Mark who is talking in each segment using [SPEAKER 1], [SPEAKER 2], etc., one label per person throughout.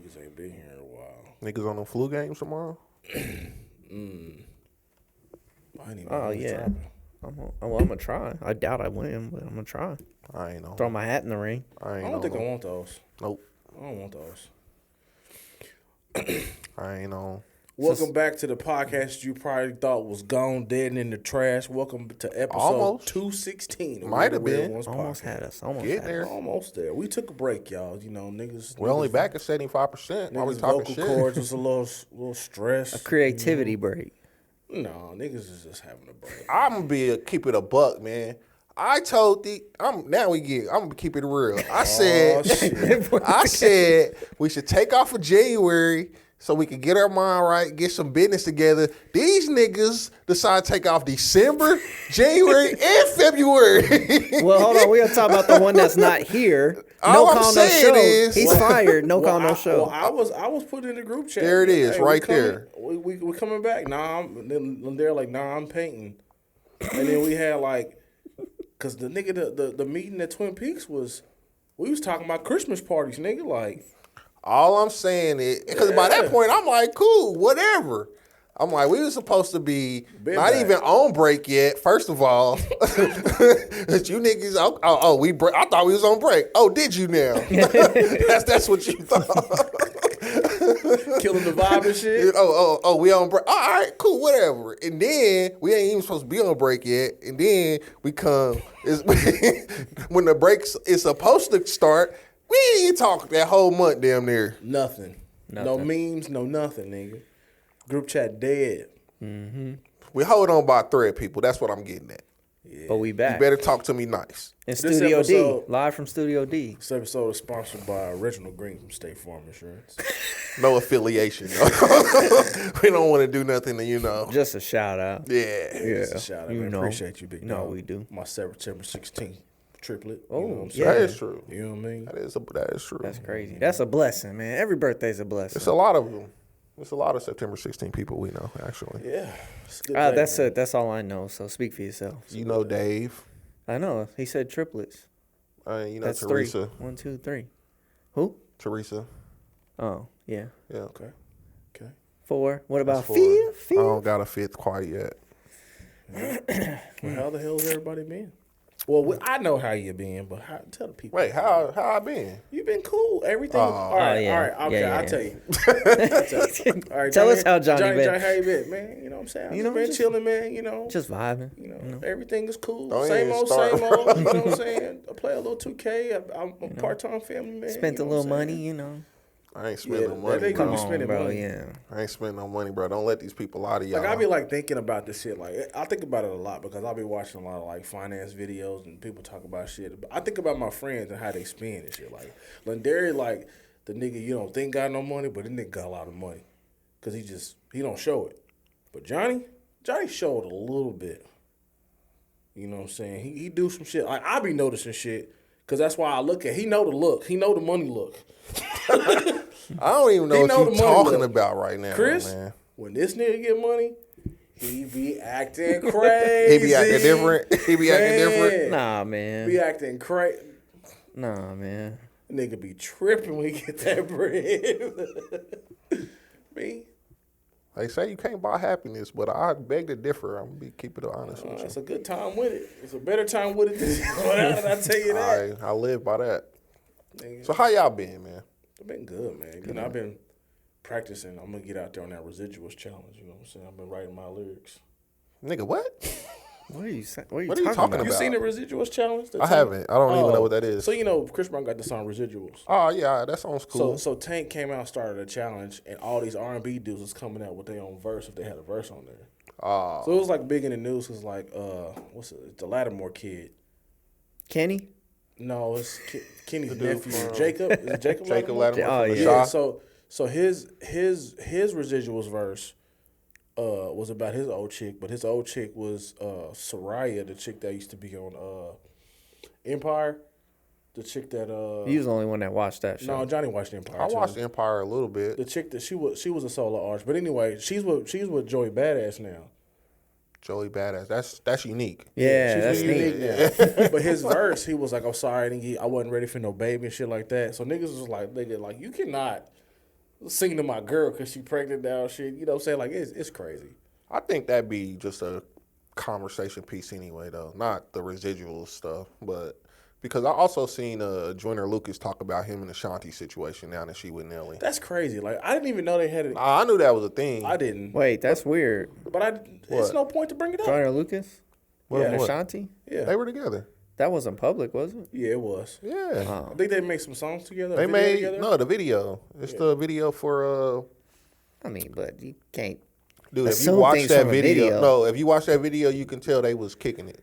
[SPEAKER 1] niggas ain't been here in a while.
[SPEAKER 2] Niggas on them flu games tomorrow?
[SPEAKER 3] Oh, yeah. I'm gonna try. I doubt I win, but I'm gonna try.
[SPEAKER 2] I ain't know.
[SPEAKER 3] Throw my hat in the ring.
[SPEAKER 1] I don't think I want those.
[SPEAKER 2] Nope.
[SPEAKER 1] I don't want those.
[SPEAKER 2] I ain't know.
[SPEAKER 1] Welcome back to the podcast you probably thought was gone, dead, and in the trash. Welcome to episode 216.
[SPEAKER 2] Might have been.
[SPEAKER 3] Almost had us. Almost
[SPEAKER 2] Get
[SPEAKER 3] had
[SPEAKER 2] there.
[SPEAKER 3] us.
[SPEAKER 1] Almost there. We took a break, y'all. You know, niggas.
[SPEAKER 2] We're only back at 75%. Why we
[SPEAKER 1] Niggas'
[SPEAKER 2] talking
[SPEAKER 1] vocal
[SPEAKER 2] shit?
[SPEAKER 1] cords was a little stressed.
[SPEAKER 3] A creativity break.
[SPEAKER 1] No, niggas is just having a break.
[SPEAKER 2] I'm gonna keep it a buck, man. I told I'm gonna keep it real. I said we should take off for January so we can get our mind right, get some business together. These niggas decide to take off December, January, and February.
[SPEAKER 3] Well, hold on. We gotta talk about the one that's not here.
[SPEAKER 2] All
[SPEAKER 3] No
[SPEAKER 2] I'm
[SPEAKER 3] call, no
[SPEAKER 2] saying
[SPEAKER 3] show.
[SPEAKER 2] is-
[SPEAKER 3] He's fired. No call, no show.
[SPEAKER 1] I was put in the group chat.
[SPEAKER 2] There it is,
[SPEAKER 1] Hey,
[SPEAKER 2] right
[SPEAKER 1] we coming,
[SPEAKER 2] there.
[SPEAKER 1] We coming back. Then they're like, I'm painting. And then we had cause the nigga the meeting at Twin Peaks we was talking about Christmas parties, nigga. Like,
[SPEAKER 2] All I'm saying is, because by that point, I'm like, cool, whatever. I'm like, we were supposed to be
[SPEAKER 1] Been
[SPEAKER 2] not
[SPEAKER 1] back.
[SPEAKER 2] even on break yet. First of all, that you niggas, I thought we was on break. Oh, did you now? that's what you thought.
[SPEAKER 1] killing the vibe and shit.
[SPEAKER 2] Oh, we on break. All right, cool, whatever. And then we ain't even supposed to be on break yet. And then we come when the break is supposed to start. We ain't talk that whole month damn near.
[SPEAKER 1] Nothing. No memes, no nothing, nigga. Group chat dead.
[SPEAKER 2] We hold on by a thread, people. That's what I'm getting at.
[SPEAKER 1] Yeah.
[SPEAKER 3] But we back.
[SPEAKER 2] You better talk to me nice.
[SPEAKER 3] In
[SPEAKER 1] This
[SPEAKER 3] Studio
[SPEAKER 1] episode-
[SPEAKER 3] D. Live from Studio D.
[SPEAKER 1] This episode is sponsored by Reginald Green from State Farm Insurance.
[SPEAKER 2] No affiliation. We don't want to do nothing to,
[SPEAKER 3] Just a shout out.
[SPEAKER 2] Yeah.
[SPEAKER 1] Just a shout out,
[SPEAKER 3] You
[SPEAKER 1] man.
[SPEAKER 3] know.
[SPEAKER 1] Appreciate you, big
[SPEAKER 3] No,
[SPEAKER 1] dog.
[SPEAKER 3] we do.
[SPEAKER 1] My September 16th triplet.
[SPEAKER 3] Oh,
[SPEAKER 1] you know what I'm
[SPEAKER 3] yeah.
[SPEAKER 2] That
[SPEAKER 1] saying?
[SPEAKER 2] is true.
[SPEAKER 1] You know what I mean?
[SPEAKER 2] That is true.
[SPEAKER 3] That's crazy. That's a blessing, man. Every birthday's a blessing.
[SPEAKER 2] It's a lot of them. It's a lot of September 16 people we know, actually.
[SPEAKER 1] Yeah. It's a good day,
[SPEAKER 3] That's
[SPEAKER 1] man.
[SPEAKER 3] it. That's all I know. So speak for yourself.
[SPEAKER 2] You know Dave.
[SPEAKER 3] I know. He said triplets.
[SPEAKER 2] You know
[SPEAKER 3] That's
[SPEAKER 2] Teresa.
[SPEAKER 3] 3. 1, 2, 3. Who?
[SPEAKER 2] Teresa.
[SPEAKER 3] Oh, yeah.
[SPEAKER 2] Yeah.
[SPEAKER 1] Okay.
[SPEAKER 3] 4. What about
[SPEAKER 2] That's 4.
[SPEAKER 3] fifth?
[SPEAKER 2] I don't got a fifth quite yet.
[SPEAKER 1] Well, how the hell has everybody been? Well, I know how you been, but tell the people.
[SPEAKER 2] Wait, how I been?
[SPEAKER 1] You been cool. Everything. All right. Okay,
[SPEAKER 3] Yeah.
[SPEAKER 1] I'll tell you. All right,
[SPEAKER 3] Tell us how Johnny been.
[SPEAKER 1] Johnny, how you been, man? You know what I'm saying? I've been chilling, man.
[SPEAKER 3] Just vibing.
[SPEAKER 1] Everything is cool.
[SPEAKER 2] Don't
[SPEAKER 1] Same
[SPEAKER 2] even
[SPEAKER 1] old,
[SPEAKER 2] start.
[SPEAKER 1] same old. You know what I'm saying? I play a little 2K. I'm a part-time family man.
[SPEAKER 3] Spent
[SPEAKER 1] you
[SPEAKER 3] a
[SPEAKER 1] know
[SPEAKER 3] little
[SPEAKER 1] what I'm
[SPEAKER 3] money,
[SPEAKER 1] saying?
[SPEAKER 2] I ain't spending no
[SPEAKER 1] Yeah,
[SPEAKER 2] money.
[SPEAKER 1] they
[SPEAKER 2] bro.
[SPEAKER 1] gonna
[SPEAKER 3] Come
[SPEAKER 1] spending
[SPEAKER 3] on, bro.
[SPEAKER 1] money.
[SPEAKER 3] Yeah.
[SPEAKER 2] I ain't spending no money, bro. Don't let these people lie to y'all.
[SPEAKER 1] Like, I be thinking about this shit. Like, I think about it a lot because I be watching a lot of finance videos and people talk about shit. But I think about my friends and how they spend and shit. Like Lindari, the nigga you don't think got no money, but the nigga got a lot of money because he don't show it. But Johnny showed a little bit. You know what I'm saying? He do some shit. Like, I be noticing shit because that's why I look at. He know the look. He know the money look.
[SPEAKER 2] I don't even know
[SPEAKER 1] He
[SPEAKER 2] what
[SPEAKER 1] know
[SPEAKER 2] you
[SPEAKER 1] the money
[SPEAKER 2] talking
[SPEAKER 1] look.
[SPEAKER 2] about right now,
[SPEAKER 1] Chris,
[SPEAKER 2] man.
[SPEAKER 1] when this nigga get money, he be acting crazy.
[SPEAKER 2] He be acting different. He be acting different.
[SPEAKER 3] Nah, man.
[SPEAKER 1] Be acting crazy.
[SPEAKER 3] Nah, man.
[SPEAKER 1] Nigga be tripping when he get that bread. Me?
[SPEAKER 2] They say you can't buy happiness, but I beg to differ. I'm gonna keep it honest with you.
[SPEAKER 1] It's a good time with it. It's a better time with it than I tell you that.
[SPEAKER 2] I live by that.
[SPEAKER 1] Nigga,
[SPEAKER 2] So how y'all been, man?
[SPEAKER 1] I've been good, man. You know, I've been practicing. I'm gonna get out there on that residuals challenge. You know what I'm saying? I've been writing my lyrics.
[SPEAKER 2] Nigga, what?
[SPEAKER 3] What are you
[SPEAKER 2] What are you talking
[SPEAKER 3] talking
[SPEAKER 2] about?
[SPEAKER 1] You seen the residuals challenge?
[SPEAKER 2] I haven't. I don't even know what that is.
[SPEAKER 1] So Chris Brown got the song Residuals.
[SPEAKER 2] Oh yeah, that sounds cool.
[SPEAKER 1] So Tank came out and started a challenge, and all these R&B dudes was coming out with their own verse if they had a verse on there.
[SPEAKER 2] Oh,
[SPEAKER 1] So it was big in the news. Cause what's it? The Lattimore kid.
[SPEAKER 3] Kenny?
[SPEAKER 1] No, it's Kenny's
[SPEAKER 2] dude
[SPEAKER 1] nephew,
[SPEAKER 2] from-
[SPEAKER 1] Jacob. Is it Jacob?
[SPEAKER 2] Jacob
[SPEAKER 1] Lattimore?
[SPEAKER 2] Lattimore.
[SPEAKER 3] Oh,
[SPEAKER 2] from the
[SPEAKER 3] yeah.
[SPEAKER 1] Yeah.
[SPEAKER 2] Shaw.
[SPEAKER 1] So his residuals verse was about his old chick, but his old chick was Soraya, the chick that used to be on Empire, the chick that
[SPEAKER 3] You was the only one that watched that show.
[SPEAKER 1] no, Johnny watched Empire.
[SPEAKER 2] I
[SPEAKER 1] too.
[SPEAKER 2] watched Empire a little bit.
[SPEAKER 1] The chick that she was a solo artist, but anyway, she's with Joey Badass now.
[SPEAKER 2] Joey Badass. That's unique.
[SPEAKER 3] Yeah,
[SPEAKER 1] She's
[SPEAKER 3] that's
[SPEAKER 1] really
[SPEAKER 3] neat.
[SPEAKER 1] unique now. But his verse, he was like, "I'm sorry, I wasn't ready for no baby and shit like that." So niggas was like, you cannot singing to my girl because she pregnant now. Shit, you know what I'm saying? Like it's crazy.
[SPEAKER 2] I think that'd be just a conversation piece anyway, though. Not the residual stuff, but because I also seen Joyner Lucas talk about him and the Shanti situation now that she with Nelly.
[SPEAKER 1] That's crazy. Like I didn't even know they had it.
[SPEAKER 2] I knew that was a thing.
[SPEAKER 1] I didn't.
[SPEAKER 3] Wait, that's weird.
[SPEAKER 1] But it's no point to bring it up.
[SPEAKER 3] Joyner Lucas?
[SPEAKER 2] What?
[SPEAKER 3] And Ashanti?
[SPEAKER 1] Yeah,
[SPEAKER 2] They were together.
[SPEAKER 3] That wasn't public, was it?
[SPEAKER 1] Yeah, it was.
[SPEAKER 2] Yeah.
[SPEAKER 1] I think they made some songs together.
[SPEAKER 2] They
[SPEAKER 1] a video
[SPEAKER 2] made
[SPEAKER 1] together.
[SPEAKER 2] the video. It's the video for
[SPEAKER 3] I mean, but you can't.
[SPEAKER 2] dude. If you
[SPEAKER 3] Assume
[SPEAKER 2] watch
[SPEAKER 3] things
[SPEAKER 2] that
[SPEAKER 3] from a
[SPEAKER 2] video,
[SPEAKER 3] video.
[SPEAKER 2] no, if you watch that video, you can tell they was kicking it.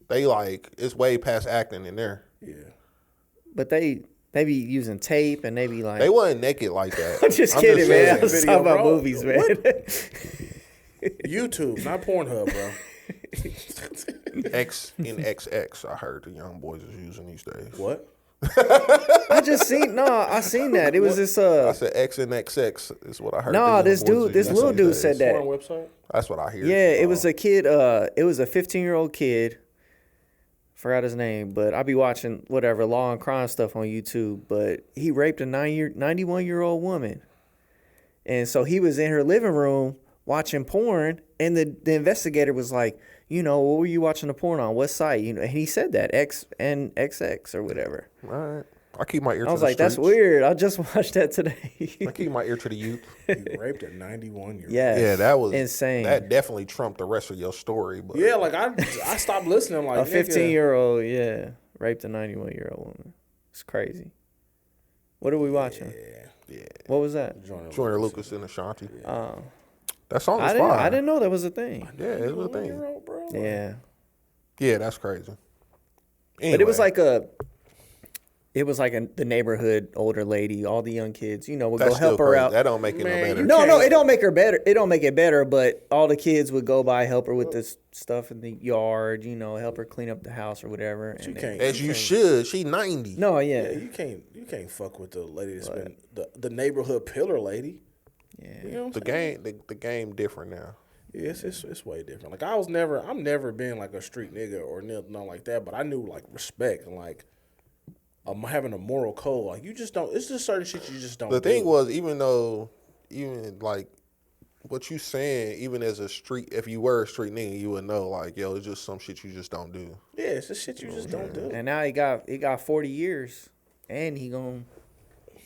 [SPEAKER 2] They like it's way past acting in there.
[SPEAKER 1] Yeah.
[SPEAKER 3] But they be using tape and they be like.
[SPEAKER 2] They wasn't naked like that.
[SPEAKER 3] I'm just kidding, man. I'm
[SPEAKER 2] saying.
[SPEAKER 3] just
[SPEAKER 1] Video,
[SPEAKER 3] talking about
[SPEAKER 1] bro.
[SPEAKER 3] movies, man.
[SPEAKER 1] YouTube, not Pornhub, bro.
[SPEAKER 2] X in XX. I heard the young boys is using these days.
[SPEAKER 1] What?
[SPEAKER 3] I seen that. It was this
[SPEAKER 2] I said X in XX is what I heard.
[SPEAKER 3] No,
[SPEAKER 2] the young
[SPEAKER 3] this
[SPEAKER 2] boys
[SPEAKER 3] dude,
[SPEAKER 2] is
[SPEAKER 3] this
[SPEAKER 2] using
[SPEAKER 3] little
[SPEAKER 2] these
[SPEAKER 3] dude
[SPEAKER 2] days.
[SPEAKER 3] said that.
[SPEAKER 1] Porn website?
[SPEAKER 2] That's what I hear.
[SPEAKER 3] Yeah, it was a kid. It was a 15-year-old kid. Forgot his name, but I be watching whatever law and crime stuff on YouTube. But he raped a 91-year-old woman, and so he was in her living room watching porn, and the investigator was like, you know, what were you watching the porn on? What site? You know, and he said that X and XX or whatever.
[SPEAKER 2] All right. I keep my ear to the
[SPEAKER 3] I was like, that's
[SPEAKER 2] streets.
[SPEAKER 3] weird. I just watched that today.
[SPEAKER 2] I keep my ear to the youth.
[SPEAKER 1] You raped a 91-year-old.
[SPEAKER 3] Yes,
[SPEAKER 2] Yeah, that was
[SPEAKER 3] insane.
[SPEAKER 2] That definitely trumped the rest of your story. But
[SPEAKER 1] Yeah, like I stopped listening. Like
[SPEAKER 3] A 15-year-old, raped a 91-year-old woman. It's crazy. What are we watching?
[SPEAKER 2] yeah,
[SPEAKER 3] What was that?
[SPEAKER 2] Joyner Lucas and Ashanti.
[SPEAKER 3] Oh,
[SPEAKER 2] That song was
[SPEAKER 3] I didn't.
[SPEAKER 2] fire.
[SPEAKER 3] I didn't know that was a thing.
[SPEAKER 2] Yeah, it was a thing.
[SPEAKER 1] Bro.
[SPEAKER 3] Yeah,
[SPEAKER 2] Yeah, that's crazy.
[SPEAKER 3] but it was
[SPEAKER 2] Anyway,
[SPEAKER 3] like the neighborhood older lady. All the young kids, would
[SPEAKER 2] that's
[SPEAKER 3] go help
[SPEAKER 2] still
[SPEAKER 3] her
[SPEAKER 2] crazy.
[SPEAKER 3] out.
[SPEAKER 2] That don't make it
[SPEAKER 1] Man,
[SPEAKER 2] no better.
[SPEAKER 1] you
[SPEAKER 3] No, it don't make her better. It don't make it better. But all the kids would go by, help her with this stuff in the yard. Help her clean up the house or whatever.
[SPEAKER 1] You
[SPEAKER 3] And
[SPEAKER 1] can't.
[SPEAKER 2] As you should. She 90.
[SPEAKER 3] No,
[SPEAKER 1] Yeah, you can't fuck with the lady that's been the neighborhood pillar lady.
[SPEAKER 3] Yeah.
[SPEAKER 1] You know what I'm
[SPEAKER 2] The
[SPEAKER 1] saying?
[SPEAKER 2] the game different now.
[SPEAKER 1] Yeah, it's way different. Like I'm never been like a street nigga or nothing like that. But I knew like respect and like having a moral code. Like you just don't. It's just certain shit you just don't.
[SPEAKER 2] The
[SPEAKER 1] do.
[SPEAKER 2] thing was, even like what you saying, even as a street, if you were a street nigga, you would know like, yo, it's just some shit you just don't do.
[SPEAKER 1] Yeah, it's just shit you just don't do.
[SPEAKER 3] And now he got 40 years, and he gonna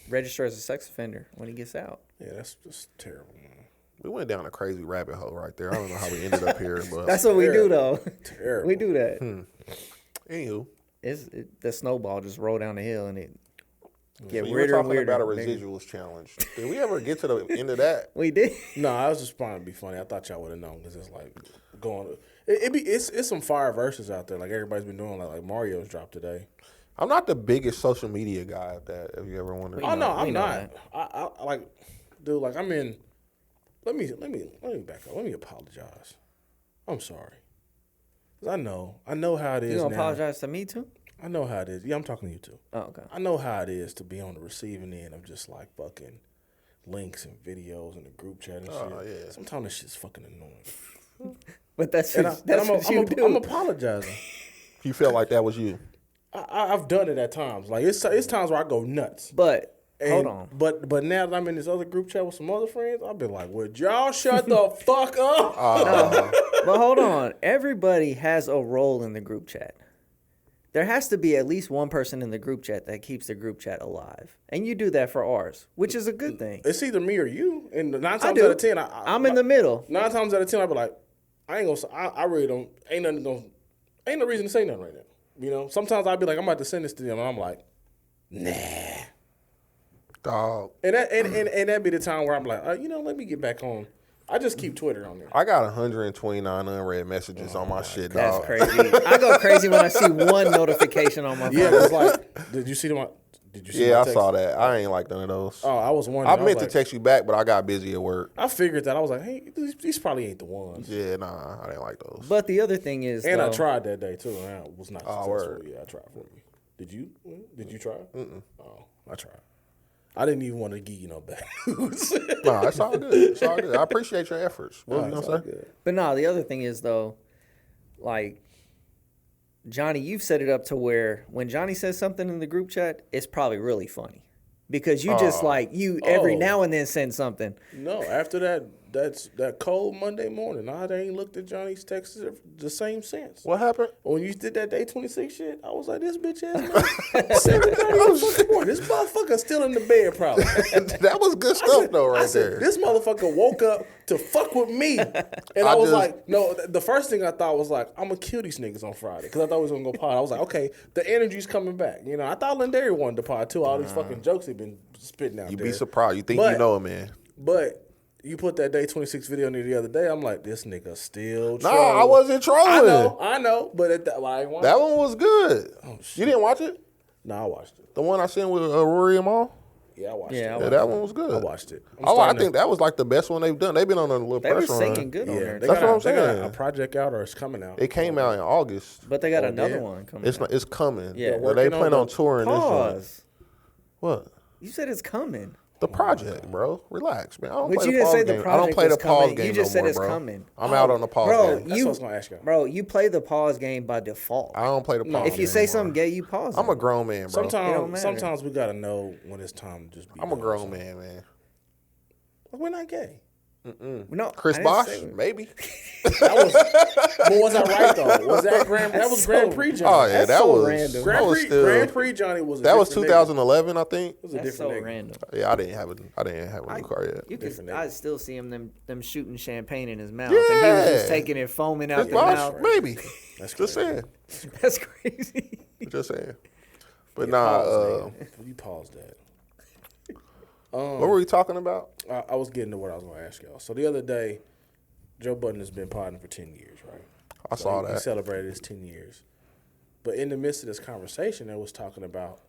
[SPEAKER 3] register as a sex offender when he gets out.
[SPEAKER 1] Yeah, that's just terrible, man.
[SPEAKER 2] We went down a crazy rabbit hole right there. I don't know how we ended up here, but
[SPEAKER 3] That's what we do, though.
[SPEAKER 1] Terrible.
[SPEAKER 3] We do that.
[SPEAKER 2] anywho,
[SPEAKER 3] The snowball just roll down the hill, and it get
[SPEAKER 2] so you were
[SPEAKER 3] weirder and
[SPEAKER 2] talking
[SPEAKER 3] weirder.
[SPEAKER 2] about a
[SPEAKER 3] nigga.
[SPEAKER 2] residuals challenge. Did we ever get to the end of that?
[SPEAKER 3] We did.
[SPEAKER 1] No, I was just trying to be funny. I thought y'all would have known because it's like going. It's some fire verses out there. Like everybody's been doing. Like Mario's dropped today.
[SPEAKER 2] I'm not the biggest social media guy at that. If you ever wondered.
[SPEAKER 1] Oh no,
[SPEAKER 3] we
[SPEAKER 1] I'm
[SPEAKER 3] know
[SPEAKER 1] not. I like, dude. Like I'm in. Let me back up. Let me apologize. I'm sorry. 'Cause I know how it is.
[SPEAKER 3] You gonna
[SPEAKER 1] now.
[SPEAKER 3] apologize to me too?
[SPEAKER 1] I know how it is. Yeah, I'm talking to you too.
[SPEAKER 3] Oh, okay.
[SPEAKER 1] I know how it is to be on the receiving end of just like fucking links and videos in the group chat and shit.
[SPEAKER 2] Oh, yeah.
[SPEAKER 1] Sometimes this shit's fucking annoying.
[SPEAKER 3] But that's
[SPEAKER 1] And
[SPEAKER 3] what you do.
[SPEAKER 1] I'm apologizing.
[SPEAKER 2] You felt like that was you.
[SPEAKER 1] I've done it at times. Like it's times where I go nuts.
[SPEAKER 3] But
[SPEAKER 1] And,
[SPEAKER 3] hold on.
[SPEAKER 1] But now that I'm in this other group chat with some other friends, I've been like, would y'all shut the fuck up?
[SPEAKER 3] But hold on. Everybody has a role in the group chat. There has to be at least one person in the group chat that keeps the group chat alive. And you do that for ours, which is a good thing.
[SPEAKER 1] It's either me or you. And 9
[SPEAKER 3] I
[SPEAKER 1] times
[SPEAKER 3] do.
[SPEAKER 1] out of 10,
[SPEAKER 3] I'm in the middle.
[SPEAKER 1] 9 times out of 10, I'll be like, I ain't gonna. I really don't. Ain't no reason to say nothing right now. Sometimes I'll be like, I'm about to send this to them, and I'm like, nah.
[SPEAKER 2] Dog.
[SPEAKER 1] And that'd be the time where I'm like, let me get back on. I just keep Twitter on there.
[SPEAKER 2] I got 129 unread messages on my shit,
[SPEAKER 3] That's
[SPEAKER 2] dog.
[SPEAKER 3] crazy. I go crazy when I see one notification on my phone.
[SPEAKER 1] Yeah, it's like, did you see them? Did you see
[SPEAKER 2] Yeah,
[SPEAKER 1] my
[SPEAKER 2] I
[SPEAKER 1] text?
[SPEAKER 2] saw that. I ain't like none of those.
[SPEAKER 1] Oh, I was wondering.
[SPEAKER 2] I meant to text you back, but I got busy at work.
[SPEAKER 1] I figured that. I was like, hey, these probably ain't the ones.
[SPEAKER 2] Yeah, nah, I didn't like those.
[SPEAKER 3] But the other thing is,
[SPEAKER 1] And I
[SPEAKER 3] though,
[SPEAKER 1] tried that day too, and I was not successful.
[SPEAKER 2] word.
[SPEAKER 1] Yeah, I tried for you. Did you? Did you try? Mm-mm. Oh, I tried. I didn't even want to give you no bad news.
[SPEAKER 2] Nah, it's all good. It's all good. I appreciate your efforts. What was you gonna say?
[SPEAKER 3] But no, the other thing is though, like Johnny, you've set it up to where when Johnny says something in the group chat, it's probably really funny. because you just like you every now and then send something.
[SPEAKER 1] No, after that cold Monday morning, I ain't looked at Johnny's texts the same since.
[SPEAKER 2] What happened?
[SPEAKER 1] When you did that day 26 shit, I was like, this bitch ass man. 7:30 this motherfucker still in the bed probably.
[SPEAKER 2] That was good stuff though, right there.
[SPEAKER 1] This motherfucker woke up to fuck with me. And I was like, no, the first thing I thought was like, I'm going to kill these niggas on Friday. Because I thought we was going to go pod. I was like, okay, the energy's coming back. You know, I thought Lindari wanted to pod too. All these fucking jokes he been spitting out there.
[SPEAKER 2] You be surprised. You think you know him, man.
[SPEAKER 1] But you put that day 26 video in there the other day. I'm like, this nigga still trolling.
[SPEAKER 2] No, I wasn't trolling.
[SPEAKER 1] I know. But that one
[SPEAKER 2] was good.
[SPEAKER 1] Oh, shit.
[SPEAKER 2] You didn't watch it?
[SPEAKER 1] No, I watched it.
[SPEAKER 2] The one I sent with Rory and Maul?
[SPEAKER 1] Yeah, I watched it.
[SPEAKER 2] Yeah, that one was good.
[SPEAKER 1] I watched it.
[SPEAKER 2] I think that was like the best one they've done. They've been on a little press run.
[SPEAKER 3] They were singing good on there.
[SPEAKER 2] That's what I'm saying.
[SPEAKER 1] They got a project out or it's coming out.
[SPEAKER 2] It came out in August.
[SPEAKER 3] But they got another one coming out.
[SPEAKER 2] It's coming.
[SPEAKER 3] Yeah.
[SPEAKER 2] But they plan on touring
[SPEAKER 3] Pause.
[SPEAKER 2] this one. What?
[SPEAKER 3] You said it's coming.
[SPEAKER 2] The project, bro. Relax, man. I don't
[SPEAKER 3] But
[SPEAKER 2] play
[SPEAKER 3] you
[SPEAKER 2] the
[SPEAKER 3] didn't
[SPEAKER 2] pause
[SPEAKER 3] say the
[SPEAKER 2] game. I
[SPEAKER 3] project
[SPEAKER 2] don't play the
[SPEAKER 3] was
[SPEAKER 2] pause
[SPEAKER 3] coming.
[SPEAKER 2] game
[SPEAKER 3] You just
[SPEAKER 2] no
[SPEAKER 3] said
[SPEAKER 2] more,
[SPEAKER 3] it's
[SPEAKER 2] bro.
[SPEAKER 3] coming.
[SPEAKER 2] I'm out on the pause
[SPEAKER 3] Bro,
[SPEAKER 2] game.
[SPEAKER 1] That's what I was going to ask you.
[SPEAKER 3] Bro, you play the pause game by default.
[SPEAKER 2] I don't play the pause game.
[SPEAKER 3] If you say
[SPEAKER 2] anymore.
[SPEAKER 3] something gay, you pause it.
[SPEAKER 2] I'm a grown man, bro.
[SPEAKER 1] Sometimes we got to know when it's time to just be.
[SPEAKER 2] I'm a grown man.
[SPEAKER 1] We're not gay.
[SPEAKER 3] No,
[SPEAKER 2] Chris
[SPEAKER 3] I didn't
[SPEAKER 2] Bosh,
[SPEAKER 3] say it.
[SPEAKER 2] maybe.
[SPEAKER 1] But was I right though? Was that Grand Prix Johnny?
[SPEAKER 2] Oh yeah,
[SPEAKER 3] That's
[SPEAKER 2] that
[SPEAKER 3] so
[SPEAKER 2] was
[SPEAKER 3] random.
[SPEAKER 1] Grand Prix Johnny was.
[SPEAKER 2] That was 2011, I think.
[SPEAKER 1] It was a
[SPEAKER 3] That's
[SPEAKER 1] different
[SPEAKER 3] so
[SPEAKER 1] nigga.
[SPEAKER 3] random.
[SPEAKER 2] Yeah, I didn't have a new car yet.
[SPEAKER 3] You could, I still see him them shooting champagne in his mouth,
[SPEAKER 2] Yeah.
[SPEAKER 3] and he was just taking it, foaming out
[SPEAKER 2] Chris
[SPEAKER 3] the
[SPEAKER 2] Bosh,
[SPEAKER 3] mouth.
[SPEAKER 2] maybe.
[SPEAKER 1] That's
[SPEAKER 2] Just saying.
[SPEAKER 3] That's crazy.
[SPEAKER 2] Just saying. But
[SPEAKER 1] You paused that.
[SPEAKER 2] what were we talking about?
[SPEAKER 1] I was getting to what I was going to ask y'all. So the other day, Joe Budden has been podding for 10 years, right?
[SPEAKER 2] I saw that.
[SPEAKER 1] He celebrated his 10 years. But in the midst of this conversation, they was talking about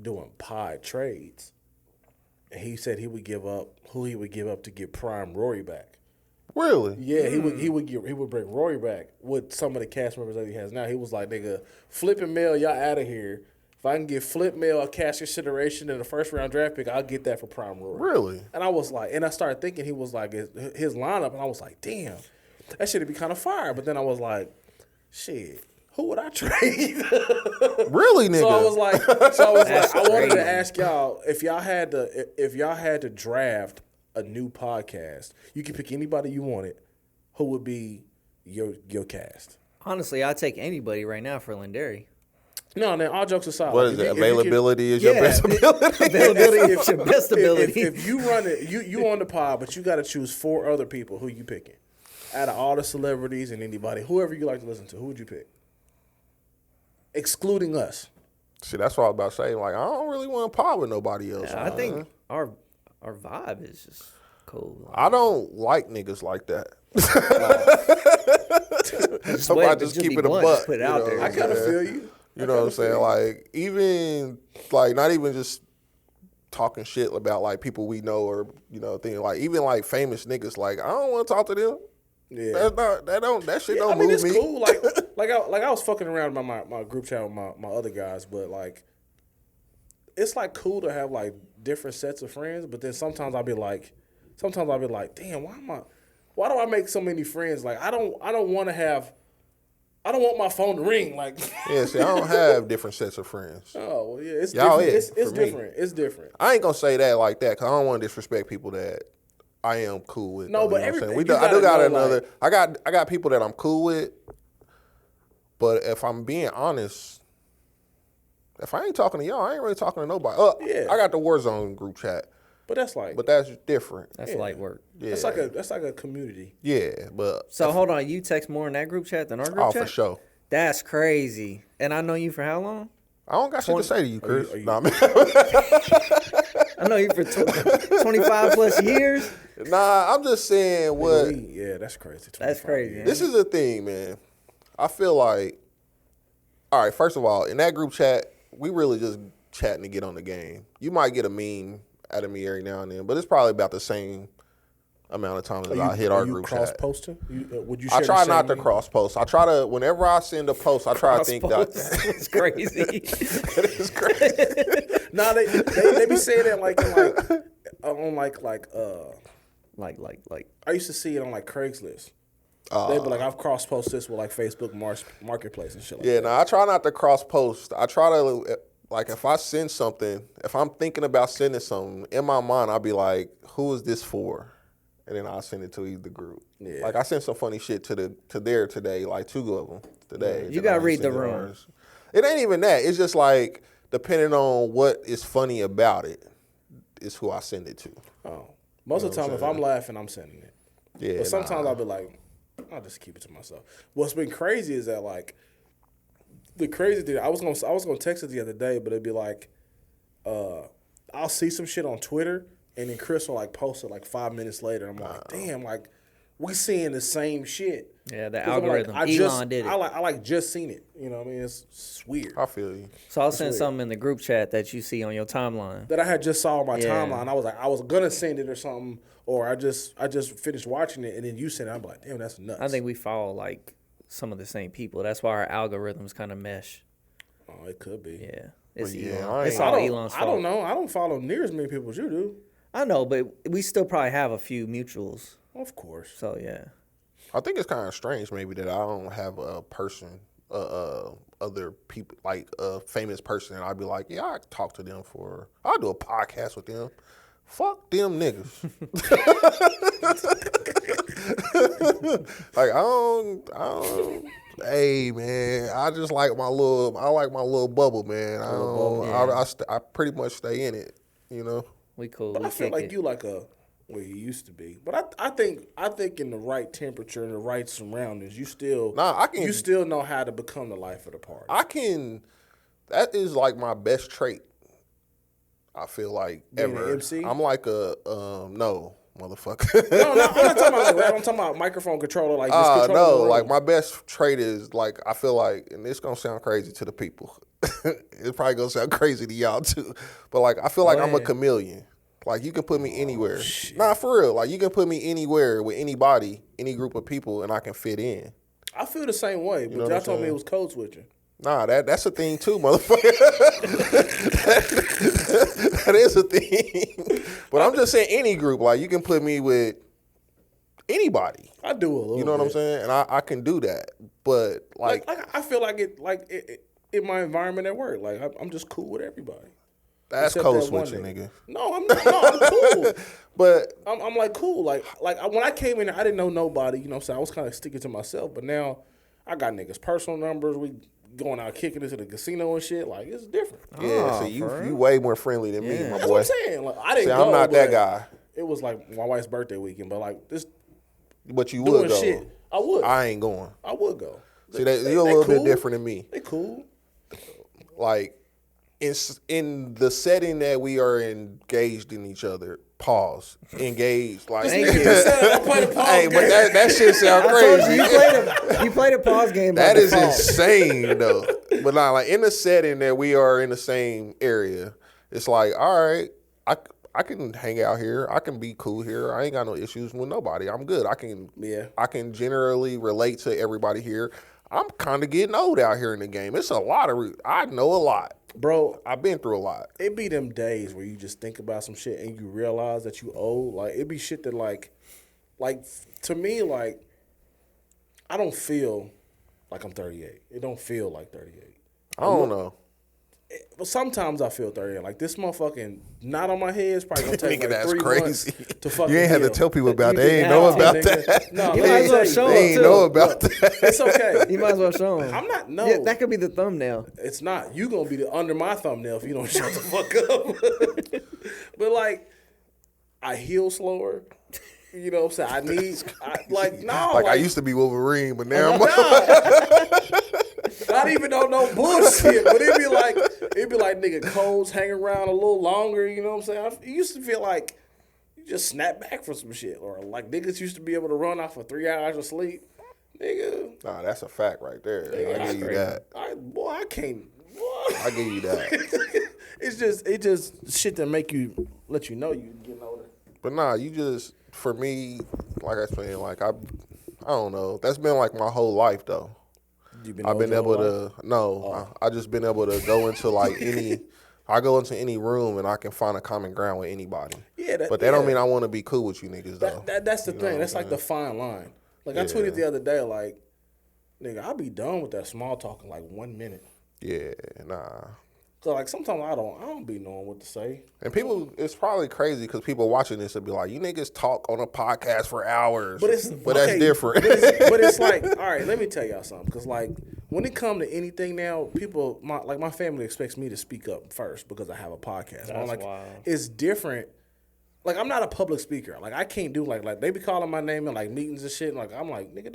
[SPEAKER 1] doing pod trades. And he said he would give up to get Prime Rory back.
[SPEAKER 2] Really?
[SPEAKER 1] Yeah, he would bring Rory back with some of the cast members that he has now. He was like, nigga, Flip and Mail, y'all out of here. If I can get Flip Mail a cash consideration and a first round draft pick, I'll get that for Prime Rory.
[SPEAKER 2] Really?
[SPEAKER 1] And I was like, and I started thinking he was like his lineup, and I was like, damn, that should be kind of fire. But then I was like, shit, who would I trade?
[SPEAKER 2] Really, nigga?
[SPEAKER 1] So I was like, I wanted to ask y'all if y'all had to draft a new podcast, you could pick anybody you wanted. Who would be your cast?
[SPEAKER 3] Honestly, I'd take anybody right now for Lindari.
[SPEAKER 1] No, man, all jokes aside.
[SPEAKER 2] What is it? Availability is your best ability?
[SPEAKER 3] Availability is your best ability.
[SPEAKER 1] If you run it, you on the pod, but you got to choose 4 other people. Who you picking? Out of all the celebrities and anybody, whoever you like to listen to, who would you pick? Excluding us.
[SPEAKER 2] See, that's what I was about to say. Like, I don't really want to pod with nobody else.
[SPEAKER 3] I think our vibe is just cool.
[SPEAKER 2] I don't like niggas like that.
[SPEAKER 3] Somebody
[SPEAKER 2] just keep it a buck.
[SPEAKER 3] Put it out there.
[SPEAKER 1] I kind of feel you.
[SPEAKER 2] You know what I'm saying? Like, even, like, not even just talking shit about, like, people we know or, you know, things. Like, even, like, famous niggas, like, I don't want to talk to them.
[SPEAKER 1] Yeah.
[SPEAKER 2] That shit don't move
[SPEAKER 1] it's
[SPEAKER 2] me.
[SPEAKER 1] cool. Like I was fucking around with my group chat with my other guys, but, like, it's, like, cool to have, like, different sets of friends, but then sometimes I'll be like, damn, why do I make so many friends? Like, I don't want my phone to ring. Like,
[SPEAKER 2] Yeah, see, I don't have different sets of friends.
[SPEAKER 1] oh, well, yeah, it's
[SPEAKER 2] Y'all
[SPEAKER 1] different.
[SPEAKER 2] is,
[SPEAKER 1] It's
[SPEAKER 2] for me.
[SPEAKER 1] different. It's different.
[SPEAKER 2] I ain't gonna say that like that because I don't want to disrespect people that I am cool with.
[SPEAKER 1] No,
[SPEAKER 2] though,
[SPEAKER 1] but
[SPEAKER 2] you know what I'm saying?
[SPEAKER 1] every- you
[SPEAKER 2] I do got
[SPEAKER 1] gotta know,
[SPEAKER 2] another.
[SPEAKER 1] like-
[SPEAKER 2] I got people that I'm cool with, but if I'm being honest, if I ain't talking to y'all, I ain't really talking to nobody.
[SPEAKER 1] Yeah.
[SPEAKER 2] I got the Warzone group chat,
[SPEAKER 1] But that's like,
[SPEAKER 2] but that's different.
[SPEAKER 3] That's light work.
[SPEAKER 2] Yeah,
[SPEAKER 1] that's like a community.
[SPEAKER 2] yeah, but
[SPEAKER 3] So hold on, you text more in that group chat than our group chat?
[SPEAKER 2] for sure.
[SPEAKER 3] That's crazy. And I know you for how long?
[SPEAKER 2] I don't got shit to say to you, Chris.
[SPEAKER 1] Are you-
[SPEAKER 2] Nah, man.
[SPEAKER 3] I know you for 25 plus years.
[SPEAKER 2] Nah, I'm just saying what.
[SPEAKER 1] Yeah, that's crazy.
[SPEAKER 3] That's
[SPEAKER 1] 25
[SPEAKER 3] crazy.
[SPEAKER 1] years.
[SPEAKER 2] This is the thing, man. I feel like, all right, first of all, in that group chat, we really just chatting to get on the game. You might get a meme out of me every now and then, but it's probably about the same amount of times as I hit our group
[SPEAKER 1] cross
[SPEAKER 2] chat.
[SPEAKER 1] posting? Would you?
[SPEAKER 2] I
[SPEAKER 1] Share
[SPEAKER 2] try
[SPEAKER 1] the same
[SPEAKER 2] not to
[SPEAKER 1] meme?
[SPEAKER 2] cross post. I try to, whenever I send a post, I try to think that.
[SPEAKER 3] It's crazy.
[SPEAKER 2] That is crazy.
[SPEAKER 1] Nah, they be saying that like I used to see it on like Craigslist. They be like, I've cross posted this with like Facebook Marketplace and shit like
[SPEAKER 2] Yeah,
[SPEAKER 1] that.
[SPEAKER 2] no, I try not to cross post. I try to like if I send something, if I'm thinking about sending something, in my mind I'll be like, who is this for? And then I'll send it to either group.
[SPEAKER 1] Yeah.
[SPEAKER 2] Like I sent some funny shit to there today, like 2 of them today.
[SPEAKER 3] You gotta read the room.
[SPEAKER 2] Ours. It ain't even that. It's just like depending on what is funny about it is who I send it to.
[SPEAKER 1] Oh, most of the time, if I'm laughing, I'm sending it.
[SPEAKER 2] Yeah.
[SPEAKER 1] But sometimes I'll be like, I'll just keep it to myself. What's been crazy is that like the crazy thing. I was gonna text it the other day, but it'd be like, I'll see some shit on Twitter, and then Chris will like post it like 5 minutes later. I'm like, damn, like we seeing the same shit.
[SPEAKER 3] Yeah, the algorithm.
[SPEAKER 1] Like,
[SPEAKER 3] Elon did it.
[SPEAKER 1] I like just seen it. You know what I mean? It's weird.
[SPEAKER 2] I feel you.
[SPEAKER 3] So I'll send something in the group chat that you see on your timeline.
[SPEAKER 1] That I had just saw on my timeline. I was like, I was gonna send it or something, or I just finished watching it, and then you sent it. I'm like, damn, that's nuts.
[SPEAKER 3] I think we follow like some of the same people. That's why our algorithms kind of mesh.
[SPEAKER 1] Oh, it could be.
[SPEAKER 3] Yeah, it's
[SPEAKER 2] Well, yeah,
[SPEAKER 3] Elon. It's all Elon's fault.
[SPEAKER 1] I don't know. I don't follow near as many people as you do.
[SPEAKER 3] I know, but we still probably have a few mutuals.
[SPEAKER 1] Of course.
[SPEAKER 3] So yeah.
[SPEAKER 2] I think it's kind of strange maybe that I don't have a person, other people, like a famous person, and I'd be like, yeah, I talk to them I'll do a podcast with them. Fuck them niggas. Like hey man, I just like my little bubble, man. I pretty much stay in it, you know.
[SPEAKER 3] We cool.
[SPEAKER 1] But
[SPEAKER 3] we
[SPEAKER 1] I feel
[SPEAKER 3] kick
[SPEAKER 1] like
[SPEAKER 3] it.
[SPEAKER 1] you like well, you used to be. But I think in the right temperature and the right surroundings, you still know how to become the life of the party.
[SPEAKER 2] That is like my best trait. I feel like
[SPEAKER 1] Being
[SPEAKER 2] ever.
[SPEAKER 1] an MC?
[SPEAKER 2] I'm like no, motherfucker.
[SPEAKER 1] No, I'm not talking about like rap. I'm talking about microphone controller, like just controlling
[SPEAKER 2] no,
[SPEAKER 1] the room.
[SPEAKER 2] like my best trait is like I feel like, and it's gonna sound crazy to the people. It's probably gonna sound crazy to y'all too, but like I feel like I'm a chameleon. Like you can put me anywhere. Nah, for real. Like you can put me anywhere with anybody, any group of people, and I can fit in.
[SPEAKER 1] I feel the same way, but
[SPEAKER 2] know what
[SPEAKER 1] y'all
[SPEAKER 2] I'm
[SPEAKER 1] told me
[SPEAKER 2] saying?
[SPEAKER 1] it was code switching.
[SPEAKER 2] Nah, that's a thing too, motherfucker. That is a thing. But I'm just saying any group. Like you can put me with anybody.
[SPEAKER 1] I do a little.
[SPEAKER 2] You know what I'm saying? And I can do that. But like
[SPEAKER 1] I feel like it in my environment at work. Like I'm just cool with everybody.
[SPEAKER 2] that's
[SPEAKER 1] Except
[SPEAKER 2] code
[SPEAKER 1] that one
[SPEAKER 2] switching, nigga.
[SPEAKER 1] No, I'm not. No, I'm cool.
[SPEAKER 2] But
[SPEAKER 1] I'm like cool. Like when I came in, I didn't know nobody. You know what I'm saying? I was kind of sticking to myself. But now I got niggas' personal numbers. We going out kicking into the casino and shit. Like it's different.
[SPEAKER 2] yeah, so you way more friendly than me, my
[SPEAKER 1] That's
[SPEAKER 2] boy.
[SPEAKER 1] what I'm saying. Like I didn't
[SPEAKER 2] See,
[SPEAKER 1] go.
[SPEAKER 2] I'm not that
[SPEAKER 1] but
[SPEAKER 2] guy.
[SPEAKER 1] It was like my wife's birthday weekend. But like this
[SPEAKER 2] But you
[SPEAKER 1] doing
[SPEAKER 2] would go.
[SPEAKER 1] shit, I would.
[SPEAKER 2] I ain't going.
[SPEAKER 1] I would go.
[SPEAKER 2] See, you're a little
[SPEAKER 1] cool.
[SPEAKER 2] bit different than me.
[SPEAKER 1] They cool.
[SPEAKER 2] Like in the setting that we are engaged in each other. Pause. Engaged. Like
[SPEAKER 1] I play the pause
[SPEAKER 2] hey,
[SPEAKER 1] game.
[SPEAKER 2] but that shit sound
[SPEAKER 3] I told
[SPEAKER 2] crazy.
[SPEAKER 3] you played a pause game. By
[SPEAKER 2] That is
[SPEAKER 3] default.
[SPEAKER 2] insane though. But nah, like in the setting that we are in the same area, it's like, all right, I can hang out here. I can be cool here. I ain't got no issues with nobody. I'm good. I can generally relate to everybody here. I'm kind of getting old out here in the game. It's a lot I know a lot.
[SPEAKER 1] Bro,
[SPEAKER 2] I've been through a lot.
[SPEAKER 1] it be them days where you just think about some shit and you realize that you old. Like it be shit that like to me, like I don't feel like I'm 38. It don't feel like 38.
[SPEAKER 2] I don't know.
[SPEAKER 1] But sometimes I feel 38. Like this motherfucking knot on my head is probably gonna take
[SPEAKER 2] Nigga,
[SPEAKER 1] like
[SPEAKER 2] that's
[SPEAKER 1] 3
[SPEAKER 2] crazy.
[SPEAKER 1] months to fucking
[SPEAKER 2] You ain't had to
[SPEAKER 1] heal.
[SPEAKER 2] tell people about that.
[SPEAKER 3] You
[SPEAKER 2] They ain't
[SPEAKER 3] didn't
[SPEAKER 2] know
[SPEAKER 3] have to,
[SPEAKER 2] about
[SPEAKER 1] nigga.
[SPEAKER 2] that.
[SPEAKER 1] No,
[SPEAKER 3] You
[SPEAKER 1] let
[SPEAKER 3] might
[SPEAKER 1] me
[SPEAKER 3] as well
[SPEAKER 1] tell you,
[SPEAKER 3] show
[SPEAKER 2] They
[SPEAKER 3] them
[SPEAKER 2] ain't
[SPEAKER 3] too.
[SPEAKER 2] know about that.
[SPEAKER 1] It's okay.
[SPEAKER 3] You might as well show them.
[SPEAKER 1] I'm not no.
[SPEAKER 3] Yeah, that could be the thumbnail.
[SPEAKER 1] It's not. You gonna be under my thumbnail if you don't shut the fuck up. But like, I heal slower. You know what I'm saying?
[SPEAKER 2] I used to be Wolverine, but now I'm
[SPEAKER 1] Not even on no bullshit, but it'd be like nigga codes hang around a little longer. You know what I'm saying? I used to feel like you just snap back from some shit, or like niggas used to be able to run off for 3 hours of sleep. Nigga,
[SPEAKER 2] Nah, that's a fact right there.
[SPEAKER 1] Nigga,
[SPEAKER 2] I give you that.
[SPEAKER 1] I can't.
[SPEAKER 2] I give you that.
[SPEAKER 1] It just shit that make you let you know you getting older.
[SPEAKER 2] But nah, for me, like I was saying, like I don't know. That's been like my whole life though. I've been able to I just been able to go into like I go into any room and I can find a common ground with anybody.
[SPEAKER 1] Yeah,
[SPEAKER 2] but that don't mean I want to be cool with you niggas though.
[SPEAKER 1] That's the thing. That's like the fine line. Like I tweeted the other day, like, nigga, I'll be done with that small talk in like 1 minute.
[SPEAKER 2] Yeah, nah.
[SPEAKER 1] So like sometimes I don't be knowing what to say.
[SPEAKER 2] And people, it's probably crazy because people watching this will be like, "You niggas talk on a podcast for hours," but that's different.
[SPEAKER 1] But it's like, all right, let me tell y'all something. Because like when it comes to anything now, people my family expects me to speak up first because I have a podcast.
[SPEAKER 3] That's
[SPEAKER 1] like,
[SPEAKER 3] wild.
[SPEAKER 1] It's different. Like I'm not a public speaker. Like I can't do like they be calling my name in like meetings and shit. And, like I'm like, nigga,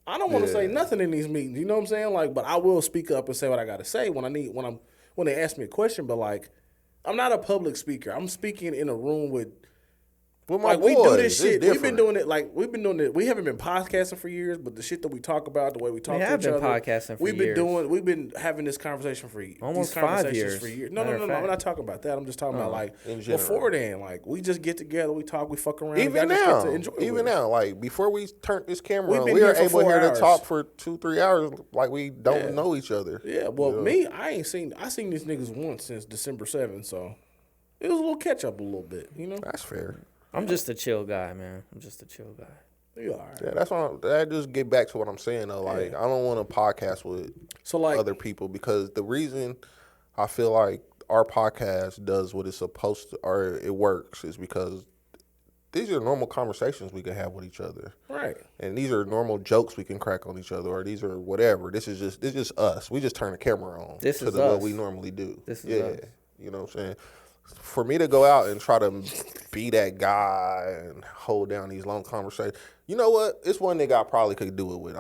[SPEAKER 1] I don't want to say nothing in these meetings. You know what I'm saying? Like, but I will speak up and say what I got to say when they ask me a question. But like, I'm not a public speaker. I'm speaking in a room with.
[SPEAKER 2] My
[SPEAKER 1] like
[SPEAKER 2] boys,
[SPEAKER 1] we do this shit.
[SPEAKER 2] We've
[SPEAKER 1] We've been doing it. We haven't been podcasting for years, but the shit that we talk about, the way we talk to each other,
[SPEAKER 3] podcasting for years.
[SPEAKER 1] We've been having this conversation for
[SPEAKER 3] almost
[SPEAKER 1] these conversations
[SPEAKER 3] 5 years.
[SPEAKER 1] For years. No. I'm not talking about that. I'm just talking about like before then. Like we just get together, we talk, we fuck around.
[SPEAKER 2] Even now, like before we turned this camera on, we are able here to talk for 2-3 hours, like we don't know each other.
[SPEAKER 1] Yeah, well, me, I seen these niggas once since December 7th, so it was a little catch up a little bit, you know.
[SPEAKER 2] That's fair.
[SPEAKER 3] I'm just a chill guy, man. I'm just a chill guy.
[SPEAKER 1] You are.
[SPEAKER 2] Yeah, that's what that just get back to what I'm saying though. Like I don't want to podcast with other people because the reason I feel like our podcast does what it's supposed to or it works is because these are normal conversations we can have with each other.
[SPEAKER 1] Right.
[SPEAKER 2] And these are normal jokes we can crack on each other or these are whatever. This is just us. We just turn the camera on.
[SPEAKER 3] This is
[SPEAKER 2] what we normally do.
[SPEAKER 3] This is us.
[SPEAKER 2] You know what I'm saying? For me to go out and try to be that guy and hold down these long conversations, you know what? It's one nigga I probably could do it with.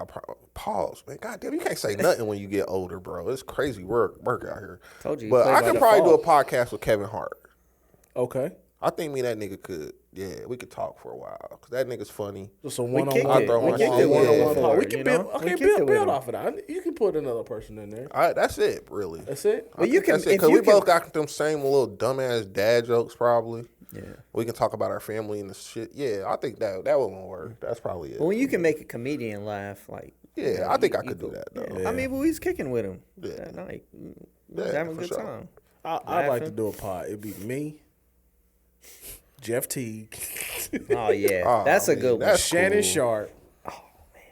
[SPEAKER 2] Pause, man. Goddamn, you can't say nothing when you get older, bro. It's crazy work out here.
[SPEAKER 3] Told you.
[SPEAKER 2] But I could probably do a podcast with Kevin Hart.
[SPEAKER 1] Okay.
[SPEAKER 2] I think me and that nigga could. Yeah, we could talk for a while because that nigga's funny.
[SPEAKER 1] Just a one-on-one. We can build off of that. You can put another person in there.
[SPEAKER 2] That's it, really.
[SPEAKER 1] That's it.
[SPEAKER 3] But you can
[SPEAKER 2] because we both got them same little dumbass dad jokes, probably.
[SPEAKER 3] Yeah.
[SPEAKER 2] We can talk about our family and the shit. Yeah, I think that won't work. That's probably it.
[SPEAKER 3] Well, when you can make a comedian laugh, like.
[SPEAKER 2] Yeah, I think I could do that though.
[SPEAKER 3] Yeah. I mean, we was kicking with him that night. We was having a good time.
[SPEAKER 1] I'd like to do a pod. It'd be me, Jeff Teague.
[SPEAKER 3] Oh yeah, that's a good one.
[SPEAKER 2] That's
[SPEAKER 1] Shannon
[SPEAKER 2] cool.
[SPEAKER 1] Sharp.
[SPEAKER 3] Oh man,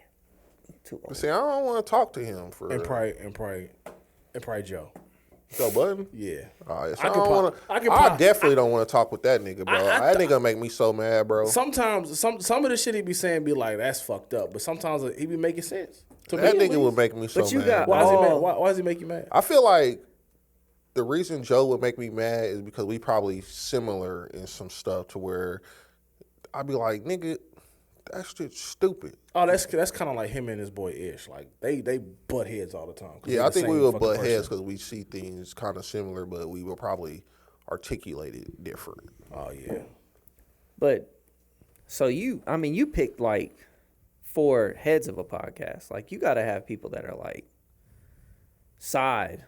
[SPEAKER 3] too old.
[SPEAKER 2] See, I don't want to talk to him for
[SPEAKER 1] and probably Joe.
[SPEAKER 2] Joe Budden?
[SPEAKER 1] Yeah.
[SPEAKER 2] I definitely don't want to talk with that nigga, bro. That nigga make me so mad, bro.
[SPEAKER 1] Sometimes some of the shit he be saying be like, that's fucked up. But sometimes he be making sense.
[SPEAKER 2] That nigga would make me so mad.
[SPEAKER 1] Why does he make you mad?
[SPEAKER 2] I feel like the reason Joe would make me mad is because we probably similar in some stuff to where I'd be like, nigga, that shit's stupid.
[SPEAKER 1] Oh, that's kind of like him and his boy Ish. Like they butt heads all the time.
[SPEAKER 2] Yeah, I think we would butt heads because we see things kind of similar, but we will probably articulate it different.
[SPEAKER 1] Oh yeah.
[SPEAKER 3] But so you picked like 4 heads of a podcast. Like you got to have people that are like side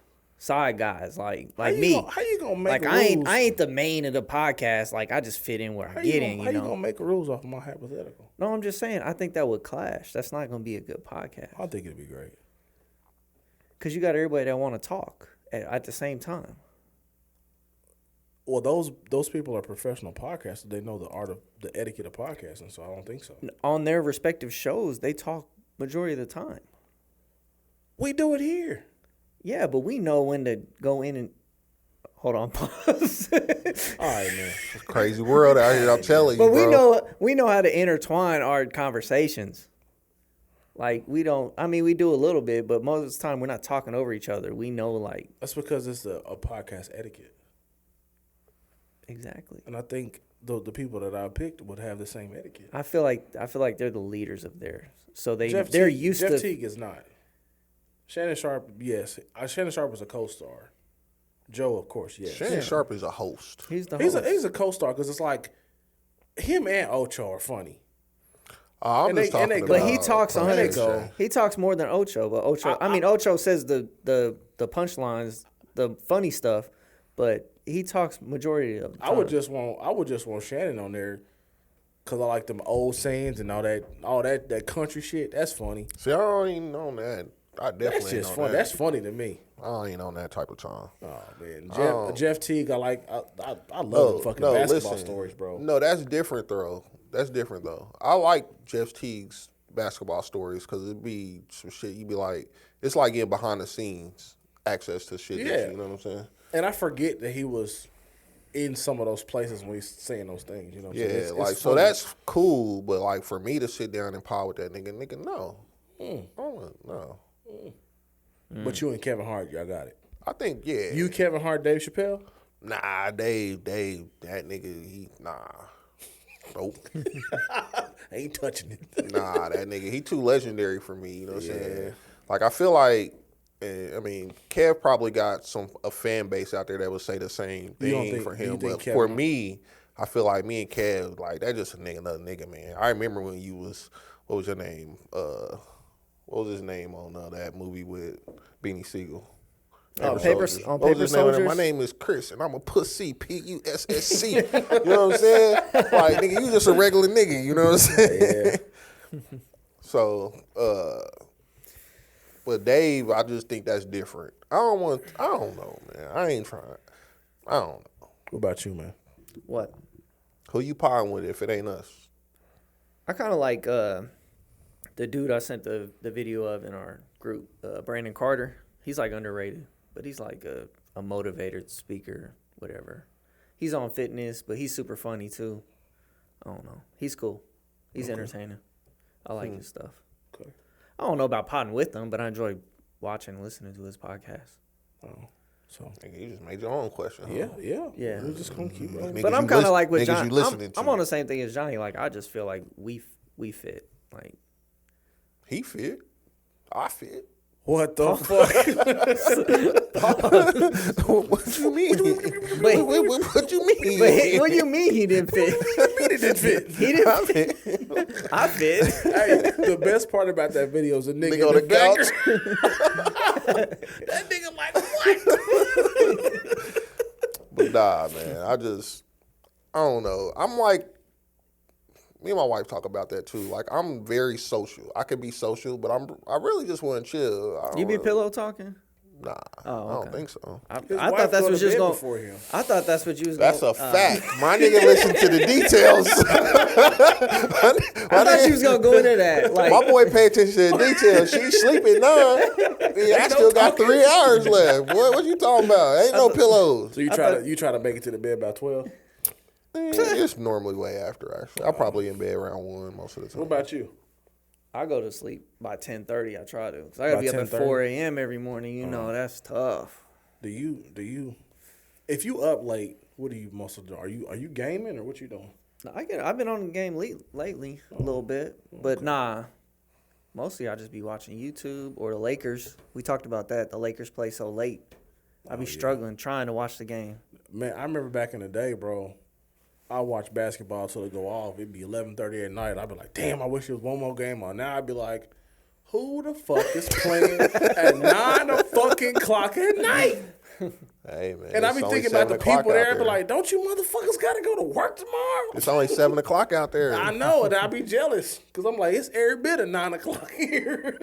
[SPEAKER 3] guys, like me.
[SPEAKER 1] How you gonna make
[SPEAKER 3] like
[SPEAKER 1] rules?
[SPEAKER 3] I ain't the main of the podcast. Like I just fit in where I get in.
[SPEAKER 1] How you gonna make rules off of my hypothetical?
[SPEAKER 3] No, I'm just saying. I think that would clash. That's not gonna be a good podcast.
[SPEAKER 1] I think it'd be great.
[SPEAKER 3] Cause you got everybody that want to talk at the same time.
[SPEAKER 1] Well, those people are professional podcasters. They know the etiquette of podcasting. So I don't think so.
[SPEAKER 3] On their respective shows, they talk majority of the time.
[SPEAKER 1] We do it here.
[SPEAKER 3] Yeah, but we know when to go in and hold on, pause.
[SPEAKER 1] All right, man.
[SPEAKER 2] It's a crazy world out here. I'm telling you,
[SPEAKER 3] but
[SPEAKER 2] bro.
[SPEAKER 3] we know how to intertwine our conversations. Like we do a little bit, but most of the time we're not talking over each other. We know like
[SPEAKER 1] that's because it's a podcast etiquette.
[SPEAKER 3] Exactly.
[SPEAKER 1] And I think the people that I picked would have the same etiquette.
[SPEAKER 3] I feel like they're the leaders of theirs, so they're used to.
[SPEAKER 1] Jeff Teague is not. Shannon Sharp, yes. Shannon Sharp is a co-star. Joe, of course, yes.
[SPEAKER 2] Shannon Sharp is a host.
[SPEAKER 3] He's the host.
[SPEAKER 1] He's a co-star because it's like him and Ocho are funny.
[SPEAKER 2] I'm just talking about.
[SPEAKER 3] But he talks on it. He talks more than Ocho. But Ocho says the punchlines, the funny stuff, but he talks majority of the time.
[SPEAKER 1] I would just want Shannon on there because I like them old sayings and all that country shit. That's funny.
[SPEAKER 2] See, I don't even know that. I definitely
[SPEAKER 1] That's just funny. That's funny to me.
[SPEAKER 2] I ain't on that type of time.
[SPEAKER 1] Oh man, Jeff Teague. I love the fucking basketball stories, bro.
[SPEAKER 2] No, that's different though. I like Jeff Teague's basketball stories because it'd be some shit. You'd be like, it's like getting behind the scenes access to shit.
[SPEAKER 1] Yeah.
[SPEAKER 2] You know what I'm saying?
[SPEAKER 1] And I forget that he was in some of those places when he's saying those things. You know what I'm saying? It's
[SPEAKER 2] so
[SPEAKER 1] funny.
[SPEAKER 2] that's cool, but like for me to sit down and pod with that nigga, no. No.
[SPEAKER 1] But you and Kevin Hart, y'all got it.
[SPEAKER 2] I think, yeah.
[SPEAKER 1] You, Kevin Hart, Dave Chappelle?
[SPEAKER 2] Nah, Dave, that nigga, Nope.
[SPEAKER 1] Ain't touching it.
[SPEAKER 2] Nah, that nigga, he too legendary for me, you know what I'm saying? Like, I feel like, I mean, Kev probably got a fan base out there that would say the same thing for him, but for me, I feel like me and Kev, like, that's just another nigga, man. I remember when you was, what was your name? What was his name on that movie with Beanie Siegel?
[SPEAKER 3] Paper Soldiers.
[SPEAKER 2] My name is Chris, and I'm a pussy, P-U-S-S-C. You know what I'm saying? Like, nigga, you just a regular nigga, you know what I'm saying? Yeah. So, but Dave, I just think that's different. I don't know, man. I ain't trying. I don't know.
[SPEAKER 1] What about you, man?
[SPEAKER 3] What?
[SPEAKER 2] Who you potting with if it ain't us?
[SPEAKER 3] I kind of like the dude I sent the video of in our group, Brandon Carter. He's like underrated, but he's like a motivator, speaker, whatever. He's on fitness, but he's super funny too. I don't know. He's cool. He's entertaining. I like his stuff.
[SPEAKER 1] Okay.
[SPEAKER 3] I don't know about potting with him, but I enjoy watching and listening to his podcast.
[SPEAKER 1] Oh, so
[SPEAKER 2] nigga, you just made your own question. Huh?
[SPEAKER 3] Yeah.
[SPEAKER 1] We're just gonna keep rolling.
[SPEAKER 3] But I'm kind of like with
[SPEAKER 2] Johnny.
[SPEAKER 3] Johnny. I'm on the same thing as Johnny. Like, I just feel like we fit. Like,
[SPEAKER 2] he fit. I fit.
[SPEAKER 1] What the fuck?
[SPEAKER 2] What you mean? What you mean?
[SPEAKER 3] But what do you mean he didn't fit?
[SPEAKER 1] He didn't fit.
[SPEAKER 3] He didn't fit. I fit.
[SPEAKER 1] Hey, the best part about that video is a nigga
[SPEAKER 2] on the couch.
[SPEAKER 1] That nigga like, what?
[SPEAKER 2] But nah, man. I don't know. I'm like, me and my wife talk about that too. Like, I'm very social. I could be social, but I really just want to chill.
[SPEAKER 3] You be pillow talking?
[SPEAKER 2] Nah,
[SPEAKER 3] Oh, okay.
[SPEAKER 2] I don't think so.
[SPEAKER 3] I thought that's what you was going
[SPEAKER 1] for him.
[SPEAKER 3] I thought that's what you was
[SPEAKER 2] That's
[SPEAKER 3] going.
[SPEAKER 2] a fact. My nigga listen to the details.
[SPEAKER 3] I thought you was gonna go into that. Like,
[SPEAKER 2] my boy pay attention to the details. She sleeping 9. I still got 3 hours left. Boy, what you talking about? Ain't no pillows.
[SPEAKER 1] So you try to make it to the bed by 12?
[SPEAKER 2] It's normally way after, actually. I'm probably in bed around 1 most of the time.
[SPEAKER 1] What about you?
[SPEAKER 3] I go to sleep by 10:30. I try to, cause I gotta be up at 4 a.m. every morning. You know, that's tough.
[SPEAKER 1] Do you? If you up late, what do you most of the? Are you gaming or what you doing?
[SPEAKER 3] I've been on the game lately a little bit, but nah. Mostly I just be watching YouTube or the Lakers. We talked about that. The Lakers play so late. I be struggling trying to watch the game.
[SPEAKER 1] Man, I remember back in the day, bro. I watch basketball till it go off. It'd be 11:30 at night. I'd be like, damn, I wish there was one more game on. Now I'd be like, who the fuck is playing at 9 o'clock at night?
[SPEAKER 2] Hey, man.
[SPEAKER 1] And I be thinking about the people there. I be like, don't you motherfuckers got to go to work tomorrow?
[SPEAKER 2] It's only 7 o'clock out there.
[SPEAKER 1] I know, and I be jealous because I'm like, it's every bit of 9 o'clock here.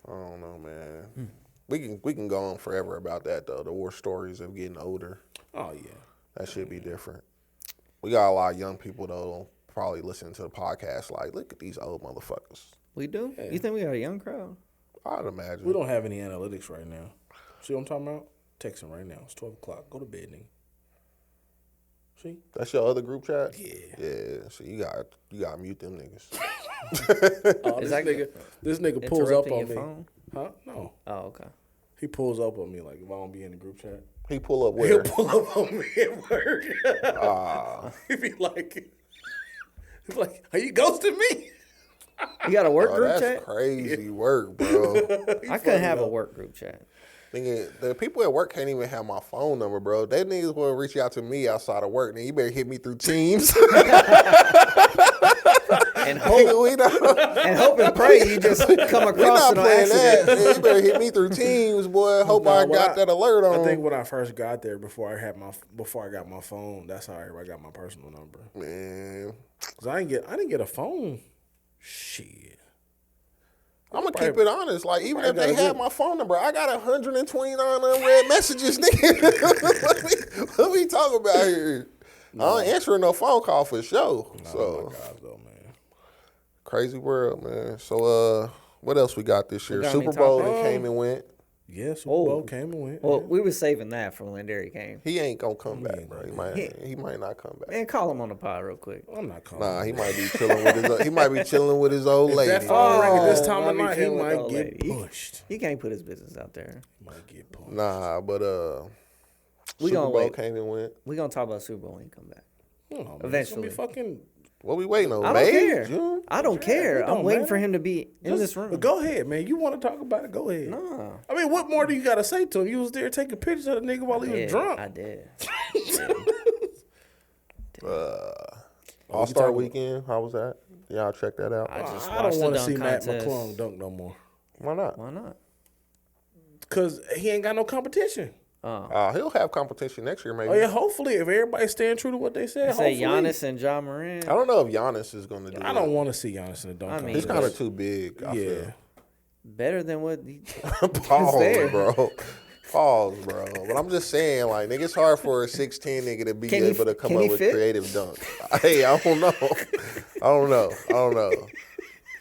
[SPEAKER 2] I don't know, man. We can go on forever about that, though. The war stories of getting older.
[SPEAKER 1] Oh, yeah.
[SPEAKER 2] That should be different. We got a lot of young people, though, probably listening to the podcast like, look at these old motherfuckers.
[SPEAKER 3] We do?
[SPEAKER 1] Yeah.
[SPEAKER 3] You think we got a young crowd?
[SPEAKER 2] I'd imagine.
[SPEAKER 1] We don't have any analytics right now. See what I'm talking about? Text him right now. It's 12 o'clock. Go to bed, nigga. See?
[SPEAKER 2] That's your other group chat?
[SPEAKER 1] Yeah.
[SPEAKER 2] Yeah. So you got to mute them niggas.
[SPEAKER 1] Oh, this nigga pulls up on me.
[SPEAKER 3] Phone?
[SPEAKER 1] Huh? No.
[SPEAKER 3] Oh, okay.
[SPEAKER 1] He pulls up on me like if I don't be in the group chat.
[SPEAKER 2] He pull up where?
[SPEAKER 1] He'll pull up on me at work. He'd be like, are you ghosting me?
[SPEAKER 3] You got a work group
[SPEAKER 2] that's
[SPEAKER 3] chat?
[SPEAKER 2] crazy work, bro.
[SPEAKER 3] I couldn't have a work group chat.
[SPEAKER 2] Nigga, the people at work can't even have my phone number, bro. They niggas want to reach out to me outside of work. Then you better hit me through Teams.
[SPEAKER 3] And hope and pray you just come across
[SPEAKER 2] we not
[SPEAKER 3] it on
[SPEAKER 2] playing
[SPEAKER 3] accident.
[SPEAKER 2] that. Man, you better hit me through Teams, boy. Hope I got that alert on.
[SPEAKER 1] I think when I first got there, before I got my phone, that's how I got my personal number.
[SPEAKER 2] Man,
[SPEAKER 1] cause I didn't get a phone. Shit.
[SPEAKER 2] I'm gonna keep it honest. Like, even if they had my phone number, I got 129 unread messages, nigga. What we talking about here? No. I ain't answering no phone call for sure.
[SPEAKER 1] No,
[SPEAKER 2] so,
[SPEAKER 1] my God, though, man.
[SPEAKER 2] Crazy world, man. So, what else we got this year? Super Bowl that came and went.
[SPEAKER 1] Yeah, Super Bowl came and went.
[SPEAKER 3] Well,
[SPEAKER 1] yeah.
[SPEAKER 3] we were saving that for when Derry came.
[SPEAKER 2] He ain't gonna come back, bro. He might not come back.
[SPEAKER 3] Man, call him on the pod real quick.
[SPEAKER 1] I'm not calling.
[SPEAKER 2] Nah, he might be chilling with his old
[SPEAKER 1] If
[SPEAKER 2] lady.
[SPEAKER 1] that phone ring at this
[SPEAKER 3] Oh,
[SPEAKER 1] time of
[SPEAKER 3] might be
[SPEAKER 1] night, he
[SPEAKER 3] chilling with the
[SPEAKER 1] might
[SPEAKER 3] old
[SPEAKER 1] get
[SPEAKER 3] lady.
[SPEAKER 1] pushed.
[SPEAKER 3] He can't put his business out there.
[SPEAKER 1] Might get pushed.
[SPEAKER 2] Nah, but
[SPEAKER 3] We
[SPEAKER 2] Super
[SPEAKER 3] gonna
[SPEAKER 2] Bowl
[SPEAKER 3] wait.
[SPEAKER 2] came and went.
[SPEAKER 3] We're going to talk about Super Bowl when he come back.
[SPEAKER 1] Oh, man,
[SPEAKER 3] Eventually.
[SPEAKER 1] It's gonna be fucking.
[SPEAKER 2] What we waiting on?
[SPEAKER 3] I
[SPEAKER 2] May?
[SPEAKER 3] don't care.
[SPEAKER 2] June?
[SPEAKER 3] I don't care.
[SPEAKER 1] it don't
[SPEAKER 3] I'm waiting
[SPEAKER 1] matter.
[SPEAKER 3] for him to be in this room.
[SPEAKER 1] But go ahead, man. You want to talk about it? Go ahead.
[SPEAKER 3] Nah.
[SPEAKER 1] I mean, what more do you got to say to him? You was there taking pictures of the nigga while he was drunk.
[SPEAKER 3] I did.
[SPEAKER 2] All-Star Weekend. How was that? Y'all check that out.
[SPEAKER 3] I just
[SPEAKER 1] I
[SPEAKER 3] watched
[SPEAKER 1] don't
[SPEAKER 3] the
[SPEAKER 1] want to see
[SPEAKER 3] dunk
[SPEAKER 1] Matt
[SPEAKER 3] contest.
[SPEAKER 1] McClung dunk no more.
[SPEAKER 2] Why not?
[SPEAKER 3] Why not?
[SPEAKER 1] Because he ain't got no competition.
[SPEAKER 2] He'll have competition next year, maybe.
[SPEAKER 1] Oh, yeah, hopefully, if everybody's staying true to what they said,
[SPEAKER 3] I say
[SPEAKER 1] hopefully.
[SPEAKER 3] Giannis and Ja Morant.
[SPEAKER 2] I don't know if Giannis is going to do
[SPEAKER 1] I
[SPEAKER 2] that.
[SPEAKER 1] don't want to see Giannis in the dunk
[SPEAKER 3] I mean,
[SPEAKER 1] contest.
[SPEAKER 2] He's kind of too big. I
[SPEAKER 1] Yeah.
[SPEAKER 2] feel.
[SPEAKER 3] Better than what he...
[SPEAKER 2] Pause,
[SPEAKER 3] there.
[SPEAKER 2] bro. Pause, bro. But I'm just saying, like, nigga, it's hard for a 6'10" nigga to be
[SPEAKER 3] Can he-
[SPEAKER 2] able to come
[SPEAKER 3] can
[SPEAKER 2] up
[SPEAKER 3] he
[SPEAKER 2] with
[SPEAKER 3] fit?
[SPEAKER 2] creative dunk. Hey, I don't know. I don't know.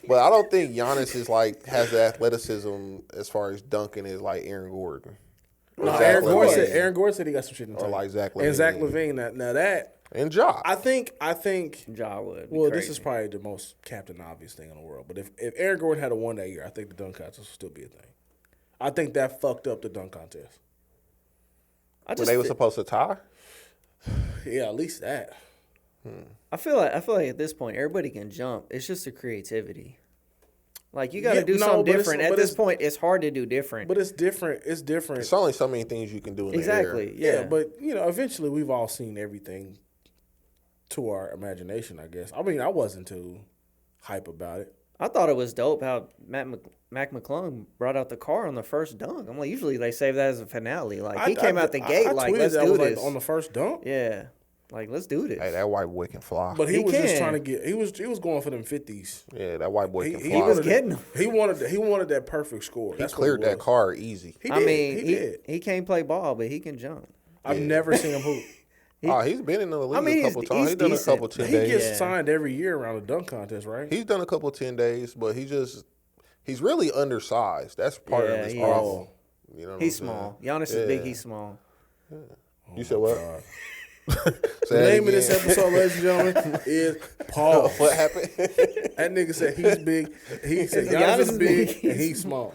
[SPEAKER 2] But I don't think Giannis is like has the athleticism as far as dunking as like Aaron Gordon. Or
[SPEAKER 1] No,
[SPEAKER 2] Zach
[SPEAKER 1] Aaron Gordon
[SPEAKER 2] LaVine.
[SPEAKER 1] said. Aaron Gordon said he got some shit in the
[SPEAKER 2] Or
[SPEAKER 1] tank.
[SPEAKER 2] like Zach
[SPEAKER 1] And Zach
[SPEAKER 2] LaVine.
[SPEAKER 1] Levine. Now that
[SPEAKER 2] And Ja.
[SPEAKER 1] I think.
[SPEAKER 3] Ja would be
[SPEAKER 1] Well,
[SPEAKER 3] crazy.
[SPEAKER 1] this is probably the most Captain Obvious thing in the world. But if Aaron Gordon had a won that year, I think the dunk contest would still be a thing. I think that fucked up the dunk contest.
[SPEAKER 3] I
[SPEAKER 2] But they were supposed to tie?
[SPEAKER 1] Yeah, at least that.
[SPEAKER 3] I feel like at this point everybody can jump. It's just the creativity. Like you got to
[SPEAKER 1] Yeah,
[SPEAKER 3] do
[SPEAKER 1] no,
[SPEAKER 3] something
[SPEAKER 1] but it's-
[SPEAKER 3] different.
[SPEAKER 1] but
[SPEAKER 3] At this
[SPEAKER 1] it's-
[SPEAKER 3] point, it's hard to do different.
[SPEAKER 1] But it's different. It's different.
[SPEAKER 2] It's only so many things you can do in the
[SPEAKER 3] Exactly.
[SPEAKER 2] air.
[SPEAKER 3] Yeah.
[SPEAKER 1] But eventually we've all seen everything to our imagination. I guess. I mean, I wasn't too hype about it.
[SPEAKER 3] I thought it was dope how Mac McClung brought out the car on the first dunk. I'm like, usually they save that as a finale. Like he came out the gate
[SPEAKER 1] I
[SPEAKER 3] like,
[SPEAKER 1] tweeted
[SPEAKER 3] let's
[SPEAKER 1] that
[SPEAKER 3] do
[SPEAKER 1] was
[SPEAKER 3] this.
[SPEAKER 1] like on the first dunk.
[SPEAKER 3] Yeah, like let's do this.
[SPEAKER 2] Hey, that white boy can fly.
[SPEAKER 1] But he
[SPEAKER 3] He
[SPEAKER 1] was just
[SPEAKER 3] can.
[SPEAKER 1] trying to get. He was going for them 50s.
[SPEAKER 2] Yeah, that white boy can
[SPEAKER 1] He
[SPEAKER 2] fly.
[SPEAKER 3] was
[SPEAKER 1] wanted
[SPEAKER 3] getting them.
[SPEAKER 1] He wanted that perfect score.
[SPEAKER 2] He
[SPEAKER 1] That's
[SPEAKER 2] cleared
[SPEAKER 1] what it
[SPEAKER 2] that
[SPEAKER 1] was.
[SPEAKER 2] car easy.
[SPEAKER 1] He
[SPEAKER 3] I
[SPEAKER 1] did.
[SPEAKER 3] mean,
[SPEAKER 1] he did.
[SPEAKER 3] he can't play ball, but he can jump.
[SPEAKER 1] I've never seen him hoop.
[SPEAKER 2] He's been in the league
[SPEAKER 3] mean,
[SPEAKER 2] a couple
[SPEAKER 3] he's
[SPEAKER 2] times. He's done a
[SPEAKER 3] decent.
[SPEAKER 2] couple 10
[SPEAKER 1] He
[SPEAKER 2] days.
[SPEAKER 1] gets
[SPEAKER 3] Yeah.
[SPEAKER 1] signed every year around the dunk contest, right?
[SPEAKER 2] He's done a couple 10 days, but he's really undersized. That's part
[SPEAKER 3] Yeah,
[SPEAKER 2] of his
[SPEAKER 3] he
[SPEAKER 2] problem. You know what
[SPEAKER 3] He's
[SPEAKER 2] I'm saying?
[SPEAKER 3] small. Giannis is big.
[SPEAKER 2] Yeah.
[SPEAKER 3] He's small.
[SPEAKER 2] You said what?
[SPEAKER 1] The
[SPEAKER 2] Say that
[SPEAKER 1] name of this
[SPEAKER 2] again.
[SPEAKER 1] episode, ladies and gentlemen, is Paul.
[SPEAKER 2] What happened?
[SPEAKER 1] That nigga said he's big. He said
[SPEAKER 3] Giannis
[SPEAKER 1] Giannis is
[SPEAKER 3] is
[SPEAKER 1] big
[SPEAKER 3] big.
[SPEAKER 1] and he's small.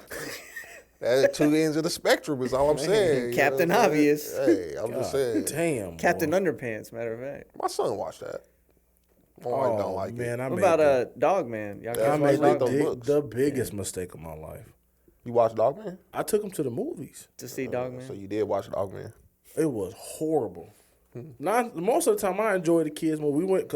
[SPEAKER 2] That's two ends of the spectrum is all I'm saying. You
[SPEAKER 3] Captain
[SPEAKER 2] know what I'm saying?
[SPEAKER 3] Obvious.
[SPEAKER 2] Hey, I'm just saying.
[SPEAKER 1] Damn.
[SPEAKER 3] Captain
[SPEAKER 1] boy.
[SPEAKER 3] Underpants, matter of fact.
[SPEAKER 2] My son watched that. My wife don't like
[SPEAKER 1] man,
[SPEAKER 2] it.
[SPEAKER 1] I
[SPEAKER 3] What
[SPEAKER 1] made
[SPEAKER 3] about Dog Man? Y'all
[SPEAKER 2] That's
[SPEAKER 1] I
[SPEAKER 3] guys
[SPEAKER 2] why
[SPEAKER 1] made
[SPEAKER 2] I read
[SPEAKER 3] watch
[SPEAKER 2] those
[SPEAKER 1] the,
[SPEAKER 2] books.
[SPEAKER 1] the biggest mistake of my life.
[SPEAKER 2] You watched Dogman?
[SPEAKER 1] I took him to the movies.
[SPEAKER 3] to see Dog Man?
[SPEAKER 2] So you did watch Dogman.
[SPEAKER 1] It was horrible. Not most of the time. I enjoy the kids movie. We went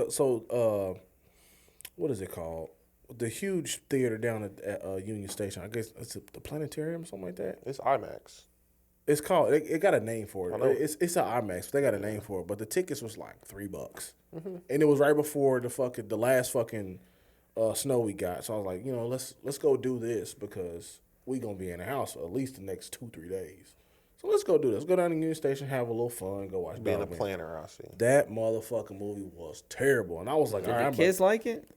[SPEAKER 1] what is it called? The huge theater down at Union Station. I guess it's the Planetarium, something like that.
[SPEAKER 2] It's IMAX.
[SPEAKER 1] It's called. It got a name for
[SPEAKER 2] I
[SPEAKER 1] it.
[SPEAKER 2] know.
[SPEAKER 1] It's an IMAX. They got a name for it, but the tickets was like $3, and it was right before the last fucking snow we got. So I was like, let's go do this because we gonna be in the house for at least the next 2-3 days. So let's go do this. Go down to Union Station, have a little fun, go watch.
[SPEAKER 2] Being a
[SPEAKER 1] Dogman.
[SPEAKER 2] planner, I see.
[SPEAKER 1] That motherfucking movie was terrible, and I was like, all right,
[SPEAKER 3] Did the kids like it?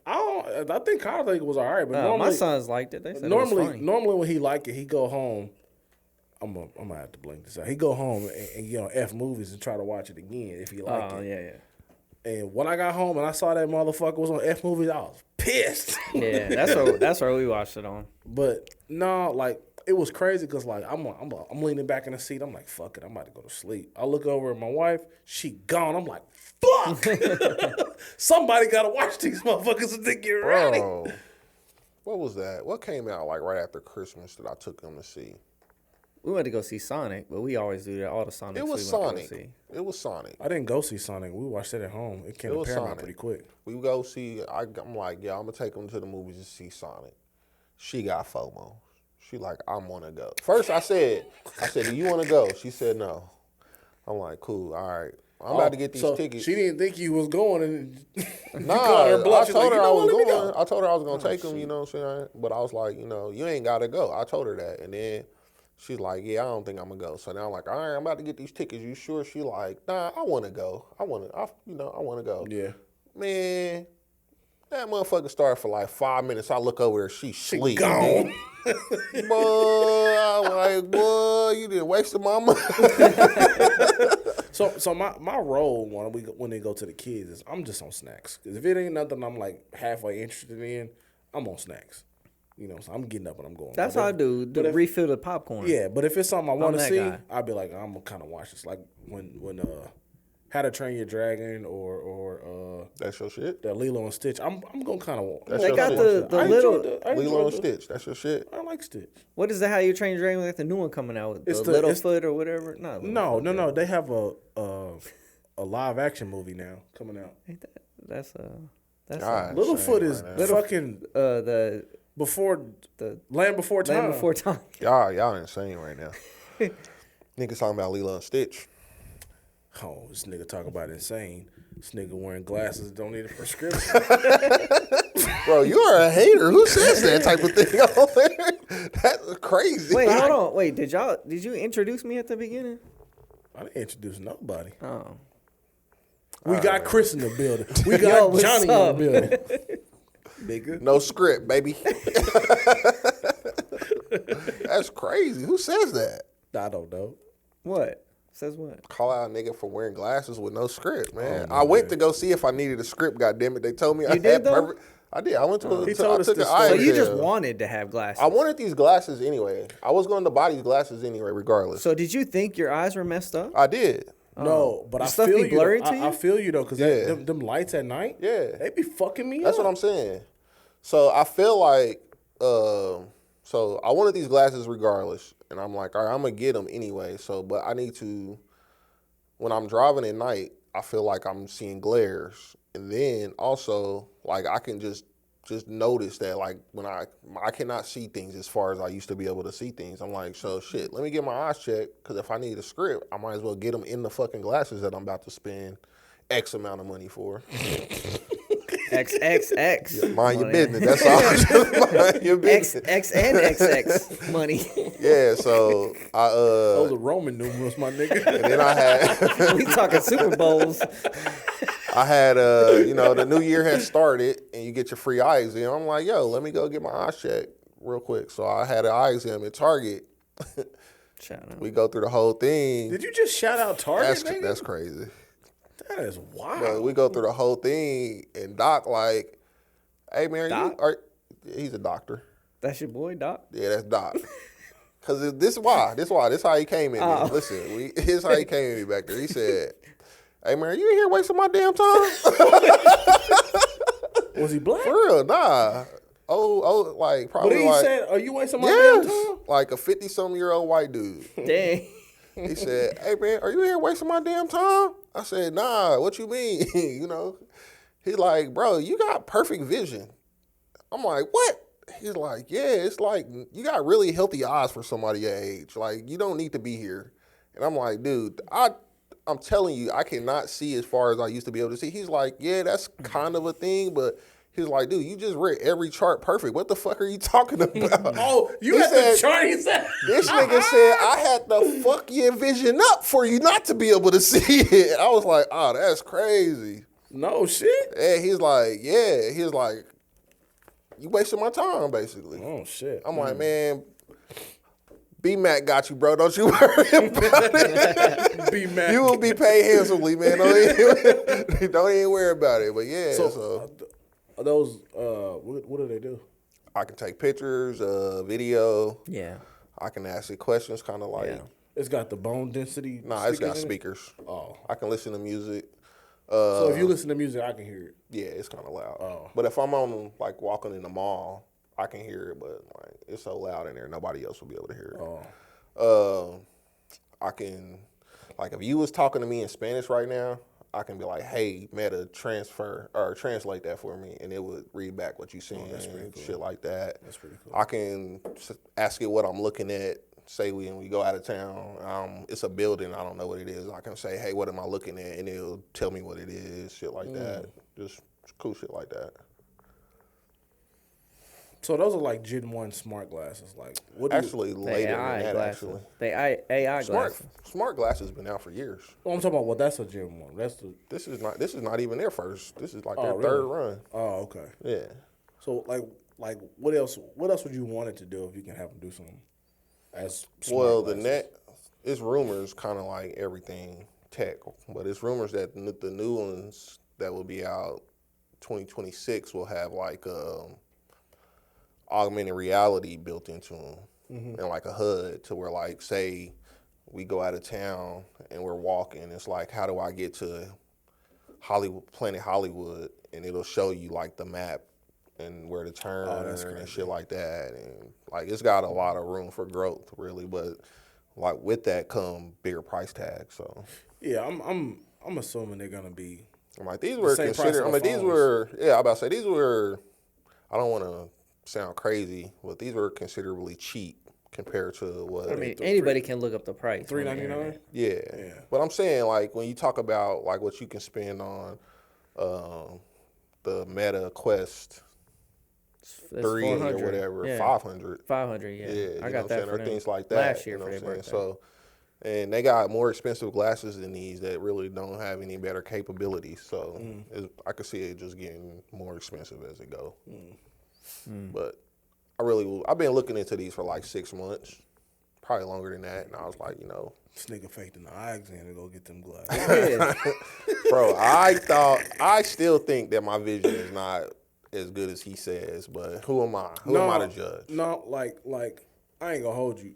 [SPEAKER 1] I think Kyle think it was all right, but normally,
[SPEAKER 3] My sons liked it. They said it was funny.
[SPEAKER 1] normally when he like it, he go home. I'm gonna have to blink this out. He go home and F movies and try to watch it again if he like
[SPEAKER 3] Oh,
[SPEAKER 1] it.
[SPEAKER 3] yeah.
[SPEAKER 1] And when I got home and I saw that motherfucker was on F movies, I was pissed.
[SPEAKER 3] Yeah, that's where we watched it on.
[SPEAKER 1] But no, like it was crazy because like I'm leaning back in the seat. I'm like, fuck it, I'm about to go to sleep. I look over at my wife, she gone. I'm like, fuck. Somebody gotta watch these motherfuckers and they get ready.
[SPEAKER 2] Bro, what was that? What came out like right after Christmas that I took them to see?
[SPEAKER 3] We went to go see Sonic, but we always do that. All the Sonics
[SPEAKER 2] It was
[SPEAKER 3] we went to go
[SPEAKER 2] Sonic.
[SPEAKER 3] see.
[SPEAKER 2] It was Sonic.
[SPEAKER 1] I didn't go see Sonic. We watched it at home. It came
[SPEAKER 2] It
[SPEAKER 1] to
[SPEAKER 2] was
[SPEAKER 1] Paramount
[SPEAKER 2] Sonic.
[SPEAKER 1] pretty quick.
[SPEAKER 2] We go see. I'm like, yeah, I'm gonna take them to the movies to see Sonic. She got FOMO. She like, I want to go. First, I said, do you want to go? She said no. I'm like, cool, all right. I'm about to get these
[SPEAKER 1] so
[SPEAKER 2] tickets.
[SPEAKER 1] She didn't think you was going, and you
[SPEAKER 2] Nah,
[SPEAKER 1] called her bluff.
[SPEAKER 2] I
[SPEAKER 1] She's
[SPEAKER 2] told
[SPEAKER 1] like,
[SPEAKER 2] her I was
[SPEAKER 1] let me
[SPEAKER 2] going.
[SPEAKER 1] go.
[SPEAKER 2] I told her I was gonna take them. You know what I'm saying? But I was like, you ain't gotta go. I told her that, and then she's like, yeah, I don't think I'm gonna go. So now I'm like, all right, I'm about to get these tickets. You sure? She like, nah, I want to go. I want to go.
[SPEAKER 1] Yeah.
[SPEAKER 2] Man, that motherfucker started for like 5 minutes. I look over there, she sleep.
[SPEAKER 1] Gone.
[SPEAKER 2] Boy, I'm like, boy, you didn't waste my money.
[SPEAKER 1] So my role when they go to the kids is I'm just on snacks. Because if it ain't nothing I'm like halfway interested in, I'm on snacks. You know, so I'm getting up and I'm going.
[SPEAKER 3] That's how I do. Refill the popcorn.
[SPEAKER 1] Yeah, but if it's something I want to
[SPEAKER 3] that
[SPEAKER 1] see,
[SPEAKER 3] guy.
[SPEAKER 1] I'll be like, I'm gonna kind of watch this. Like when How to Train Your Dragon or
[SPEAKER 2] That's your shit.
[SPEAKER 1] that Lilo and Stitch. I'm gonna kind of.
[SPEAKER 2] That's
[SPEAKER 3] They
[SPEAKER 2] your
[SPEAKER 3] got
[SPEAKER 2] shit.
[SPEAKER 3] the little.
[SPEAKER 2] Lilo and Stitch. That's your shit.
[SPEAKER 1] I like Stitch.
[SPEAKER 3] What is the How You Train Your Dragon? Like the new one coming out with
[SPEAKER 1] It's
[SPEAKER 3] the Littlefoot or whatever. Not Littlefoot,
[SPEAKER 1] No. They have a live action movie now coming out.
[SPEAKER 3] Ain't that? That's
[SPEAKER 2] God,
[SPEAKER 1] Littlefoot is
[SPEAKER 2] right now.
[SPEAKER 1] fucking
[SPEAKER 3] the
[SPEAKER 1] before the Land Before Time.
[SPEAKER 3] Land Before Time.
[SPEAKER 2] Y'all insane right now. Niggas talking about Lilo and Stitch.
[SPEAKER 1] Oh, this nigga talk about insane. This nigga wearing glasses that don't need a prescription.
[SPEAKER 2] Bro, you are a hater. Who says that type of thing on there? That's crazy.
[SPEAKER 3] Wait, hold on. Wait, did you introduce me at the beginning?
[SPEAKER 1] I didn't introduce nobody.
[SPEAKER 3] Oh.
[SPEAKER 1] We got Chris in the building. We
[SPEAKER 3] Yo,
[SPEAKER 1] got
[SPEAKER 3] what's
[SPEAKER 1] Johnny
[SPEAKER 3] up?
[SPEAKER 1] in the building. Nigga.
[SPEAKER 2] No script, baby. That's crazy. Who says that?
[SPEAKER 1] I don't know.
[SPEAKER 3] What? Says what?
[SPEAKER 2] Call out a nigga for wearing glasses with no script, man.
[SPEAKER 1] Oh,
[SPEAKER 2] I went to go see if I needed a script, goddammit. They told me I
[SPEAKER 3] did,
[SPEAKER 2] had
[SPEAKER 3] though?
[SPEAKER 2] perfect. I did. I went to
[SPEAKER 1] He
[SPEAKER 2] I
[SPEAKER 1] told us
[SPEAKER 2] took
[SPEAKER 1] this
[SPEAKER 2] an
[SPEAKER 1] story.
[SPEAKER 2] eye
[SPEAKER 3] So you just
[SPEAKER 2] exam.
[SPEAKER 3] wanted to have glasses.
[SPEAKER 2] I wanted these glasses anyway. I was going to buy these glasses anyway, regardless.
[SPEAKER 3] So did you think your eyes were messed up?
[SPEAKER 2] I did.
[SPEAKER 1] No, but
[SPEAKER 3] Your
[SPEAKER 1] I
[SPEAKER 3] stuff
[SPEAKER 1] feel
[SPEAKER 3] be
[SPEAKER 1] you.
[SPEAKER 3] blurry
[SPEAKER 1] though.
[SPEAKER 3] to you?
[SPEAKER 1] I feel you though, because
[SPEAKER 2] Yeah.
[SPEAKER 1] them lights at night,
[SPEAKER 2] Yeah.
[SPEAKER 1] they be fucking me
[SPEAKER 2] That's
[SPEAKER 1] up.
[SPEAKER 2] what I'm saying. So I feel like, so I wanted these glasses regardless, and I'm like, all right, I'm gonna get them anyway. So, but I need to, when I'm driving at night, I feel like I'm seeing glares, and then also like I can just notice that like when I cannot see things as far as I used to be able to see things. I'm like, so shit, let me get my eyes checked, because if I need a script, I might as well get them in the fucking glasses that I'm about to spend X amount of money for.
[SPEAKER 3] XXX.
[SPEAKER 2] Mind your business. That's all. Just mind your business.
[SPEAKER 3] X and XX money.
[SPEAKER 2] Yeah, so I
[SPEAKER 1] Those are Roman numerals, my nigga.
[SPEAKER 2] and then
[SPEAKER 3] We talking Super Bowls.
[SPEAKER 2] I had you know, the new year had started and you get your free eye exam. I'm like, yo, let me go get my eyes checked real quick. So I had an eye exam at Target.
[SPEAKER 3] Shout out.
[SPEAKER 2] We go through the whole thing.
[SPEAKER 1] Did you just shout out Target, nigga?
[SPEAKER 2] That's crazy.
[SPEAKER 1] That is wild.
[SPEAKER 2] But we go through the whole thing and Doc like, hey man,
[SPEAKER 3] Doc?
[SPEAKER 2] he's a doctor.
[SPEAKER 3] That's your boy, Doc?
[SPEAKER 2] Yeah, that's Doc. Cause this is why. This how he came in.
[SPEAKER 3] Oh.
[SPEAKER 2] Listen, this is how he came in me back there. He said, "Hey man, you in here wasting my damn time?"
[SPEAKER 1] Was he black?
[SPEAKER 2] For real, nah. Oh, like
[SPEAKER 1] But
[SPEAKER 2] probably
[SPEAKER 1] he
[SPEAKER 2] like
[SPEAKER 1] said, "Are you wasting my damn
[SPEAKER 2] yes,
[SPEAKER 1] time?"
[SPEAKER 2] like a 50-something-year-old white dude.
[SPEAKER 3] Dang.
[SPEAKER 2] He said, "Hey man, are you here wasting my damn time?" I said, "Nah. What you mean?" You know. He's like, "Bro, you got perfect vision." I'm like, "What?" He's like, "Yeah, it's like you got really healthy eyes for somebody your age. Like you don't need to be here." And I'm like, "Dude, I'm telling you, I cannot see as far as I used to be able to see." He's like, "Yeah, that's kind of a thing, but." He's like, dude, you just read every chart perfect. What the fuck are you talking about?
[SPEAKER 1] Oh, you
[SPEAKER 2] He
[SPEAKER 1] had
[SPEAKER 2] said-
[SPEAKER 1] the chart. He said,
[SPEAKER 2] This nigga said I had to fuck your vision up for you not to be able to see it. I was like, oh, that's crazy.
[SPEAKER 1] "No shit."
[SPEAKER 2] And he's like, yeah. He's like, you wasting my time, basically.
[SPEAKER 1] Oh shit.
[SPEAKER 2] I'm like, man, B-Mac got you, bro. Don't you worry about it.
[SPEAKER 1] Be mad.
[SPEAKER 2] You will be paid handsomely, man. Don't even worry about it. But yeah, so
[SPEAKER 1] Are those what do they do?
[SPEAKER 2] I can take pictures, video.
[SPEAKER 3] Yeah.
[SPEAKER 2] I can ask it questions, kind of like.
[SPEAKER 3] Yeah.
[SPEAKER 1] It's got the bone density.
[SPEAKER 2] Nah, it's got
[SPEAKER 1] stickers in it?
[SPEAKER 2] speakers.
[SPEAKER 1] Oh.
[SPEAKER 2] I can listen to music.
[SPEAKER 1] So if you listen to music, I can hear it.
[SPEAKER 2] Yeah, it's kind of loud.
[SPEAKER 1] Oh.
[SPEAKER 2] But if I'm on like walking in the mall, I can hear it. But like it's so loud in there, nobody else will be able to hear it.
[SPEAKER 1] Oh.
[SPEAKER 2] I can, like, if you was talking to me in Spanish right now, I can be like, "Hey, Meta, transfer or translate that for me," and it would read back what you saying, shit like that.
[SPEAKER 1] That's pretty cool.
[SPEAKER 2] I can ask it what I'm looking at. Say when we go out of town, it's a building, I don't know what it is. I can say, "Hey, what am I looking at?" and it'll tell me what it is, shit like that. Just cool shit like that.
[SPEAKER 1] So those are like Gen 1 smart glasses. Like, what do you,
[SPEAKER 2] Actually,
[SPEAKER 3] The
[SPEAKER 2] later
[SPEAKER 3] AI
[SPEAKER 2] than that,
[SPEAKER 3] glasses.
[SPEAKER 2] actually.
[SPEAKER 3] The AI
[SPEAKER 2] Smart,
[SPEAKER 3] glasses.
[SPEAKER 2] smart glasses been out for years.
[SPEAKER 1] oh, I'm talking about, well, that's a Gen 1. That's the,
[SPEAKER 2] This is not even their first. This is like
[SPEAKER 1] Oh,
[SPEAKER 2] their
[SPEAKER 1] really?
[SPEAKER 2] third run.
[SPEAKER 1] oh, okay.
[SPEAKER 2] Yeah.
[SPEAKER 1] So, like, what else would you want it to do if you can have them do something? as
[SPEAKER 2] Well,
[SPEAKER 1] smart
[SPEAKER 2] the
[SPEAKER 1] glasses.
[SPEAKER 2] it's rumors, kind of like everything tech, but it's rumors that the new ones that will be out 2026 will have like augmented reality built into them and like a HUD to where like say we go out of town and we're walking, it's like how do I get to Planet Hollywood, and it'll show you like the map and where to turn and shit like that, and like it's got a lot of room for growth really, but like with that come bigger price tags. So
[SPEAKER 1] Yeah, I'm assuming they're gonna be.
[SPEAKER 2] I'm like these were
[SPEAKER 1] same price
[SPEAKER 2] considered.
[SPEAKER 1] of
[SPEAKER 2] I
[SPEAKER 1] the
[SPEAKER 2] mean these
[SPEAKER 1] phones.
[SPEAKER 2] were I'm about to say these were. I don't want to sound crazy, but these were considerably cheap compared to what.
[SPEAKER 3] I mean, anybody can look up the price.
[SPEAKER 1] $399.
[SPEAKER 2] Yeah. But I'm saying like when you talk about like what you can spend on the Meta Quest
[SPEAKER 3] That's
[SPEAKER 2] 3 or
[SPEAKER 3] 400.
[SPEAKER 2] whatever,
[SPEAKER 3] Yeah.
[SPEAKER 2] 500.
[SPEAKER 3] 500, yeah.
[SPEAKER 2] Yeah,
[SPEAKER 3] I got that for
[SPEAKER 2] or
[SPEAKER 3] them
[SPEAKER 2] things like that.
[SPEAKER 3] last year
[SPEAKER 2] you know
[SPEAKER 3] for
[SPEAKER 2] what
[SPEAKER 3] their
[SPEAKER 2] I'm
[SPEAKER 3] birthday.
[SPEAKER 2] saying? So, and they got more expensive glasses than these that really don't have any better capabilities. So I could see it just getting more expensive as it go. But I've been looking into these for like 6 months, probably longer than that. And I was like,
[SPEAKER 1] This nigga faked an eye exam to go get them glasses.
[SPEAKER 3] Yeah.
[SPEAKER 2] bro, I still think that my vision is not as good as he says, but who am I? Who am I to judge?
[SPEAKER 1] No, like I ain't gonna hold you.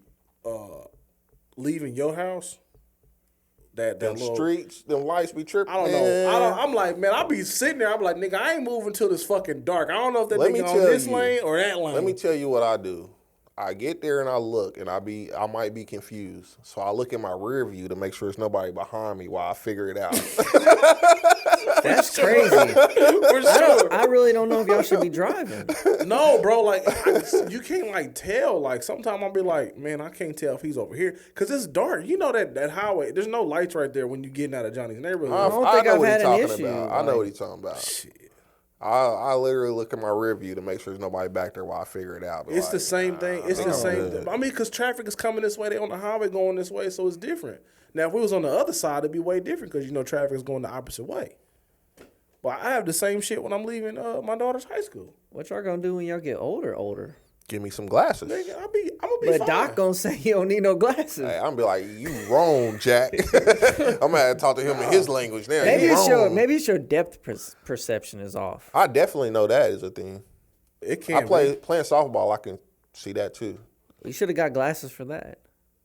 [SPEAKER 1] Leaving your house, that
[SPEAKER 2] Them
[SPEAKER 1] little
[SPEAKER 2] streets, them lights be tripping.
[SPEAKER 1] I don't know. I'm like, man, I be sitting there. I'm like, nigga, I ain't moving till it's fucking dark. I don't know if that
[SPEAKER 2] Let me
[SPEAKER 1] nigga on
[SPEAKER 2] tell
[SPEAKER 1] this
[SPEAKER 2] you.
[SPEAKER 1] lane or that lane.
[SPEAKER 2] Let me tell you what I do. I get there and I look, and I might be confused. So I look in my rear view to make sure there's nobody behind me while I figure it out.
[SPEAKER 3] That's crazy. I really don't know if y'all should be driving.
[SPEAKER 1] No, bro, like you can't like tell. Like sometimes I'll be like, man, I can't tell if he's over here because it's dark. You know that highway. There's no lights right there when you getting out of Johnny's neighborhood.
[SPEAKER 3] don't think
[SPEAKER 2] know
[SPEAKER 3] I've
[SPEAKER 2] what
[SPEAKER 3] had
[SPEAKER 2] he's
[SPEAKER 3] an
[SPEAKER 2] talking
[SPEAKER 3] issue,
[SPEAKER 2] about. I know what he's talking about.
[SPEAKER 1] Shit.
[SPEAKER 2] I literally look in my rear view to make sure there's nobody back there while I figure it out. But
[SPEAKER 1] It's the same thing. It's the same
[SPEAKER 2] good.
[SPEAKER 1] thing. I mean, because traffic is coming this way. They on the highway going this way, so it's different. Now, if we was on the other side, it'd be way different because, traffic is going the opposite way. But I have the same shit when I'm leaving my daughter's high school.
[SPEAKER 3] What y'all gonna do when y'all get older?
[SPEAKER 2] Give me some glasses.
[SPEAKER 1] Nigga, I'm gonna be
[SPEAKER 3] But
[SPEAKER 1] fine.
[SPEAKER 3] Doc gonna say you don't need no glasses.
[SPEAKER 2] Hey, I'm gonna be like, you wrong, Jack. I'm gonna have to talk to him in his language now.
[SPEAKER 3] Maybe
[SPEAKER 2] You
[SPEAKER 3] it's
[SPEAKER 2] wrong.
[SPEAKER 3] your depth perception is off.
[SPEAKER 2] I definitely know that is a thing.
[SPEAKER 1] It can't
[SPEAKER 2] Playing softball, I can see that too.
[SPEAKER 3] You should have got glasses for that.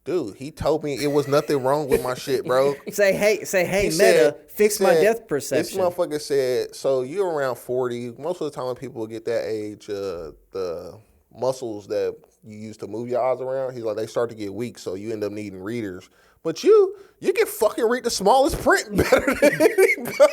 [SPEAKER 2] Dude, he told me it was nothing wrong with my shit, bro.
[SPEAKER 3] Say hey,
[SPEAKER 2] He
[SPEAKER 3] Meta,
[SPEAKER 2] said-
[SPEAKER 3] fix
[SPEAKER 2] he
[SPEAKER 3] my
[SPEAKER 2] said-
[SPEAKER 3] depth perception.
[SPEAKER 2] This motherfucker said, so you're around 40. Most of the time when people get that age, the muscles that you use to move your eyes around, he's like, they start to get weak, so you end up needing readers. But you can fucking read the smallest print better than anybody.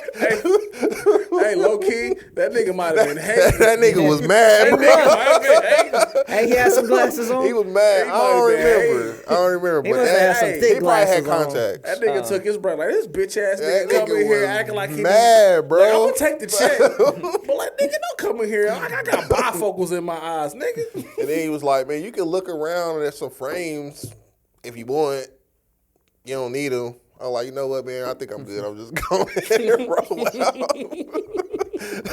[SPEAKER 1] Hey, low key, that nigga might have been hating.
[SPEAKER 2] That nigga was mad,
[SPEAKER 1] That
[SPEAKER 2] bro.
[SPEAKER 1] nigga might have been hating.
[SPEAKER 3] Hey, he had some glasses on.
[SPEAKER 2] He was mad.
[SPEAKER 1] He
[SPEAKER 2] I don't
[SPEAKER 1] might have been
[SPEAKER 2] remember. I don't remember.
[SPEAKER 3] He
[SPEAKER 2] But
[SPEAKER 3] must have had some
[SPEAKER 1] hey,
[SPEAKER 3] thick
[SPEAKER 2] he probably had
[SPEAKER 3] glasses on.
[SPEAKER 2] contacts.
[SPEAKER 1] That nigga took his breath like this bitch ass
[SPEAKER 2] That
[SPEAKER 1] nigga come
[SPEAKER 2] nigga
[SPEAKER 1] in here
[SPEAKER 2] was
[SPEAKER 1] acting like he
[SPEAKER 2] mad, bro.
[SPEAKER 1] Like, I'm gonna take the check, but like nigga, don't come in here. Like I got bifocals in my eyes, nigga.
[SPEAKER 2] And then he was like, man, you can look around at some frames if you want. You don't need them. I'm like, you know what, man? I think I'm good. I'm just going and roll out.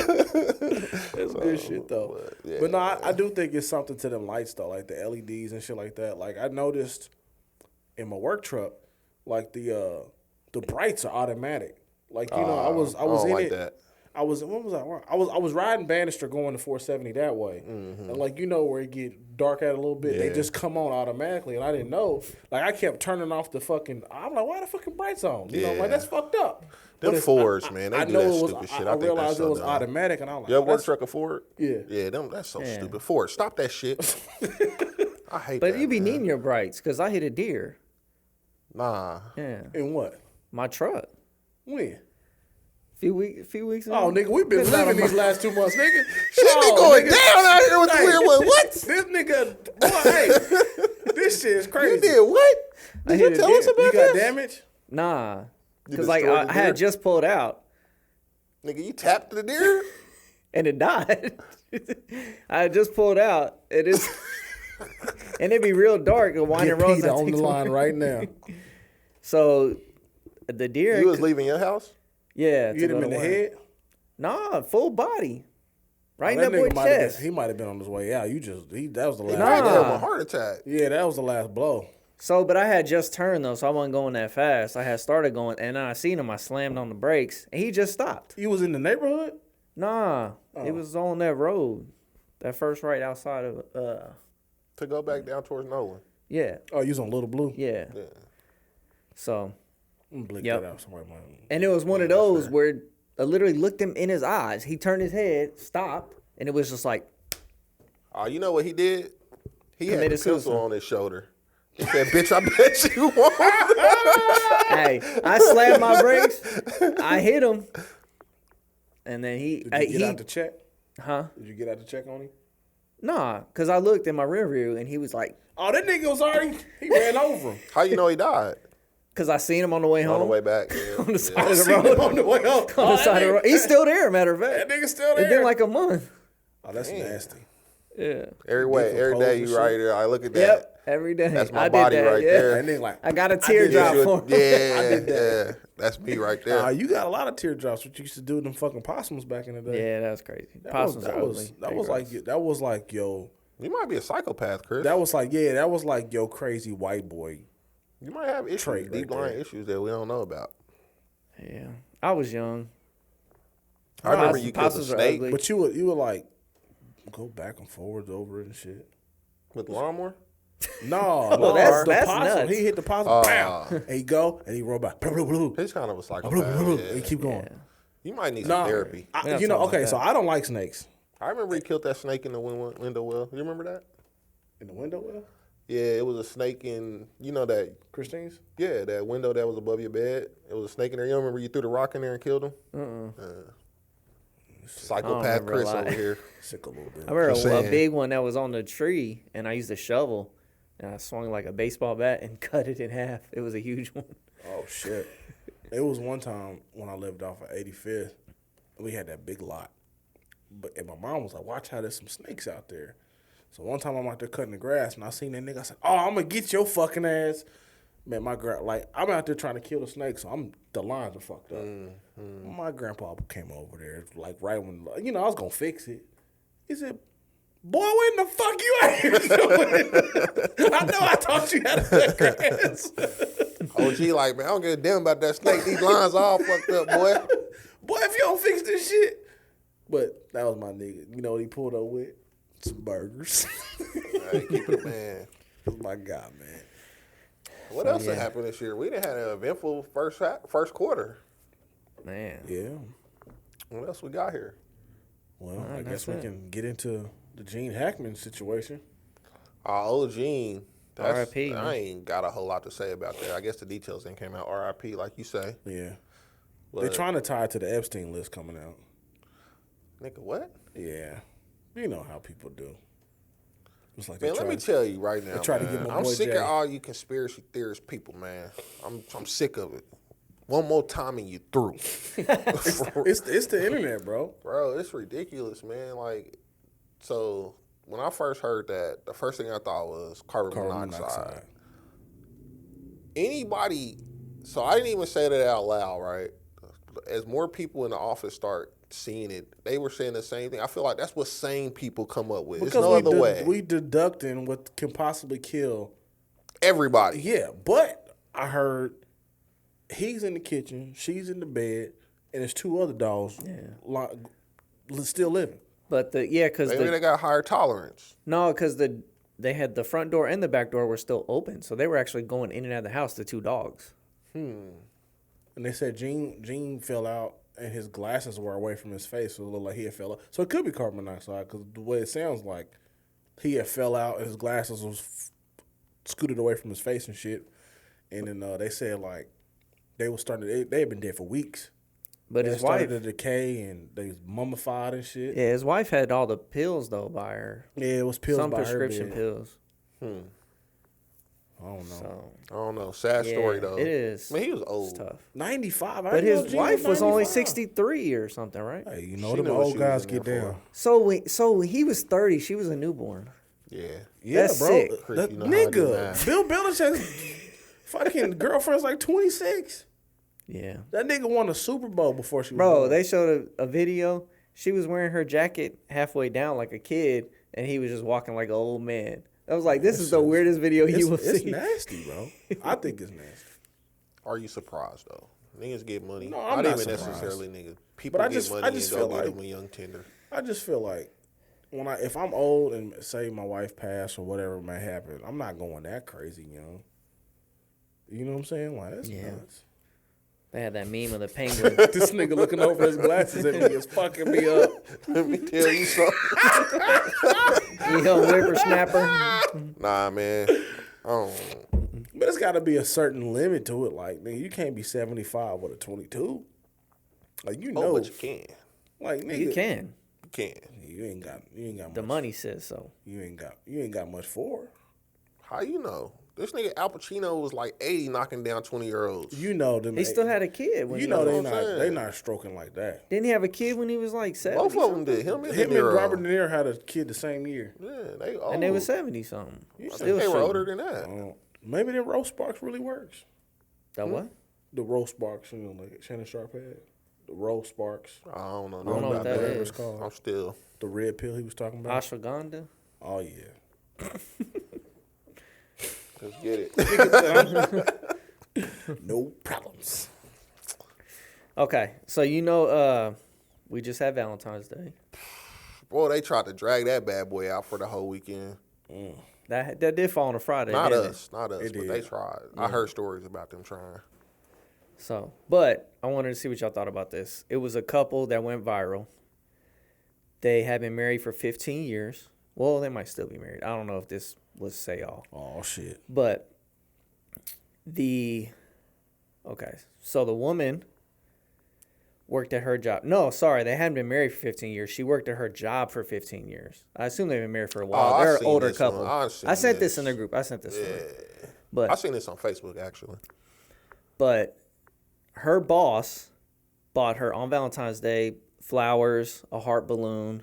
[SPEAKER 1] That's good shit though. But no, I do think it's something to them lights though, like the LEDs and shit like that. Like I noticed in my work truck, like the brights are automatic. Like I was
[SPEAKER 2] don't
[SPEAKER 1] in
[SPEAKER 2] like
[SPEAKER 1] it.
[SPEAKER 2] that.
[SPEAKER 1] I was I was riding Bannister going to 470 that way, and like where it get dark at a little bit, they just come on automatically, and I didn't know. Like I kept turning off the fucking. I'm like, why the fucking brights on? Like that's fucked up.
[SPEAKER 2] Them
[SPEAKER 1] But
[SPEAKER 2] Fords, man, they do that stupid shit.
[SPEAKER 1] I
[SPEAKER 2] think
[SPEAKER 1] realized
[SPEAKER 2] that's
[SPEAKER 1] it
[SPEAKER 2] so
[SPEAKER 1] was
[SPEAKER 2] dumb.
[SPEAKER 1] automatic, and I was like,
[SPEAKER 2] You ever
[SPEAKER 1] oh,
[SPEAKER 2] work
[SPEAKER 1] that's-
[SPEAKER 2] truck a Ford?
[SPEAKER 1] Yeah.
[SPEAKER 2] Yeah, that's so
[SPEAKER 3] Yeah.
[SPEAKER 2] stupid. Ford, stop that shit. I hate
[SPEAKER 3] But
[SPEAKER 2] that.
[SPEAKER 3] you be
[SPEAKER 2] man.
[SPEAKER 3] needing your brights because I hit a deer.
[SPEAKER 2] Nah.
[SPEAKER 3] Yeah,
[SPEAKER 1] In what?
[SPEAKER 3] my truck.
[SPEAKER 1] When?
[SPEAKER 3] Few weeks ago.
[SPEAKER 1] Oh, nigga, we've been living these last 2 months, nigga.
[SPEAKER 2] Shit be going down out here with the
[SPEAKER 1] Hey,
[SPEAKER 2] weird one. What?
[SPEAKER 1] This nigga, boy, hey, this shit is crazy.
[SPEAKER 2] You did what? Did you
[SPEAKER 1] hit a
[SPEAKER 2] tell
[SPEAKER 1] deer.
[SPEAKER 2] us about
[SPEAKER 1] You got
[SPEAKER 2] this?
[SPEAKER 1] damage?
[SPEAKER 3] Nah, because
[SPEAKER 2] destroyed
[SPEAKER 3] like
[SPEAKER 2] the
[SPEAKER 3] I had
[SPEAKER 2] deer?
[SPEAKER 3] just pulled out
[SPEAKER 2] Nigga, you tapped the deer?
[SPEAKER 3] and it died. I had just pulled out. It is, and it'd be real dark. The winding
[SPEAKER 1] Get
[SPEAKER 3] roads
[SPEAKER 1] Peter
[SPEAKER 3] I
[SPEAKER 1] on
[SPEAKER 3] take
[SPEAKER 1] the
[SPEAKER 3] to
[SPEAKER 1] line
[SPEAKER 3] work.
[SPEAKER 1] right now.
[SPEAKER 3] So the deer.
[SPEAKER 2] You was leaving your house?
[SPEAKER 3] Yeah.
[SPEAKER 1] You hit him in the head?
[SPEAKER 3] Nah, full body. Right
[SPEAKER 1] Oh,
[SPEAKER 3] in that boy's chest.
[SPEAKER 1] He might have been on his way out. That was the last.
[SPEAKER 2] He might
[SPEAKER 3] Nah.
[SPEAKER 2] have a heart attack.
[SPEAKER 1] Yeah, that was the last blow.
[SPEAKER 3] So, but I had just turned though, so I wasn't going that fast. I had started going, and then I seen him. I slammed on the brakes, and he just stopped.
[SPEAKER 1] You was in the neighborhood?
[SPEAKER 3] Nah, it was on that road, that first right outside of.
[SPEAKER 2] To go back down towards Nolan.
[SPEAKER 3] Yeah.
[SPEAKER 1] Oh, you was on Little Blue?
[SPEAKER 3] Yeah.
[SPEAKER 2] Yeah.
[SPEAKER 3] So.
[SPEAKER 1] I'm gonna bleep
[SPEAKER 3] Yep.
[SPEAKER 1] that out. Somebody might.
[SPEAKER 3] And it was one of those where I literally looked him in his eyes. He turned his head, stopped, and it was just like.
[SPEAKER 2] Oh, you know what he did? He had a
[SPEAKER 3] Committed
[SPEAKER 2] pencil
[SPEAKER 3] suicide.
[SPEAKER 2] on his shoulder. He said, "Bitch, I bet you won't."
[SPEAKER 3] Hey, I slammed my brakes. I hit him, and then
[SPEAKER 1] Did you get out the check?
[SPEAKER 3] huh?
[SPEAKER 1] Did you get out the check on him?
[SPEAKER 3] Nah, cause I looked in my rear view, and he was like,
[SPEAKER 1] Oh, that nigga was already. He ran over him.
[SPEAKER 2] How you know he died?
[SPEAKER 3] cause I seen him on the way home.
[SPEAKER 2] On the way back. Yeah.
[SPEAKER 3] On the side
[SPEAKER 1] I
[SPEAKER 3] of the
[SPEAKER 1] seen him
[SPEAKER 3] road.
[SPEAKER 1] on the way up.
[SPEAKER 3] On the side of the road. He's still there, matter of
[SPEAKER 1] That
[SPEAKER 3] fact.
[SPEAKER 1] nigga still there.
[SPEAKER 3] It's been like a month.
[SPEAKER 1] Oh, that's nasty.
[SPEAKER 3] Yeah.
[SPEAKER 2] Every day you right there, I look at that.
[SPEAKER 3] Yep. Every day.
[SPEAKER 2] That's my
[SPEAKER 3] I did
[SPEAKER 2] body
[SPEAKER 3] that,
[SPEAKER 2] right
[SPEAKER 3] yeah.
[SPEAKER 2] there.
[SPEAKER 1] That nigga like.
[SPEAKER 3] I got a
[SPEAKER 1] did
[SPEAKER 3] teardrop
[SPEAKER 1] that.
[SPEAKER 3] for him.
[SPEAKER 2] Yeah, that's me right there.
[SPEAKER 1] You got a lot of teardrops. What you used to do with them fucking possums back in the day.
[SPEAKER 3] Yeah, that's crazy.
[SPEAKER 1] That
[SPEAKER 3] Possums
[SPEAKER 1] was,
[SPEAKER 3] are ugly.
[SPEAKER 1] that
[SPEAKER 3] They
[SPEAKER 1] was
[SPEAKER 3] gross.
[SPEAKER 1] like that was like yo.
[SPEAKER 2] You might be a psychopath, Chris.
[SPEAKER 1] That was like yo crazy white boy.
[SPEAKER 2] You might have issues,
[SPEAKER 1] Trait right
[SPEAKER 2] deep lying
[SPEAKER 1] there.
[SPEAKER 2] issues that we don't know about.
[SPEAKER 3] Yeah. I was young.
[SPEAKER 2] I remember you killed a
[SPEAKER 3] Possums are
[SPEAKER 2] snake
[SPEAKER 3] ugly.
[SPEAKER 1] But you were like go back and forwards over it and shit.
[SPEAKER 2] with the lawnmower.
[SPEAKER 1] No,
[SPEAKER 3] that's
[SPEAKER 1] the possum.
[SPEAKER 3] nuts.
[SPEAKER 1] He hit the possum. Bam. And he go and he roll back.
[SPEAKER 2] He's kind of a psychopath.
[SPEAKER 1] And
[SPEAKER 2] Yeah.
[SPEAKER 1] he keep going.
[SPEAKER 2] You might need some therapy.
[SPEAKER 3] Yeah,
[SPEAKER 1] You know,
[SPEAKER 3] something
[SPEAKER 1] okay,
[SPEAKER 3] like
[SPEAKER 1] so
[SPEAKER 3] that.
[SPEAKER 1] I don't like snakes.
[SPEAKER 2] I remember he killed that snake in the window well. You remember that?
[SPEAKER 1] In the window well?
[SPEAKER 2] Yeah, it was a snake in, that,
[SPEAKER 1] Christine's?
[SPEAKER 2] yeah, that window that was above your bed. It was a snake in there. You don't remember you threw the rock in there and killed him? Psychopath
[SPEAKER 3] remember a
[SPEAKER 2] Chris
[SPEAKER 3] lot.
[SPEAKER 2] over here.
[SPEAKER 1] Sick a little bit.
[SPEAKER 3] I remember
[SPEAKER 2] I'm
[SPEAKER 3] a
[SPEAKER 2] saying.
[SPEAKER 3] big one that was on the tree, and I used a shovel, and I swung like a baseball bat and cut it in half. It was a huge one.
[SPEAKER 1] Oh shit! It was one time when I lived off of 85th. We had that big lot, and my mom was like, "Watch how there's some snakes out there." So one time I'm out there cutting the grass, and I seen that nigga. I said, "Oh, I'm gonna get your fucking ass." Man, I'm out there trying to kill the snake, so the lines are fucked up. My grandpa came over there, like right when I was gonna fix it. He said, "Boy, what in the fuck you out here doing?" I know I taught you how to cut grass.
[SPEAKER 2] OG like, man, I don't give a damn about that snake. These lines all fucked up, boy.
[SPEAKER 1] Boy, if you don't fix this shit. But that was my nigga. You know what he pulled up with? Some burgers.
[SPEAKER 2] Hey, keep it, man.
[SPEAKER 1] That's my guy, man.
[SPEAKER 2] What else had happened this year? We done had an eventful first quarter.
[SPEAKER 3] Man.
[SPEAKER 1] Yeah.
[SPEAKER 2] What else we got here?
[SPEAKER 1] Well, I guess we can get into the Gene Hackman situation.
[SPEAKER 2] Old Gene.
[SPEAKER 3] R.I.P.,
[SPEAKER 2] I ain't got a whole lot to say about that. I guess the details ain't came out. R.I.P. like you say.
[SPEAKER 1] Yeah.
[SPEAKER 2] But,
[SPEAKER 1] They're trying to tie it to the Epstein list coming out.
[SPEAKER 2] Nigga, what?
[SPEAKER 1] Yeah. You know how people do. It's like
[SPEAKER 2] Man, let me tell you right now,
[SPEAKER 1] try to
[SPEAKER 2] man,
[SPEAKER 1] get my
[SPEAKER 2] I'm
[SPEAKER 1] boy
[SPEAKER 2] sick
[SPEAKER 1] Jay.
[SPEAKER 2] of all you conspiracy theorist people, man. I'm sick of it. One more time and you through.
[SPEAKER 1] It's the internet, bro.
[SPEAKER 2] Bro, it's ridiculous, man. Like, so when I first heard that, the first thing I thought was carbon monoxide. Anybody, so I didn't even say that out loud, right? As more people in the office start seeing it, they were saying the same thing. I feel like that's what sane people come up with. There's no other way.
[SPEAKER 1] We deducting what can possibly kill
[SPEAKER 2] Everybody.
[SPEAKER 1] Yeah, but I heard he's in the kitchen, she's in the bed, and there's two other dogs still living.
[SPEAKER 3] But because
[SPEAKER 2] Maybe they got higher tolerance.
[SPEAKER 3] they had the front door and the back door were still open, so they were actually going in and out of the house. The two dogs.
[SPEAKER 1] And they said Gene fell out and his glasses were away from his face, so it looked like he had fell out. So it could be carbon monoxide because the way it sounds like he had fell out and his glasses was scooted away from his face and shit. And then they said like they had been dead for weeks.
[SPEAKER 3] But
[SPEAKER 1] They
[SPEAKER 3] his
[SPEAKER 1] started
[SPEAKER 3] wife,
[SPEAKER 1] to decay and they was mummified and shit.
[SPEAKER 3] yeah, his wife had all the pills though by her.
[SPEAKER 1] Yeah, it was pills
[SPEAKER 3] Some
[SPEAKER 1] by her
[SPEAKER 3] prescription
[SPEAKER 1] bed.
[SPEAKER 3] pills.
[SPEAKER 1] I don't know.
[SPEAKER 3] So
[SPEAKER 2] I don't know. Sad story, though.
[SPEAKER 3] it is.
[SPEAKER 2] I mean, he was
[SPEAKER 3] It's
[SPEAKER 2] old.
[SPEAKER 3] tough.
[SPEAKER 1] 95.
[SPEAKER 3] But his wife was only 63 or something, right?
[SPEAKER 1] Hey, you know
[SPEAKER 2] She
[SPEAKER 1] them
[SPEAKER 2] knew what
[SPEAKER 1] old
[SPEAKER 2] she was
[SPEAKER 1] guys
[SPEAKER 2] in
[SPEAKER 1] get
[SPEAKER 2] there
[SPEAKER 1] down.
[SPEAKER 2] for.
[SPEAKER 3] So he was 30. She was a newborn.
[SPEAKER 2] Yeah.
[SPEAKER 1] Yeah,
[SPEAKER 3] That's
[SPEAKER 1] bro.
[SPEAKER 3] sick.
[SPEAKER 2] Chris,
[SPEAKER 1] The
[SPEAKER 2] you know how I do
[SPEAKER 1] nigga,
[SPEAKER 2] math.
[SPEAKER 1] Bill Belichick's fucking girlfriend's like 26.
[SPEAKER 3] Yeah.
[SPEAKER 1] That nigga won a Super Bowl before she was
[SPEAKER 3] Bro,
[SPEAKER 1] born.
[SPEAKER 3] they showed a video. she was wearing her jacket halfway down like a kid, and he was just walking like an old man. I was like, this is the weirdest video you will see.
[SPEAKER 1] It's nasty, bro. I think it's nasty.
[SPEAKER 2] Are you surprised though? Niggas get money.
[SPEAKER 1] No, I'm not
[SPEAKER 2] even
[SPEAKER 1] surprised.
[SPEAKER 2] necessarily niggas. People
[SPEAKER 1] But I
[SPEAKER 2] get
[SPEAKER 1] just-
[SPEAKER 2] money
[SPEAKER 1] I just
[SPEAKER 2] and
[SPEAKER 1] feel
[SPEAKER 2] go get
[SPEAKER 1] like-
[SPEAKER 2] them a young tender.
[SPEAKER 1] I just feel like if I'm old and say my wife passed or whatever may happen, I'm not going that crazy, You know what I'm saying? Like, that's nuts.
[SPEAKER 3] They had that meme of the penguin.
[SPEAKER 1] This nigga looking over his glasses at me is fucking me up.
[SPEAKER 2] Let me tell you something.
[SPEAKER 3] You know, whippersnapper.
[SPEAKER 2] Nah, man.
[SPEAKER 1] But it's got to be a certain limit to it. Like, nigga, you can't be 75 with a 22. Like, you know.
[SPEAKER 2] Oh, but you can.
[SPEAKER 1] Like, nigga.
[SPEAKER 3] You can.
[SPEAKER 2] You can.
[SPEAKER 1] You ain't got much.
[SPEAKER 3] The money says so.
[SPEAKER 1] You ain't got much for her.
[SPEAKER 2] How you know? This nigga Al Pacino was like 80 knocking down 20-year-olds.
[SPEAKER 1] You know them.
[SPEAKER 3] He still had a kid. When
[SPEAKER 1] You
[SPEAKER 3] he
[SPEAKER 1] know
[SPEAKER 3] was,
[SPEAKER 1] they not stroking like that.
[SPEAKER 3] Didn't he have a kid when he was like 70?
[SPEAKER 2] Both of them did. Him and De
[SPEAKER 1] Him and
[SPEAKER 2] Niro.
[SPEAKER 1] Robert De Niro had a kid the same year.
[SPEAKER 2] Yeah, they old.
[SPEAKER 3] And they were 70 something.
[SPEAKER 2] I think
[SPEAKER 3] Still
[SPEAKER 2] they were
[SPEAKER 3] shooting.
[SPEAKER 2] older than that.
[SPEAKER 1] Maybe the roast sparks really works.
[SPEAKER 3] That what?
[SPEAKER 1] The roast sparks, like Shannon Sharp had. The roast sparks.
[SPEAKER 2] I don't know.
[SPEAKER 3] I don't know what that
[SPEAKER 1] Whatever
[SPEAKER 3] is.
[SPEAKER 1] it's called.
[SPEAKER 2] I'm still.
[SPEAKER 1] The red pill he was talking about.
[SPEAKER 3] Ashwagandha?
[SPEAKER 1] Oh yeah.
[SPEAKER 2] Let's get it.
[SPEAKER 1] No problems.
[SPEAKER 3] Okay, so we just had Valentine's Day.
[SPEAKER 2] Boy, they tried to drag that bad boy out for the whole weekend.
[SPEAKER 3] That did fall on a Friday.
[SPEAKER 2] Not
[SPEAKER 3] didn't
[SPEAKER 2] us, but
[SPEAKER 1] did.
[SPEAKER 2] they tried. I heard stories about them trying.
[SPEAKER 3] So, but I wanted to see what y'all thought about this. It was a couple that went viral. They had been married for 15 years. Well, they might still be married. I don't know if this was say all.
[SPEAKER 1] Oh shit.
[SPEAKER 3] But so the woman worked at her job. No, sorry, they hadn't been married for 15 years. She worked at her job for 15 years. I assume they've been married for a while.
[SPEAKER 2] Oh,
[SPEAKER 3] They're
[SPEAKER 2] I
[SPEAKER 3] an
[SPEAKER 2] seen
[SPEAKER 3] older
[SPEAKER 2] this one.
[SPEAKER 3] couple.
[SPEAKER 2] I seen
[SPEAKER 3] I sent
[SPEAKER 2] this.
[SPEAKER 3] this in the group. I sent this one.
[SPEAKER 2] I
[SPEAKER 3] But
[SPEAKER 2] seen this on Facebook actually.
[SPEAKER 3] But her boss bought her on Valentine's Day flowers, a heart balloon,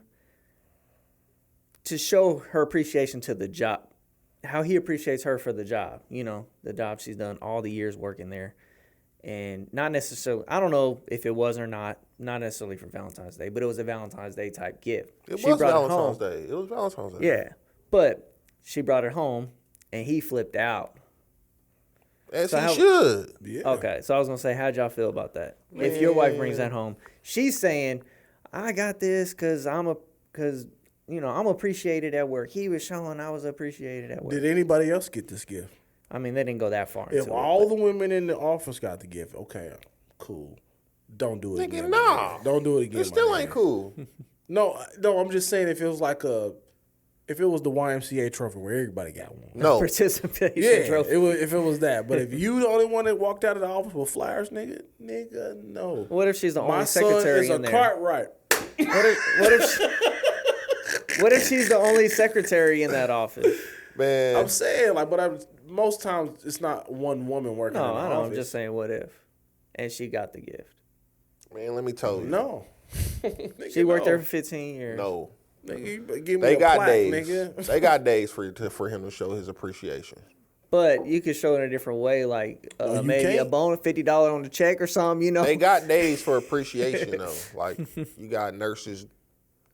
[SPEAKER 3] to show her appreciation to the job, how he appreciates her for the job, the job she's done all the years working there. And not necessarily, I don't know if it was or not necessarily for Valentine's Day, but it was a Valentine's Day type gift.
[SPEAKER 2] It
[SPEAKER 3] She
[SPEAKER 2] was
[SPEAKER 3] brought
[SPEAKER 2] Valentine's
[SPEAKER 3] home.
[SPEAKER 2] Day. It was Valentine's Day.
[SPEAKER 3] Yeah, but she brought it home, and he flipped out.
[SPEAKER 2] As
[SPEAKER 3] So
[SPEAKER 2] he
[SPEAKER 3] how-
[SPEAKER 2] should.
[SPEAKER 1] Yeah.
[SPEAKER 3] Okay, so I was gonna say, how'd y'all feel about that? If your wife brings that home, she's saying, "I got this because I'm appreciated at work." He was showing I was appreciated at work.
[SPEAKER 1] Did anybody else get this gift?
[SPEAKER 3] I mean, they didn't go that far.
[SPEAKER 1] If
[SPEAKER 3] into
[SPEAKER 1] all
[SPEAKER 3] it,
[SPEAKER 1] the women in the office got the gift, okay, cool. Don't do it
[SPEAKER 2] Nigga,
[SPEAKER 1] again.
[SPEAKER 2] nah.
[SPEAKER 1] Don't do it again.
[SPEAKER 2] It still
[SPEAKER 1] my
[SPEAKER 2] ain't
[SPEAKER 1] nigga.
[SPEAKER 2] cool.
[SPEAKER 1] No, I'm just saying if it was if it was the YMCA trophy where everybody got one.
[SPEAKER 2] No.
[SPEAKER 3] participation
[SPEAKER 1] Yeah,
[SPEAKER 3] trophy.
[SPEAKER 1] if it was that. But if you the only one that walked out of the office with flowers, nigga, no.
[SPEAKER 3] What if she's the
[SPEAKER 1] My
[SPEAKER 3] only
[SPEAKER 1] son
[SPEAKER 3] secretary
[SPEAKER 1] is a
[SPEAKER 3] in there?
[SPEAKER 1] Cartwright.
[SPEAKER 3] What if she's the only secretary in that office?
[SPEAKER 2] Man.
[SPEAKER 1] I'm saying most times it's not one woman working
[SPEAKER 3] No,
[SPEAKER 1] in the
[SPEAKER 3] I know.
[SPEAKER 1] office.
[SPEAKER 3] I'm just saying, what if? And she got the gift.
[SPEAKER 2] Man, let me tell you.
[SPEAKER 1] No.
[SPEAKER 3] She worked there for 15 years.
[SPEAKER 2] No.
[SPEAKER 1] Nigga, you better give me
[SPEAKER 2] They
[SPEAKER 1] a
[SPEAKER 2] got
[SPEAKER 1] plaque,
[SPEAKER 2] days.
[SPEAKER 1] nigga.
[SPEAKER 2] They got days for him to show his appreciation.
[SPEAKER 3] But you could show it in a different way, like
[SPEAKER 1] you
[SPEAKER 3] maybe a
[SPEAKER 1] can't.
[SPEAKER 3] bonus, $50 on the check or something,
[SPEAKER 2] They got days for appreciation though. Like you got nurses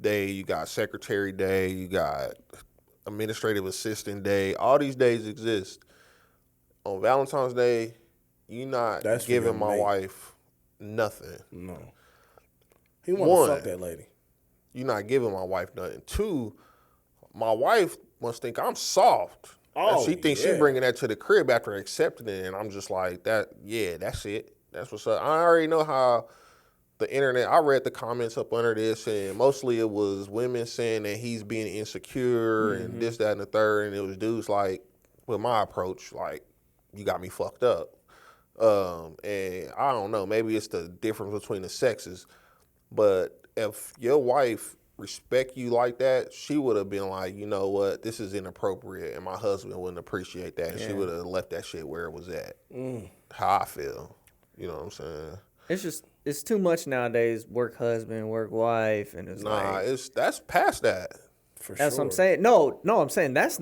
[SPEAKER 2] day, you got secretary day, you got administrative assistant day. All these days exist. On Valentine's Day, you not
[SPEAKER 1] That's for
[SPEAKER 2] giving
[SPEAKER 1] your
[SPEAKER 2] my
[SPEAKER 1] mate.
[SPEAKER 2] wife nothing.
[SPEAKER 1] No. He want
[SPEAKER 2] One.
[SPEAKER 1] to fuck that lady.
[SPEAKER 2] You're not giving my wife nothing. Two, my wife must think I'm soft.
[SPEAKER 1] Oh,
[SPEAKER 2] And she thinks she
[SPEAKER 1] yeah.
[SPEAKER 2] bringing that to the crib after accepting it, and I'm just like that. Yeah, that's it. That's what's up. I already know how the internet. I read the comments up under this, and mostly it was women saying that he's being insecure and this, that, and the third, and it was dudes like, with my approach, like, you got me fucked up. And I don't know. Maybe it's the difference between the sexes, but if your wife respect you like that, she would have been like, you know what, this is inappropriate, and my husband wouldn't appreciate that, and she would have left that shit where it was at. How I feel, you know what I'm saying?
[SPEAKER 3] It's too much nowadays. Work husband, work wife, and it's
[SPEAKER 2] Nah,
[SPEAKER 3] like
[SPEAKER 2] that's past that.
[SPEAKER 1] For
[SPEAKER 3] that's
[SPEAKER 1] sure.
[SPEAKER 3] what I'm saying. No, I'm saying that's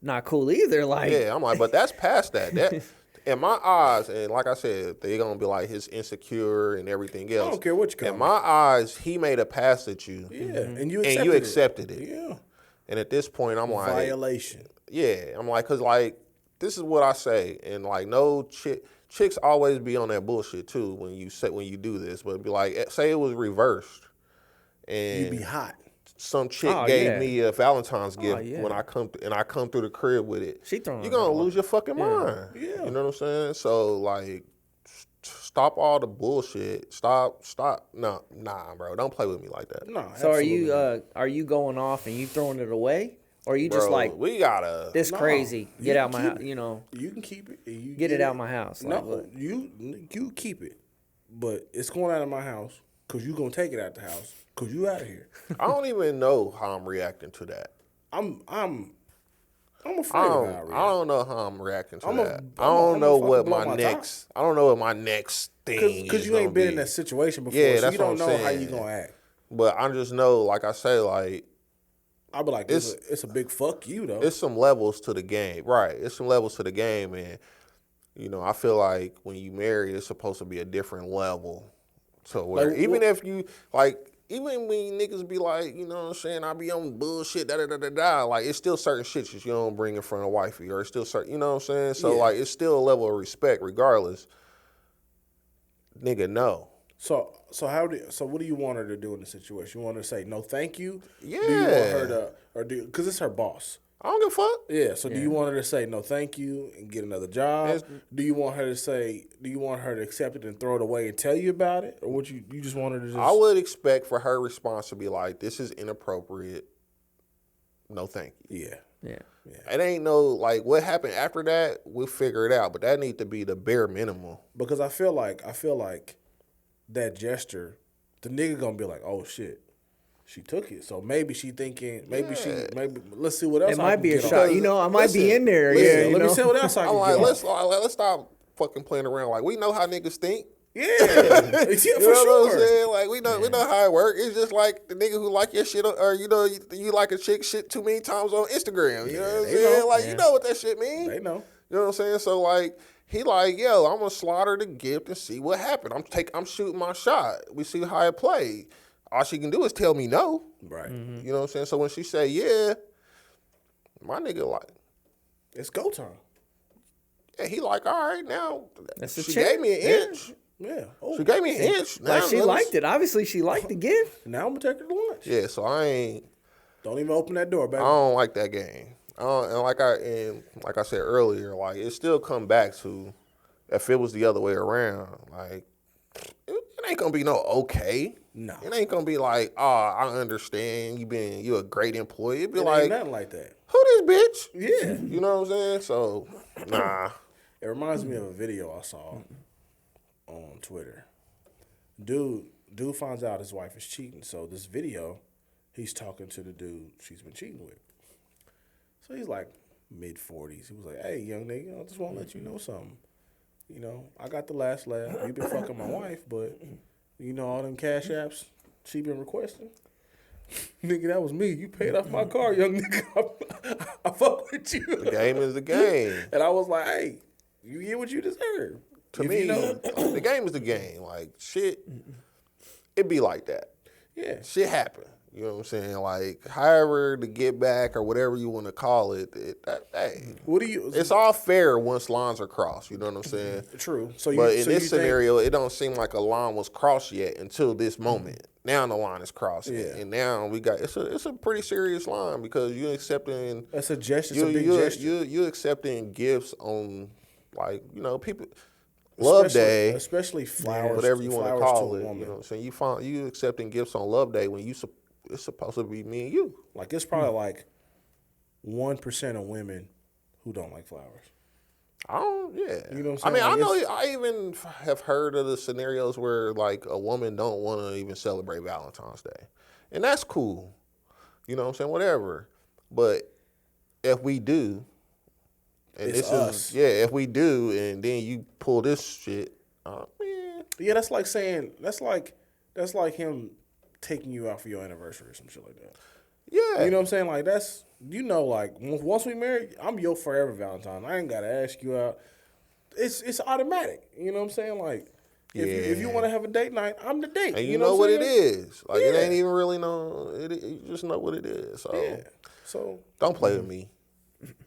[SPEAKER 3] not cool either. Like
[SPEAKER 2] Yeah, I'm like, but that's past that. That in my eyes, and like I said, they're gonna be like his insecure and everything else.
[SPEAKER 1] I don't care what you call
[SPEAKER 2] In my eyes, he made a pass at you.
[SPEAKER 1] Yeah, and you
[SPEAKER 2] accepted it.
[SPEAKER 1] Yeah.
[SPEAKER 2] And at this point, I'm like,
[SPEAKER 1] violation.
[SPEAKER 2] Yeah, I'm like, cause like this is what I say, and like no chicks always be on that bullshit too when you do this, but be like, say it was reversed, and
[SPEAKER 1] You be hot.
[SPEAKER 2] some chick gave me a Valentine's gift when I come through the crib with it.
[SPEAKER 3] She throwing
[SPEAKER 2] You're gonna lose your fucking mind.
[SPEAKER 1] Yeah.
[SPEAKER 2] You know what I'm saying? So like, stop all the bullshit. Stop. Nah, bro. Don't play with me like that.
[SPEAKER 1] No.
[SPEAKER 3] So are you going off and you throwing it away, or are you just
[SPEAKER 2] Bro,
[SPEAKER 3] like
[SPEAKER 2] we gotta
[SPEAKER 3] this crazy? Get out my house.
[SPEAKER 1] You can keep it. And you
[SPEAKER 3] get it out my house.
[SPEAKER 1] No,
[SPEAKER 3] Like, what?
[SPEAKER 1] you keep it, but it's going out of my house because you gonna take it out the house because you out of here.
[SPEAKER 2] I don't even know how I'm reacting to that.
[SPEAKER 1] I'm afraid
[SPEAKER 2] I
[SPEAKER 1] of how I react.
[SPEAKER 2] don't know how I'm reacting to that.
[SPEAKER 1] I'm
[SPEAKER 2] I don't know what
[SPEAKER 1] blow
[SPEAKER 2] my
[SPEAKER 1] my
[SPEAKER 2] next. I don't know what my next thing is.
[SPEAKER 1] Because you ain't been in that situation before,
[SPEAKER 2] Yeah,
[SPEAKER 1] so
[SPEAKER 2] that's
[SPEAKER 1] you don't
[SPEAKER 2] what I'm
[SPEAKER 1] know how
[SPEAKER 2] saying.
[SPEAKER 1] you gonna act.
[SPEAKER 2] But I just know, like I say, like
[SPEAKER 1] I'll be like, it's a big fuck you though.
[SPEAKER 2] it's some levels to the game, right? It's some levels to the game, and I feel like when you marry, it's supposed to be a different level. So where
[SPEAKER 1] Like,
[SPEAKER 2] even if you like. Even when niggas be like, you know what I'm saying, I be on bullshit, like, it's still certain shit that you don't bring in front of wifey, or it's still certain, you know what I'm saying? So, like, it's still a level of respect regardless. Nigga, no.
[SPEAKER 1] So what do you want her to do in the situation? You want her to say no, thank you?
[SPEAKER 2] Yeah.
[SPEAKER 1] Do you want her to, because it's her boss?
[SPEAKER 2] I don't give a fuck.
[SPEAKER 1] Yeah. So do you want her to say no, thank you, and get another job? Do you want her to accept it and throw it away and tell you about it, or would you just want her to just?
[SPEAKER 2] I would expect for her response to be like, this is inappropriate. No, thank you.
[SPEAKER 1] Yeah.
[SPEAKER 2] It ain't no, like, what happened after that, we'll figure it out. But that need to be the bare minimum.
[SPEAKER 1] Because I feel like that gesture, the nigga gonna be like, oh shit, she took it. So maybe she thinking, maybe let's see what else.
[SPEAKER 3] It might be a shot. I might be in there.
[SPEAKER 1] Let me see what else I can
[SPEAKER 2] I'm
[SPEAKER 1] get.
[SPEAKER 2] like, let's stop fucking playing around. Like, we know how niggas think.
[SPEAKER 1] Yeah,
[SPEAKER 2] You
[SPEAKER 1] for
[SPEAKER 2] know what I'm
[SPEAKER 1] sure.
[SPEAKER 2] saying? Like, we know how it works. It's just like the nigga who like your shit, or you like a chick shit too many times on Instagram. You know what I'm saying?
[SPEAKER 1] know.
[SPEAKER 2] Like, you know what that shit mean.
[SPEAKER 1] They know.
[SPEAKER 2] You know what I'm saying? So like, he like, yo, I'm gonna slaughter the gift and see what happened. I'm shooting my shot. We see how it played. All she can do is tell me no.
[SPEAKER 1] Right.
[SPEAKER 2] You know what I'm saying? So when she say yeah, my nigga like,
[SPEAKER 1] It's go time.
[SPEAKER 2] yeah, he like, all right, now
[SPEAKER 3] That's a
[SPEAKER 2] she
[SPEAKER 3] chick.
[SPEAKER 2] gave me an inch.
[SPEAKER 1] Yeah. Oh,
[SPEAKER 2] She gave me an inch.
[SPEAKER 3] Like
[SPEAKER 2] Now
[SPEAKER 3] she
[SPEAKER 2] let's-
[SPEAKER 3] liked it. Obviously, she liked the gift.
[SPEAKER 1] now I'm gonna take her to lunch.
[SPEAKER 2] Yeah, so
[SPEAKER 1] Don't even open that door, baby.
[SPEAKER 2] I don't like that game. And like I said earlier, like it still come back to if it was the other way around, like it ain't gonna be no okay.
[SPEAKER 1] No.
[SPEAKER 2] It ain't gonna be like, I understand you a great employee. It'd be
[SPEAKER 1] It
[SPEAKER 2] like,
[SPEAKER 1] ain't nothing like that.
[SPEAKER 2] who this bitch?
[SPEAKER 1] Yeah.
[SPEAKER 2] You know what I'm saying? So, nah.
[SPEAKER 1] It reminds me of a video I saw on Twitter. Dude finds out his wife is cheating. So this video, he's talking to the dude she's been cheating with. So he's like mid-40s. He was like, hey, young nigga, I just want to let you know something. I got the last laugh. You been fucking my wife, but all them cash apps she been requesting? Nigga, that was me. You paid off my car, young nigga. I fuck with you.
[SPEAKER 2] The game is the game.
[SPEAKER 1] And I was like, hey, you get what you deserve.
[SPEAKER 2] To me, the game is the game. Like, shit, it be like that.
[SPEAKER 1] Yeah.
[SPEAKER 2] Shit happen. You know what I'm saying? Like, however to get back or whatever you want to call it, hey,
[SPEAKER 1] What do you?
[SPEAKER 2] it's all fair once lines are crossed. You know what I'm saying?
[SPEAKER 1] True.
[SPEAKER 2] But in this scenario, it don't seem like a line was crossed yet until this moment. Now the line is crossed,
[SPEAKER 1] Yeah.
[SPEAKER 2] and now we got it's a pretty serious line because you accepting.
[SPEAKER 1] That's a gesture. It's a big gesture.
[SPEAKER 2] You accepting gifts on, like, people. Love Day,
[SPEAKER 1] especially flowers,
[SPEAKER 2] whatever you want to call it.
[SPEAKER 1] a woman.
[SPEAKER 2] You know what I'm saying? You accepting gifts on Love Day when it's supposed to be me and you.
[SPEAKER 1] Like it's probably like 1% of women who don't like flowers.
[SPEAKER 2] Yeah.
[SPEAKER 1] You know what
[SPEAKER 2] I
[SPEAKER 1] I'm
[SPEAKER 2] mean,
[SPEAKER 1] saying?
[SPEAKER 2] I even have heard of the scenarios where like a woman don't want to even celebrate Valentine's Day, and that's cool. You know what I'm saying? Whatever. But if we do, and
[SPEAKER 1] It's
[SPEAKER 2] this
[SPEAKER 1] us.
[SPEAKER 2] is if we do, and then you pull this shit, man.
[SPEAKER 1] Yeah, that's like saying that's like him taking you out for your anniversary or some shit like that.
[SPEAKER 2] Yeah.
[SPEAKER 1] You know what I'm saying? Like that's like once we married, I'm your forever Valentine. I ain't gotta ask you out. it's automatic. You know what I'm saying? Like, if you want to have a date night, I'm the date.
[SPEAKER 2] And you know what it is. Like,
[SPEAKER 1] Yeah.
[SPEAKER 2] it ain't even really you just know what it is. So,
[SPEAKER 1] So
[SPEAKER 2] don't play with me.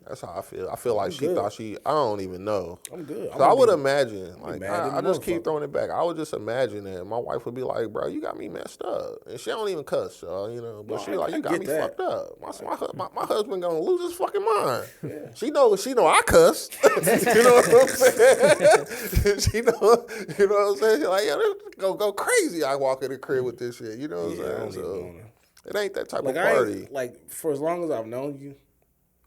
[SPEAKER 2] That's how I feel. I feel like she thought I don't even know.
[SPEAKER 1] I'm good.
[SPEAKER 2] So I would imagine, like,
[SPEAKER 1] mad
[SPEAKER 2] I
[SPEAKER 1] at
[SPEAKER 2] just
[SPEAKER 1] the
[SPEAKER 2] keep
[SPEAKER 1] motherfucker.
[SPEAKER 2] throwing it back. I would just imagine that my wife would be like, bro, you got me messed up. And she don't even cuss, y'all, you know. But
[SPEAKER 1] No,
[SPEAKER 2] she like,
[SPEAKER 1] I
[SPEAKER 2] you got
[SPEAKER 1] get
[SPEAKER 2] me
[SPEAKER 1] that.
[SPEAKER 2] fucked up. My husband gonna lose his fucking mind. Yeah. She know I cussed. You know what I'm saying? She know, you know what I'm saying? She like, yeah, go crazy. I walk in the crib with this shit. You know what I'm saying? So it ain't that type of party.
[SPEAKER 1] Like, for as long as I've known you,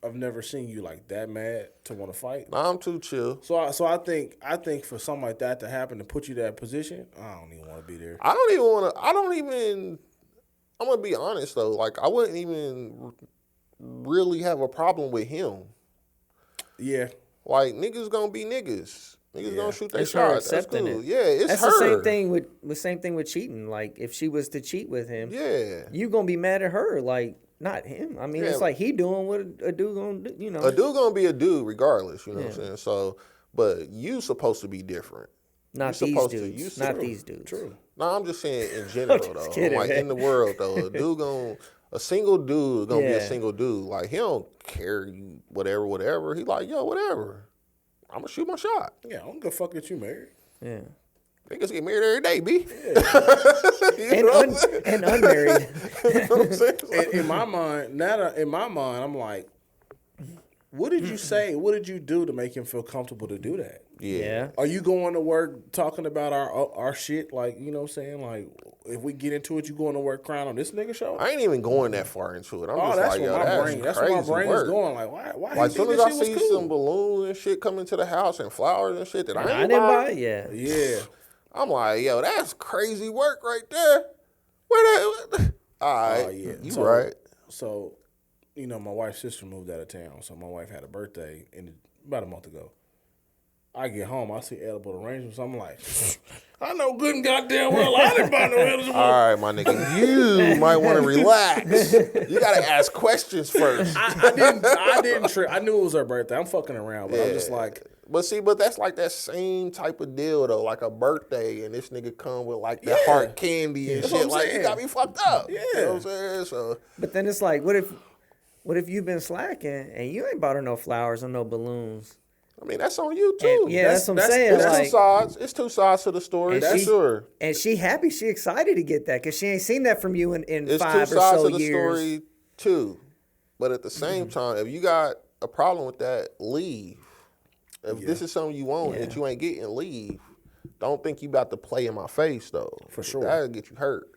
[SPEAKER 1] I've never seen you like that mad to want to fight.
[SPEAKER 2] Nah, I'm too chill.
[SPEAKER 1] So I think for something like that to happen to put you in that position, I don't even want to be there.
[SPEAKER 2] I'm gonna be honest though. Like, I wouldn't even really have a problem with him.
[SPEAKER 1] Yeah.
[SPEAKER 2] Like, niggas gonna be niggas. Niggas gonna shoot their
[SPEAKER 3] It's her
[SPEAKER 2] shots. That's
[SPEAKER 3] accepting
[SPEAKER 2] cool.
[SPEAKER 3] it.
[SPEAKER 2] Yeah, it's
[SPEAKER 3] That's
[SPEAKER 2] her.
[SPEAKER 3] the same thing with cheating. Like, if she was to cheat with him,
[SPEAKER 2] Yeah.
[SPEAKER 3] you gonna be mad at her, like, not him. I mean,
[SPEAKER 2] Yeah.
[SPEAKER 3] it's like he doing what a dude gonna do, you know.
[SPEAKER 2] A dude gonna be a dude regardless, you know what I'm saying? So, but you supposed to be different.
[SPEAKER 3] Not
[SPEAKER 2] You
[SPEAKER 3] these
[SPEAKER 2] supposed to-
[SPEAKER 3] dudes.
[SPEAKER 2] you
[SPEAKER 3] Not
[SPEAKER 2] true.
[SPEAKER 3] these dudes.
[SPEAKER 1] True.
[SPEAKER 2] No, I'm just saying in general
[SPEAKER 3] just
[SPEAKER 2] though.
[SPEAKER 3] kidding,
[SPEAKER 2] Like,
[SPEAKER 3] man.
[SPEAKER 2] in the world though, a single dude gonna be a
[SPEAKER 3] Yeah.
[SPEAKER 2] single dude. Like, he don't care you whatever. He like, yo, whatever. I'm gonna shoot my shot.
[SPEAKER 1] Yeah, I don't give a fuck that you married.
[SPEAKER 3] Yeah.
[SPEAKER 2] Niggas get married every day, B.
[SPEAKER 3] And unmarried.
[SPEAKER 2] You know what I'm saying?
[SPEAKER 1] In my mind, I'm like, what did you say? What did you do to make him feel comfortable to do that?
[SPEAKER 3] Yeah.
[SPEAKER 1] Are you going to work talking about our shit? Like, you know what I'm saying? Like, if we get into it, you going to work crying on this nigga show?
[SPEAKER 2] I ain't even going that far into it. I'm just
[SPEAKER 1] that's
[SPEAKER 2] like, yo,
[SPEAKER 1] what my brain.
[SPEAKER 2] that's
[SPEAKER 1] That's
[SPEAKER 2] crazy
[SPEAKER 1] where my brain
[SPEAKER 2] work.
[SPEAKER 1] is going. Like, why?
[SPEAKER 2] Like,
[SPEAKER 1] he
[SPEAKER 2] soon
[SPEAKER 1] think
[SPEAKER 2] as
[SPEAKER 1] that
[SPEAKER 2] I
[SPEAKER 1] shit
[SPEAKER 2] see
[SPEAKER 1] was cool?
[SPEAKER 2] some balloons and shit coming to the house and flowers and shit that I
[SPEAKER 3] I
[SPEAKER 2] ain't
[SPEAKER 3] didn't buy
[SPEAKER 2] buy,
[SPEAKER 3] it. Yeah.
[SPEAKER 1] Yeah.
[SPEAKER 2] I'm like, yo, that's crazy work right there. Where that? All right,
[SPEAKER 1] Oh, yeah.
[SPEAKER 2] you
[SPEAKER 1] So-
[SPEAKER 2] right.
[SPEAKER 1] So, you know, my wife's sister moved out of town. So my wife had a birthday about a month ago. I get home, I see edible arrangements. I'm like, I know good and goddamn well I didn't buy no edible.
[SPEAKER 2] All right, my nigga, you might want to relax. You gotta ask questions first.
[SPEAKER 1] I didn't trip. I knew it was her birthday. I'm fucking around, but I'm just like,
[SPEAKER 2] But that's like that same type of deal though, like a birthday, and this nigga come with like the
[SPEAKER 1] Yeah.
[SPEAKER 2] heart candy and
[SPEAKER 1] That's
[SPEAKER 2] shit.
[SPEAKER 1] what I'm
[SPEAKER 2] Like, you
[SPEAKER 1] saying.
[SPEAKER 2] got me fucked up.
[SPEAKER 1] Yeah.
[SPEAKER 2] You know what I'm saying? So
[SPEAKER 3] But then it's like, what if you've been slacking and you ain't bought her no flowers or no balloons?
[SPEAKER 2] I mean, that's on you too.
[SPEAKER 3] And, yeah, that's what I'm saying.
[SPEAKER 2] It's
[SPEAKER 3] Like,
[SPEAKER 2] two sides. It's two sides to the story.
[SPEAKER 3] And
[SPEAKER 2] That's
[SPEAKER 3] she-
[SPEAKER 2] sure.
[SPEAKER 3] and she happy, she excited to get that because she ain't seen that from you in
[SPEAKER 2] It's
[SPEAKER 3] 5
[SPEAKER 2] two
[SPEAKER 3] or
[SPEAKER 2] sides
[SPEAKER 3] so
[SPEAKER 2] to the
[SPEAKER 3] years.
[SPEAKER 2] story too. But at the same time, if you got a problem with that, leave. If this is something you want that you ain't getting, leave. Don't think you about to play in my face though.
[SPEAKER 1] For sure.
[SPEAKER 2] That'll get you hurt.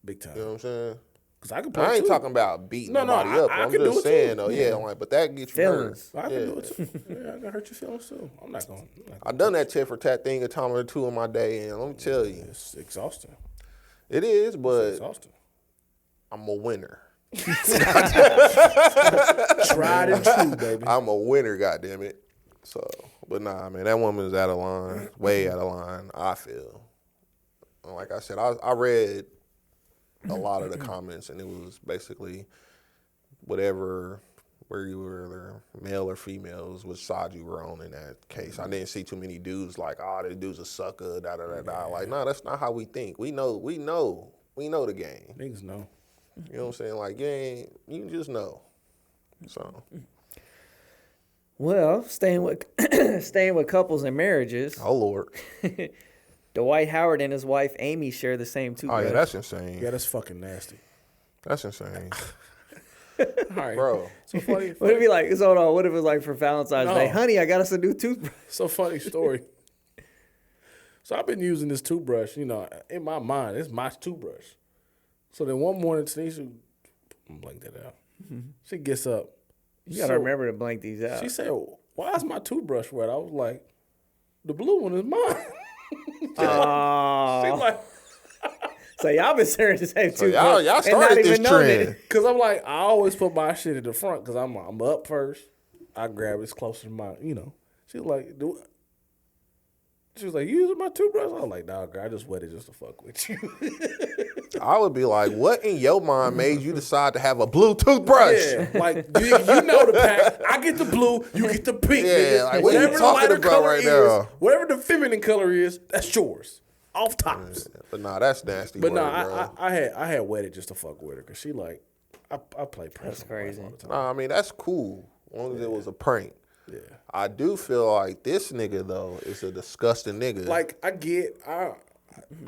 [SPEAKER 1] big time.
[SPEAKER 2] You know what I'm saying?
[SPEAKER 1] Because I can play
[SPEAKER 2] I ain't
[SPEAKER 1] too.
[SPEAKER 2] talking about beating
[SPEAKER 1] No,
[SPEAKER 2] nobody up.
[SPEAKER 1] I
[SPEAKER 2] I'm
[SPEAKER 1] can do
[SPEAKER 2] just
[SPEAKER 1] it too.
[SPEAKER 2] saying though, yeah, I'm like, but that gets you
[SPEAKER 3] Feelings.
[SPEAKER 2] hurt.
[SPEAKER 1] I can do it too. Yeah, I can hurt your feelings too. I'm not going to.
[SPEAKER 2] I done that tit for tat thing a time or two in my day, and let me tell you,
[SPEAKER 1] It's exhausting.
[SPEAKER 2] it is,
[SPEAKER 1] It's
[SPEAKER 2] but
[SPEAKER 1] exhausting.
[SPEAKER 2] I'm a winner.
[SPEAKER 1] Tried and true, baby.
[SPEAKER 2] I'm a winner, goddammit. So, but nah, man, that woman's out of line, way out of line, I feel. And like I said, I read a lot of the comments, and it was basically whatever, where you were, male or females, which side you were on in that case. I didn't see too many dudes like, oh, this dude's a sucker, da-da-da-da. Like, nah, that's not how we think. We know the game.
[SPEAKER 1] Niggas know.
[SPEAKER 2] You know what I'm saying? Like, you just know. So,
[SPEAKER 3] Well, staying with couples and marriages,
[SPEAKER 2] oh, Lord.
[SPEAKER 3] Dwight Howard and his wife Amy share the same
[SPEAKER 2] Oh,
[SPEAKER 3] toothbrush.
[SPEAKER 2] yeah, that's insane.
[SPEAKER 1] Yeah, that's fucking nasty.
[SPEAKER 2] That's insane.
[SPEAKER 1] All right.
[SPEAKER 2] Bro.
[SPEAKER 1] So funny.
[SPEAKER 3] What if it be like? Hold on. What if it was like for Valentine's
[SPEAKER 1] No.
[SPEAKER 3] Day? Honey, I got us a new toothbrush.
[SPEAKER 1] So funny story. So I've been using this toothbrush, you know, in my mind, it's my toothbrush. So then one morning, Tanisha, I'm blank that out. She gets up.
[SPEAKER 3] You gotta
[SPEAKER 1] So
[SPEAKER 3] remember to blank these out.
[SPEAKER 1] She said, why is my toothbrush wet? I was like, the blue one is mine.
[SPEAKER 3] Oh,
[SPEAKER 1] She's like,
[SPEAKER 3] so y'all been sharing the same
[SPEAKER 2] So
[SPEAKER 3] toothbrush
[SPEAKER 2] y'all
[SPEAKER 3] and
[SPEAKER 2] started
[SPEAKER 3] not
[SPEAKER 2] this
[SPEAKER 3] even knowing
[SPEAKER 2] trend.
[SPEAKER 3] it.
[SPEAKER 1] because I'm like, I always put my shit in the front because I'm up first. I grab it, it's closer to my, you know. She's like, She was like, you using my toothbrush? I was like, nah, girl, I just wet it just to fuck with you.
[SPEAKER 2] I would be like, what in your mind made you decide to have a blue toothbrush?
[SPEAKER 1] Yeah, like, you know the pack. I get the blue, you get the pink.
[SPEAKER 2] Yeah,
[SPEAKER 1] nigga.
[SPEAKER 2] like, what are you
[SPEAKER 1] Whatever the
[SPEAKER 2] talking
[SPEAKER 1] lighter
[SPEAKER 2] about
[SPEAKER 1] color
[SPEAKER 2] right
[SPEAKER 1] is,
[SPEAKER 2] now?
[SPEAKER 1] whatever the feminine color is, that's yours. Off tops.
[SPEAKER 2] But nah, that's nasty.
[SPEAKER 1] But
[SPEAKER 2] word,
[SPEAKER 1] nah,
[SPEAKER 2] bro.
[SPEAKER 1] I had wet it just to fuck with her because she like, I play pranks.
[SPEAKER 3] That's crazy.
[SPEAKER 1] All the time.
[SPEAKER 2] Nah, I mean, that's cool. As long as it was a prank.
[SPEAKER 1] Yeah.
[SPEAKER 2] I do feel like this nigga, though, is a disgusting nigga.
[SPEAKER 1] Like, I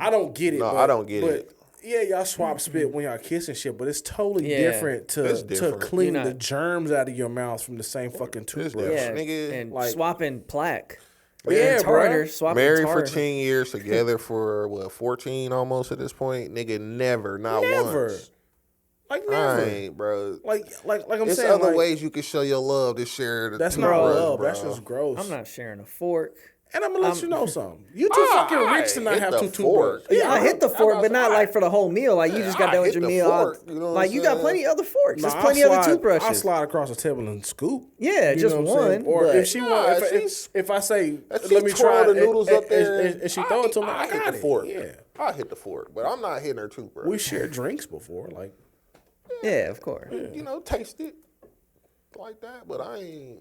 [SPEAKER 1] don't get it.
[SPEAKER 2] No,
[SPEAKER 1] but,
[SPEAKER 2] I don't get it.
[SPEAKER 1] Yeah, y'all swap spit when y'all kiss and shit, but it's totally different
[SPEAKER 2] It's
[SPEAKER 1] to
[SPEAKER 2] different.
[SPEAKER 1] clean
[SPEAKER 3] You're
[SPEAKER 1] the
[SPEAKER 3] not-
[SPEAKER 1] germs out of your mouth from the same fucking toothbrush.
[SPEAKER 3] Yeah,
[SPEAKER 2] nigga,
[SPEAKER 3] and
[SPEAKER 1] like-
[SPEAKER 3] swapping plaque.
[SPEAKER 1] Yeah,
[SPEAKER 3] and tartar, swapping
[SPEAKER 2] Married for
[SPEAKER 3] tartar.
[SPEAKER 2] 10 years, together for, 14 almost at this point? Nigga, never. Not
[SPEAKER 1] Never.
[SPEAKER 2] once.
[SPEAKER 1] Like never.
[SPEAKER 2] I ain't, bro.
[SPEAKER 1] Like I'm
[SPEAKER 2] There's
[SPEAKER 1] saying,
[SPEAKER 2] other
[SPEAKER 1] like,
[SPEAKER 2] ways you can show your love to share the
[SPEAKER 1] that's not
[SPEAKER 2] toothbrush,
[SPEAKER 1] love.
[SPEAKER 2] bro.
[SPEAKER 1] That's just gross.
[SPEAKER 3] I'm not sharing a fork.
[SPEAKER 1] And I'm gonna let you know something. You too fucking rich to not
[SPEAKER 2] hit
[SPEAKER 1] have
[SPEAKER 2] the
[SPEAKER 1] two
[SPEAKER 2] fork.
[SPEAKER 1] toothbrushes.
[SPEAKER 3] Yeah, I hit the fork, but not like for the whole meal. Like you
[SPEAKER 2] Yeah,
[SPEAKER 3] just got
[SPEAKER 2] I
[SPEAKER 3] done with
[SPEAKER 2] hit
[SPEAKER 3] your
[SPEAKER 2] the
[SPEAKER 3] meal.
[SPEAKER 2] fork, you know what
[SPEAKER 3] like
[SPEAKER 2] I'm
[SPEAKER 3] you got
[SPEAKER 2] saying?
[SPEAKER 3] plenty of other forks. There's
[SPEAKER 1] Nah,
[SPEAKER 3] plenty
[SPEAKER 1] I
[SPEAKER 3] of other
[SPEAKER 1] slide-
[SPEAKER 3] toothbrushes.
[SPEAKER 1] I slide across the table and scoop.
[SPEAKER 3] Yeah,
[SPEAKER 1] You
[SPEAKER 3] just
[SPEAKER 1] know what I'm saying?
[SPEAKER 3] one.
[SPEAKER 1] Or
[SPEAKER 3] but
[SPEAKER 1] if she want,
[SPEAKER 2] she's-
[SPEAKER 1] if I say,
[SPEAKER 2] If
[SPEAKER 1] let me
[SPEAKER 2] she twirl
[SPEAKER 1] try
[SPEAKER 2] the noodles up there,
[SPEAKER 1] and she throw it to me, I
[SPEAKER 2] hit
[SPEAKER 1] got
[SPEAKER 2] the
[SPEAKER 1] it.
[SPEAKER 2] fork.
[SPEAKER 1] Yeah,
[SPEAKER 2] I hit the fork, but I'm not hitting her toothbrush.
[SPEAKER 1] we shared drinks before, like.
[SPEAKER 3] yeah, of course.
[SPEAKER 2] You know, taste it like that, but I ain't.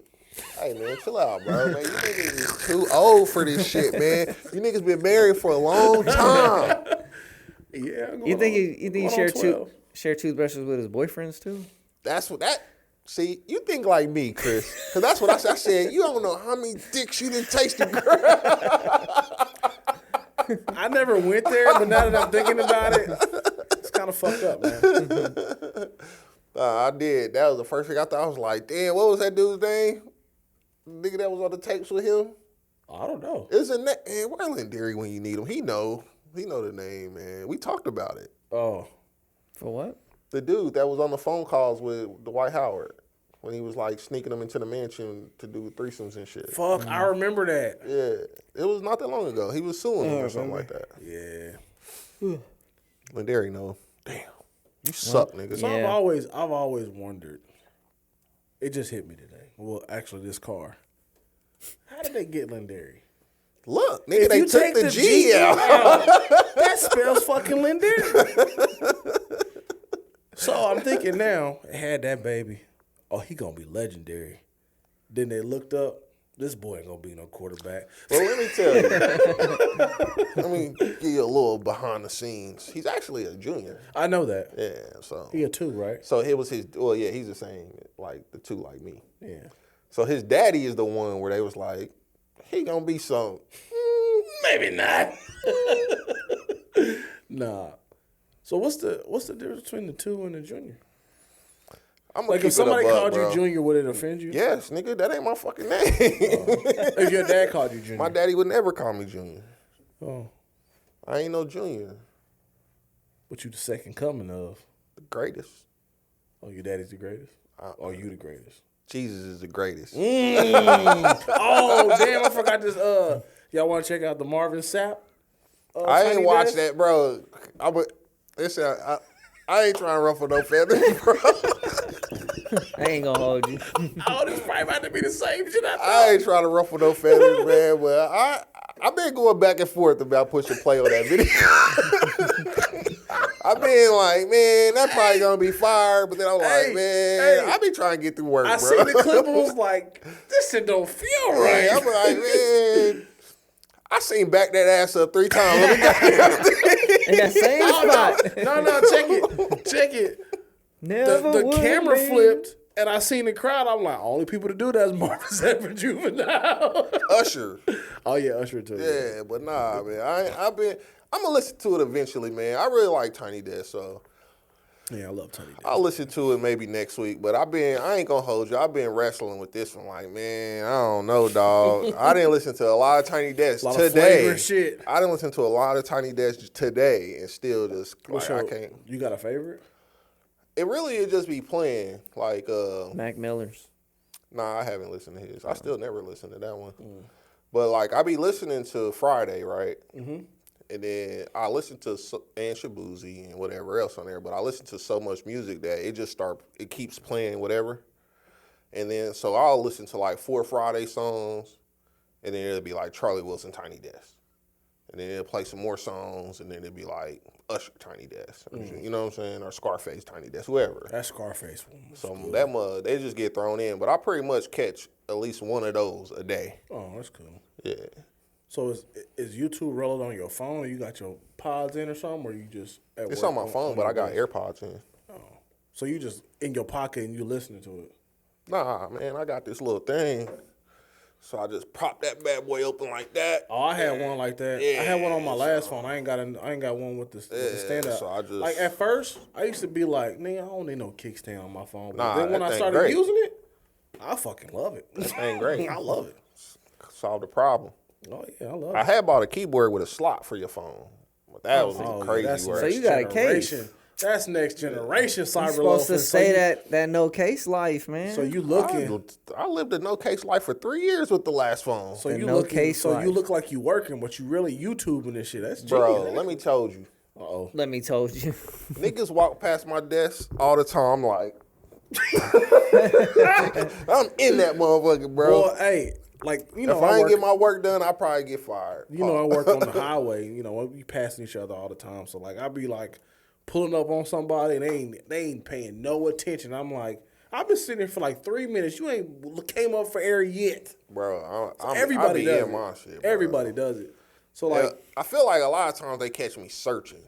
[SPEAKER 2] Hey man, chill out, bro. Man, you niggas is too old for this shit, man. You niggas been married for a long time.
[SPEAKER 1] Yeah.
[SPEAKER 3] You think he
[SPEAKER 1] going
[SPEAKER 3] share
[SPEAKER 1] on 12.
[SPEAKER 3] share toothbrushes with his boyfriends too?
[SPEAKER 2] That's what that. See, you think like me, Chris, because that's what I said. I said you don't know how many dicks you done tasted, girl.
[SPEAKER 1] I never went there, but now that I'm thinking about it, it's kind of fucked up, man.
[SPEAKER 2] I did. That was the first thing I thought. I was like, damn, what was that dude's name? The nigga that was on the tapes with him.
[SPEAKER 1] I don't know.
[SPEAKER 2] Isn't that man? Where Lindari when you need him? He know the name, man. We talked about it.
[SPEAKER 1] Oh,
[SPEAKER 3] For what?
[SPEAKER 2] The dude that was on the phone calls with Dwight Howard when he was like sneaking them into the mansion to do threesomes and shit.
[SPEAKER 1] fuck! I remember that.
[SPEAKER 2] Yeah, it was not that long ago. He was suing him or something like that.
[SPEAKER 1] Yeah.
[SPEAKER 2] Lindari know. Damn, you suck, nigga.
[SPEAKER 1] So
[SPEAKER 3] Yeah.
[SPEAKER 1] I've always wondered. It just hit me today. Well, actually, this car. How did they get Lindari?
[SPEAKER 2] Look, nigga,
[SPEAKER 1] If
[SPEAKER 2] they
[SPEAKER 1] you
[SPEAKER 2] took
[SPEAKER 1] take
[SPEAKER 2] the G out.
[SPEAKER 1] that spells fucking Lindari. So I'm thinking now, it had that baby. Oh, he gonna be legendary. Then they looked up. This boy ain't gonna be no quarterback.
[SPEAKER 2] Well, let me tell you. Let me give you a little behind the scenes. He's actually a junior.
[SPEAKER 1] I know that.
[SPEAKER 2] Yeah, so.
[SPEAKER 1] He a two, right?
[SPEAKER 2] So it was his, well, yeah, he's the same, like the two like me.
[SPEAKER 1] Yeah.
[SPEAKER 2] So his daddy is the one where they was like, he gonna be some.
[SPEAKER 1] Maybe not. Nah. So what's the difference between the two and the junior?
[SPEAKER 2] I'm
[SPEAKER 1] Like if somebody called you junior, would it offend you?
[SPEAKER 2] Yes, nigga, that ain't my fucking name.
[SPEAKER 1] If your dad called you junior.
[SPEAKER 2] My daddy would never call me junior.
[SPEAKER 1] Oh.
[SPEAKER 2] I ain't no junior.
[SPEAKER 1] But you the second coming of.
[SPEAKER 2] The greatest.
[SPEAKER 1] Oh, your daddy's the greatest? Or you the greatest?
[SPEAKER 2] Jesus is the greatest.
[SPEAKER 1] Oh, damn, I forgot this. Y'all want to check out the Marvin Sapp?
[SPEAKER 2] I ain't
[SPEAKER 1] Tiny
[SPEAKER 2] watched
[SPEAKER 1] Desk?
[SPEAKER 2] that, bro. I ain't trying to ruffle no feathers, bro.
[SPEAKER 3] I ain't gonna hold you.
[SPEAKER 1] Oh, this probably about to be the same shit I
[SPEAKER 2] I
[SPEAKER 1] thought.
[SPEAKER 2] ain't trying to ruffle no feathers, man. But I've been going back and forth about pushing play on that video. I've been like, man, that's probably gonna be fire. But then I'm like, man, I be trying to get through work,
[SPEAKER 1] I
[SPEAKER 2] bro.
[SPEAKER 1] seen the clip and was like, this shit don't feel right.
[SPEAKER 2] Yeah, I'm like, man, I seen back that ass up 3 times. Let me go.
[SPEAKER 3] In that same spot.
[SPEAKER 1] No, check it.
[SPEAKER 3] Never
[SPEAKER 1] The
[SPEAKER 3] would
[SPEAKER 1] camera
[SPEAKER 3] be.
[SPEAKER 1] flipped, and I seen the crowd. I'm like, only people to do that is Marvin Sapp for Juvenile.
[SPEAKER 2] Usher.
[SPEAKER 1] Oh, yeah, Usher too.
[SPEAKER 2] Yeah, but nah, man. I'm gonna listen to it eventually, man. I really like Tiny Desk, so
[SPEAKER 1] Yeah, I love Tiny Desk.
[SPEAKER 2] I'll listen to it maybe next week. But I ain't gonna hold you. I've been wrestling with this one. Like, man, I don't know, dog. I didn't listen to a lot of Tiny Desk
[SPEAKER 1] A lot of
[SPEAKER 2] today.
[SPEAKER 1] flagrant shit.
[SPEAKER 2] I didn't listen to a lot of Tiny Desk today, and still just
[SPEAKER 1] What's
[SPEAKER 2] like, I
[SPEAKER 1] your-
[SPEAKER 2] can't.
[SPEAKER 1] You got a favorite?
[SPEAKER 2] It really would just be playing like.
[SPEAKER 3] Mac Miller's.
[SPEAKER 2] Nah, I haven't listened to his. I still never listened to that one. But like, I be listening to Friday, right? Mm-hmm. And then I listen to and Shabuzi and whatever else on there. But I listen to so much music that it keeps playing whatever. And then so I'll listen to like 4 Friday songs, and then it'll be like Charlie Wilson, Tiny Desk. And then it'll play some more songs, and then it'll be like Usher, Tiny Desk. You know what I'm saying? Or Scarface, Tiny Desk, whoever.
[SPEAKER 1] That Scarface one.
[SPEAKER 2] So they just get thrown in. But I pretty much catch at least one of those a day.
[SPEAKER 1] Oh, that's cool.
[SPEAKER 2] Yeah.
[SPEAKER 1] So is YouTube rolling on your phone, or you got your pods in or something, or you just at
[SPEAKER 2] It's
[SPEAKER 1] work
[SPEAKER 2] on my phone, but I got AirPods in.
[SPEAKER 1] Oh, so you just in your pocket and you listening to it?
[SPEAKER 2] Nah, man, I got this little thing. So I just prop that bad boy open like that.
[SPEAKER 1] Oh, I had one like that.
[SPEAKER 2] Yeah,
[SPEAKER 1] I had one on my last phone. I ain't got one with the stand up.
[SPEAKER 2] So I just
[SPEAKER 1] like at first, I used to be like, nigga, I don't need no kickstand on my phone. But
[SPEAKER 2] Nah,
[SPEAKER 1] then when
[SPEAKER 2] that
[SPEAKER 1] I
[SPEAKER 2] thing
[SPEAKER 1] started
[SPEAKER 2] great.
[SPEAKER 1] using it, I fucking love it.
[SPEAKER 2] That thing great.
[SPEAKER 1] I love it.
[SPEAKER 2] Solved the problem.
[SPEAKER 1] Oh yeah, I love
[SPEAKER 2] I
[SPEAKER 1] it.
[SPEAKER 2] had bought a keyboard with a slot for your phone. But that was
[SPEAKER 1] Oh, yeah,
[SPEAKER 2] crazy
[SPEAKER 1] that's
[SPEAKER 2] work.
[SPEAKER 3] So you got a case.
[SPEAKER 1] generation. That's next generation
[SPEAKER 3] You're
[SPEAKER 1] cyber
[SPEAKER 3] supposed to
[SPEAKER 1] loafing.
[SPEAKER 3] say that no case life, man.
[SPEAKER 1] So you looking.
[SPEAKER 2] I lived a no case life for 3 years with the last phone.
[SPEAKER 1] So
[SPEAKER 3] The
[SPEAKER 1] you
[SPEAKER 3] no
[SPEAKER 1] looking.
[SPEAKER 3] case
[SPEAKER 1] So
[SPEAKER 3] life.
[SPEAKER 1] you look like you working, but you really YouTubing this shit. That's
[SPEAKER 2] Bro,
[SPEAKER 1] genius.
[SPEAKER 2] let me tell you.
[SPEAKER 1] Uh-oh.
[SPEAKER 3] Let me told you.
[SPEAKER 2] Niggas walk past my desk all the time like, I'm in that motherfucker, bro.
[SPEAKER 1] Well, hey, like you know,
[SPEAKER 2] if I ain't
[SPEAKER 1] work,
[SPEAKER 2] get my work done, I probably get fired.
[SPEAKER 1] you know, I work on the highway. You know, we passing each other all the time. So like, I be like pulling up on somebody and they ain't paying no attention. I'm like, I've been sitting here for like 3 minutes. You ain't came up for air yet.
[SPEAKER 2] Bro,
[SPEAKER 1] Everybody
[SPEAKER 2] I be
[SPEAKER 1] does
[SPEAKER 2] in
[SPEAKER 1] it.
[SPEAKER 2] my shit, bro.
[SPEAKER 1] Everybody does it. So
[SPEAKER 2] Yeah,
[SPEAKER 1] like,
[SPEAKER 2] I feel like a lot of times they catch me searching.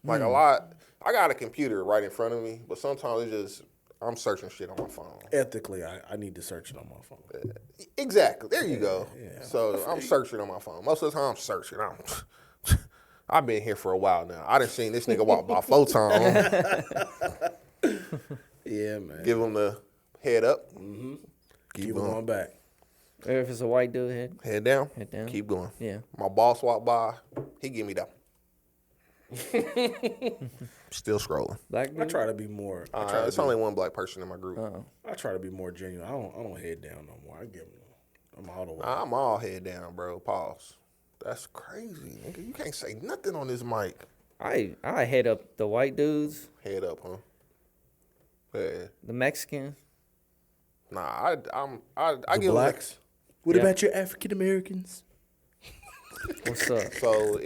[SPEAKER 2] Like a lot, I got a computer right in front of me, but sometimes it's just, I'm searching shit on my phone.
[SPEAKER 1] ethically, I need to search it on my phone.
[SPEAKER 2] Exactly. There you go.
[SPEAKER 1] yeah.
[SPEAKER 2] So I'm searching on my phone. Most of the time I'm searching. I've been here for a while now. I done seen this nigga walk by 4 times.
[SPEAKER 1] Yeah, man.
[SPEAKER 2] Give him the head up.
[SPEAKER 1] Keep going back.
[SPEAKER 3] If it's a white dude,
[SPEAKER 2] Head down.
[SPEAKER 3] Head down.
[SPEAKER 2] Keep going.
[SPEAKER 3] Yeah.
[SPEAKER 2] My boss walked by. He give me that. Still scrolling.
[SPEAKER 3] black
[SPEAKER 1] I
[SPEAKER 3] dude.
[SPEAKER 1] try to be more.
[SPEAKER 2] It's only one black person in my group.
[SPEAKER 1] I try to be more genuine. I don't head down no more. I give them. I'm all the way.
[SPEAKER 2] I'm all head down, bro. Pause. That's crazy, nigga. You can't say nothing on this mic.
[SPEAKER 3] I head up the white dudes,
[SPEAKER 2] Head up, huh? Yeah.
[SPEAKER 3] the Mexicans.
[SPEAKER 2] Nah, I
[SPEAKER 1] The
[SPEAKER 2] give
[SPEAKER 1] blacks. What
[SPEAKER 3] Yeah.
[SPEAKER 1] about your African Americans?
[SPEAKER 3] What's up?
[SPEAKER 2] So